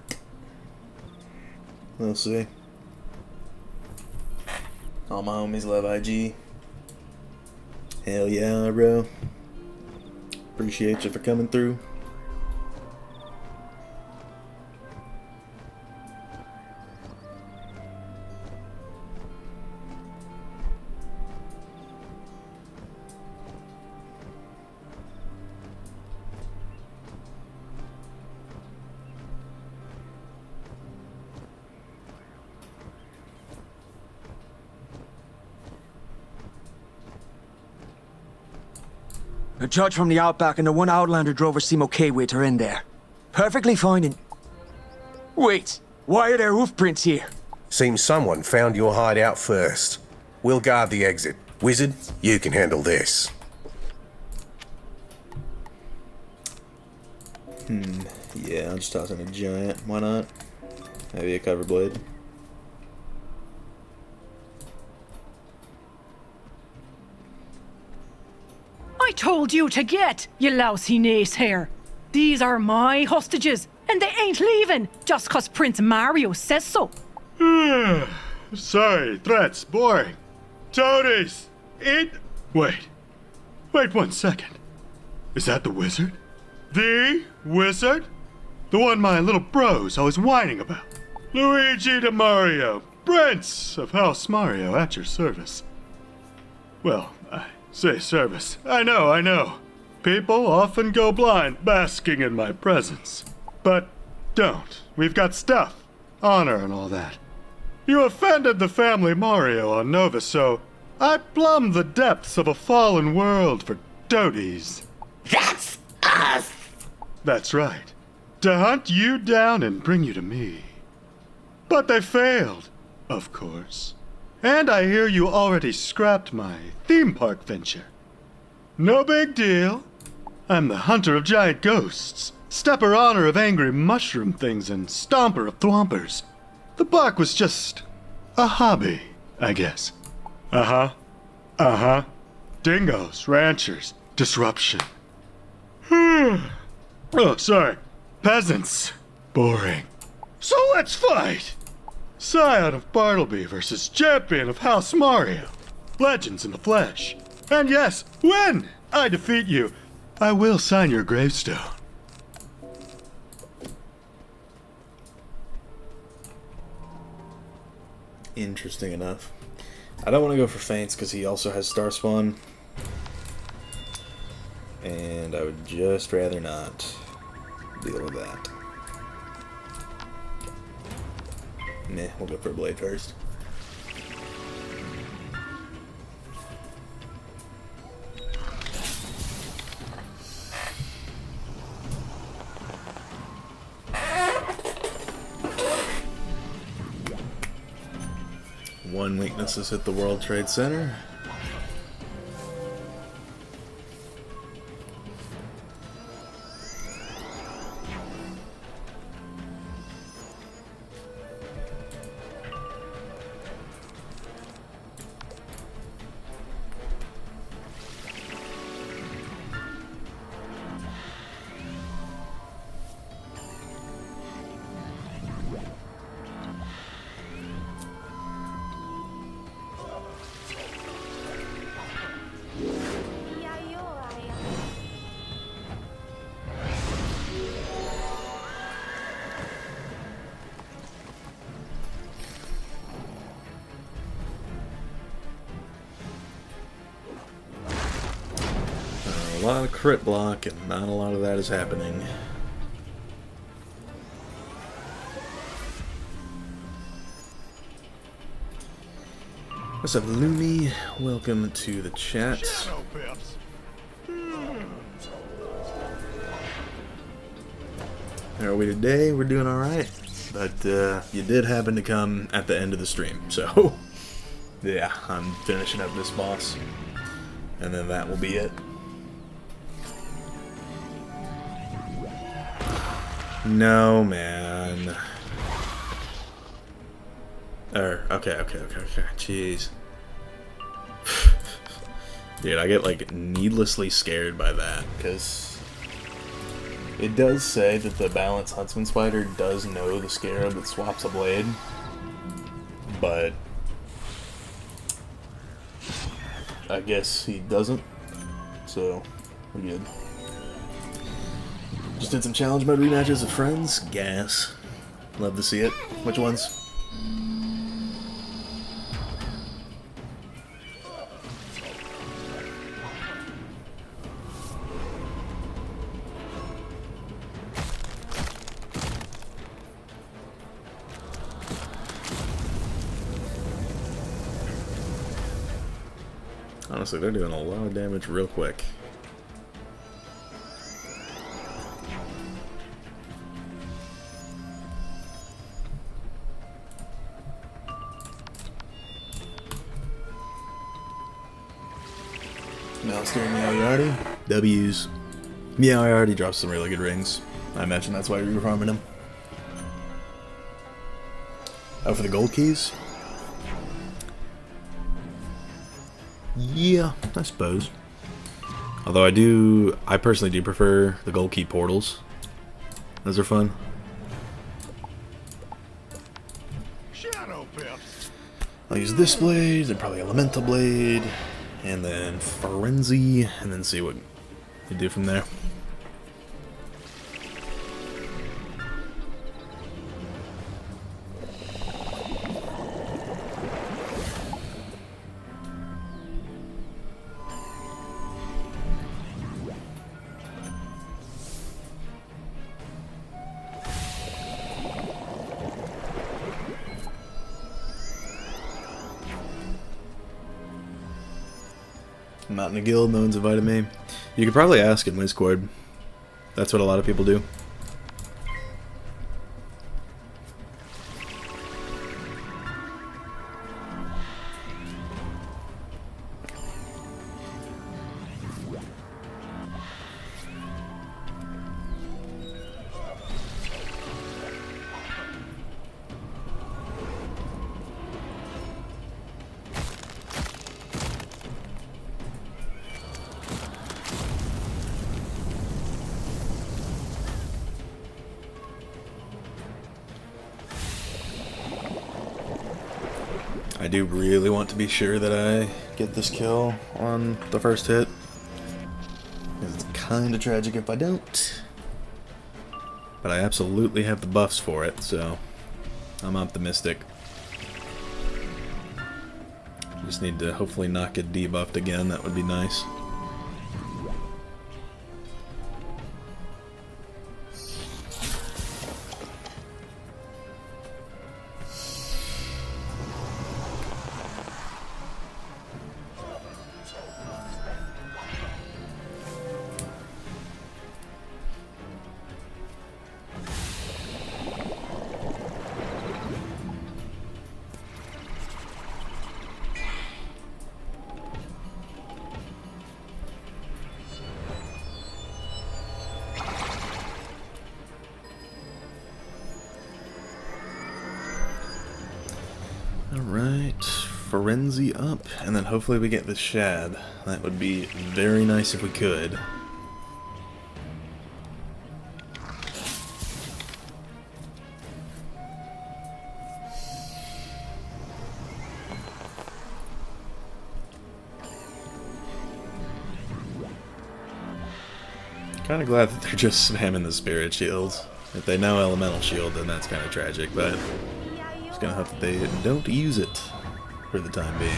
We'll see. All my homies love IG. Hell yeah, bro. Appreciate you for coming through. A judge from the outback and the one Outlander drover seem okay with are in there. Perfectly fine and... Wait, why are there hoof prints here? Seems someone found your hideout first. We'll guard the exit. Wizard, you can handle this. Yeah, I'm just tossing a giant. Why not? Maybe a cover blade. I told you to get, you lousy naysayers. These are my hostages, and they ain't leaving just 'cause Prince Mario says so. Sorry, threats, boring. Toadies, eat... Wait 1 second. Is that the wizard? The wizard? The one my little bro's always whining about. Luigi de Mario, Prince of House Mario, at your service. Well, I say service. I know. People often go blind basking in my presence. But don't. We've got stuff, honor and all that. You offended the family Mario on Nova, so I plumbed the depths of a fallen world for toadies. That's us! That's right. To hunt you down and bring you to me. But they failed, of course. And I hear you already scrapped my theme park venture. No big deal. I'm the hunter of giant ghosts, stepper honor of angry mushroom things, and stomper of thwompers. The park was just a hobby, I guess. Dingoes, ranchers, disruption. Oh, sorry. Peasants. Boring. So let's fight! Scion of Bartleby versus champion of House Mario. Legends in the flesh. And yes, when I defeat you, I will sign your gravestone. Interesting enough. I don't want to go for Faints because he also has Star Spawn. And I would just rather not deal with that. Meh, we'll go for a blade first. One weakness has hit the World Trade Center. A lot of crit block, and not a lot of that is happening. What's up, Lumi? Welcome to the chat. How are we today? We're doing alright. But you did happen to come at the end of the stream, so yeah, I'm finishing up this boss. And then that will be it. No, man. Okay. Jeez. Dude, I get, like, needlessly scared by that, because it does say that the Balanced Huntsman Spider does know the scarab that swaps a blade, but I guess he doesn't, so we're good. Just did some challenge mode rematches with friends. Gas. Love to see it. Which ones? Honestly, they're doing a lot of damage real quick. Alistair Meow W's. Meow already dropped some really good rings. I imagine that's why we were farming them. Oh, for the gold keys? Yeah, I suppose. Although I personally do prefer the gold key portals. Those are fun. I'll use this blade, then probably elemental blade, and then frenzy, and then see what you do from there. I'm not in a guild, no one's invited me. You could probably ask in Discord. That's what a lot of people do. I do really want to be sure that I get this kill on the first hit. It's kind of tragic if I don't. But I absolutely have the buffs for it, so I'm optimistic. Just need to hopefully not get debuffed again, that would be nice. Alright, frenzy up, and then hopefully we get the shad. That would be very nice if we could. Kind of glad that they're just spamming the spirit shields. If they know elemental shield, then that's kind of tragic, but just gonna hope that they don't use it for the time being.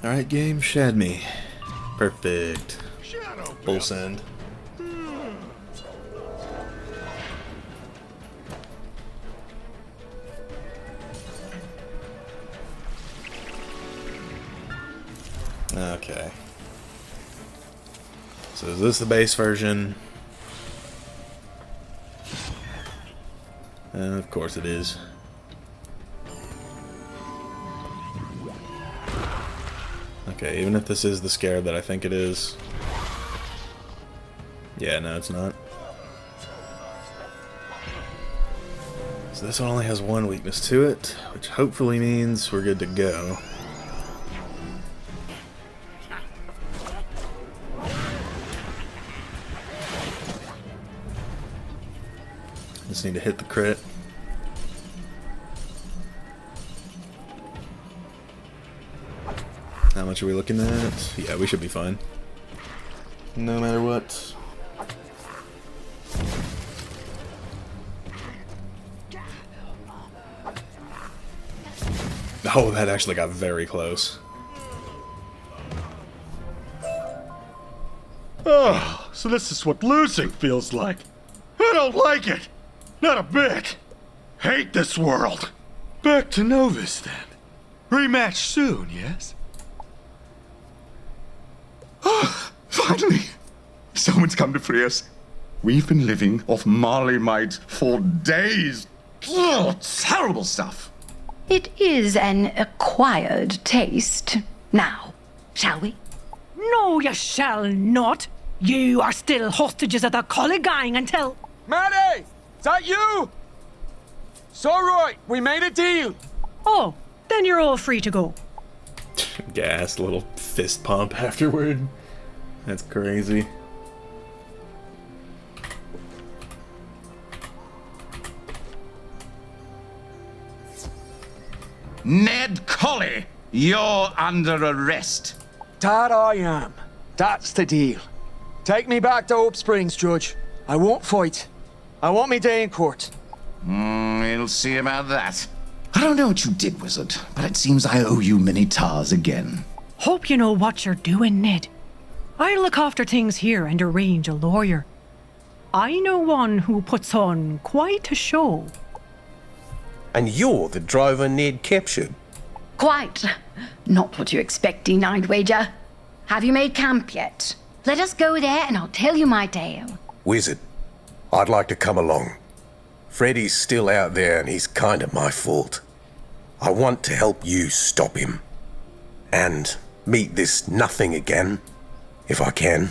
Alright, game, shad me. Perfect. Full send. Okay. So is this the base version? Of course it is. Okay, even if this is the scarab that I think it is. Yeah, no, it's not. So this one only has one weakness to it, which hopefully means we're good to go. Just need to hit the crit. How much are we looking at? Yeah, we should be fine. No matter what. Oh, that actually got very close. Oh, so this is what losing feels like. I don't like it. Not a bit. Hate this world. Back to Novus, then. Rematch soon, yes? Finally! Someone's come to free us. We've been living off Marley-mite for days. Ugh, terrible stuff. It is an acquired taste. Now, shall we? No, you shall not. You are still hostages of the Collie Gang until... Maddie! Is that you? It's alright, we made a deal. Oh, then you're all free to go. Gas, little fist pump afterward. That's crazy. Ned Colley, you're under arrest. That I am. That's the deal. Take me back to Hope Springs, Judge. I won't fight. I want me day in court. We'll see about that. I don't know what you did, Wizard, but it seems I owe you many tars again. Hope you know what you're doing, Ned. I look after things here and arrange a lawyer. I know one who puts on quite a show. And you're the driver Ned captured? Quite. Not what you expected, I'd wager. Have you made camp yet? Let us go there and I'll tell you my tale. Wizard, I'd like to come along. Freddy's still out there and he's kinda my fault. I want to help you stop him. And meet this nothing again, if I can.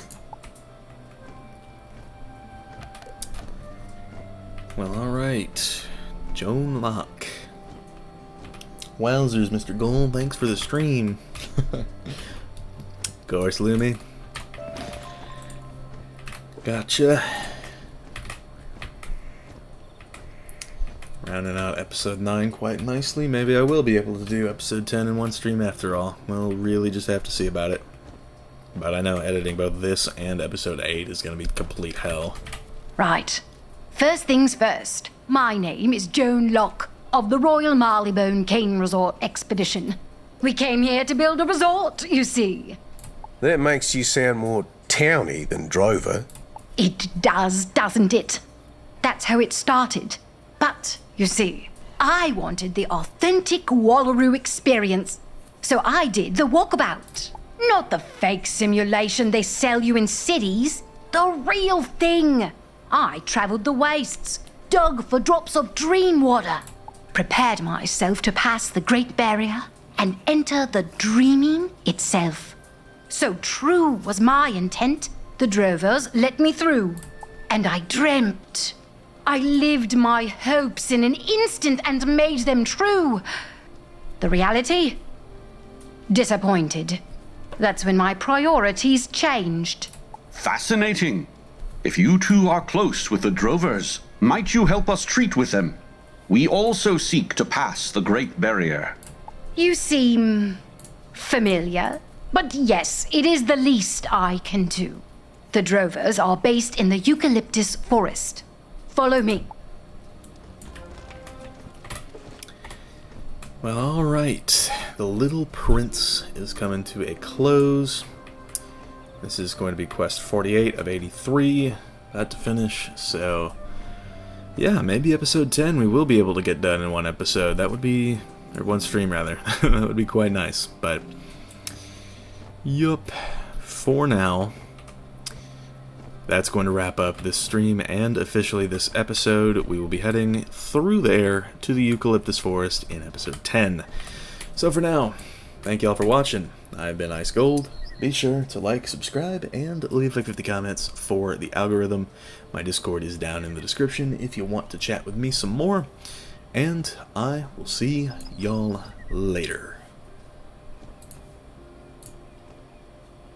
Well, alright. Joan Locke. Wowzers, Mr. Gold. Thanks for the stream. Of course, Lumi. Gotcha. Rounding out episode 9 quite nicely. Maybe I will be able to do episode 10 in one stream after all. We'll really just have to see about it. But I know editing both this and episode 8 is going to be complete hell. Right. First things first. My name is Joan Locke of the Royal Marleybone Cane Resort Expedition. We came here to build a resort, you see. That makes you sound more towny than drover. It does, doesn't it? That's how it started. But, you see, I wanted the authentic Wallaroo experience. So I did the walkabout. Not the fake simulation they sell you in cities. The real thing. I travelled the wastes, dug for drops of dream water, prepared myself to pass the Great Barrier and enter the dreaming itself. So true was my intent, the drovers let me through. And I dreamt. I lived my hopes in an instant and made them true. The reality? Disappointed. That's when my priorities changed. Fascinating. If you two are close with the drovers, might you help us treat with them? We also seek to pass the Great Barrier. You seem familiar, but yes, it is the least I can do. The drovers are based in the eucalyptus forest. Follow me. Well, alright. The Little Prince is coming to a close. This is going to be quest 48 of 83. That to finish. So, yeah, maybe episode 10 we will be able to get done in one episode. That would be, or one stream rather. That would be quite nice. But, yup, for now, that's going to wrap up this stream and officially this episode. We will be heading through there to the Eucalyptus Forest in episode 10. So for now, thank y'all for watching. I've been Ice Gold. Be sure to like, subscribe, and leave like 50 comments for the algorithm. My Discord is down in the description if you want to chat with me some more. And I will see y'all later.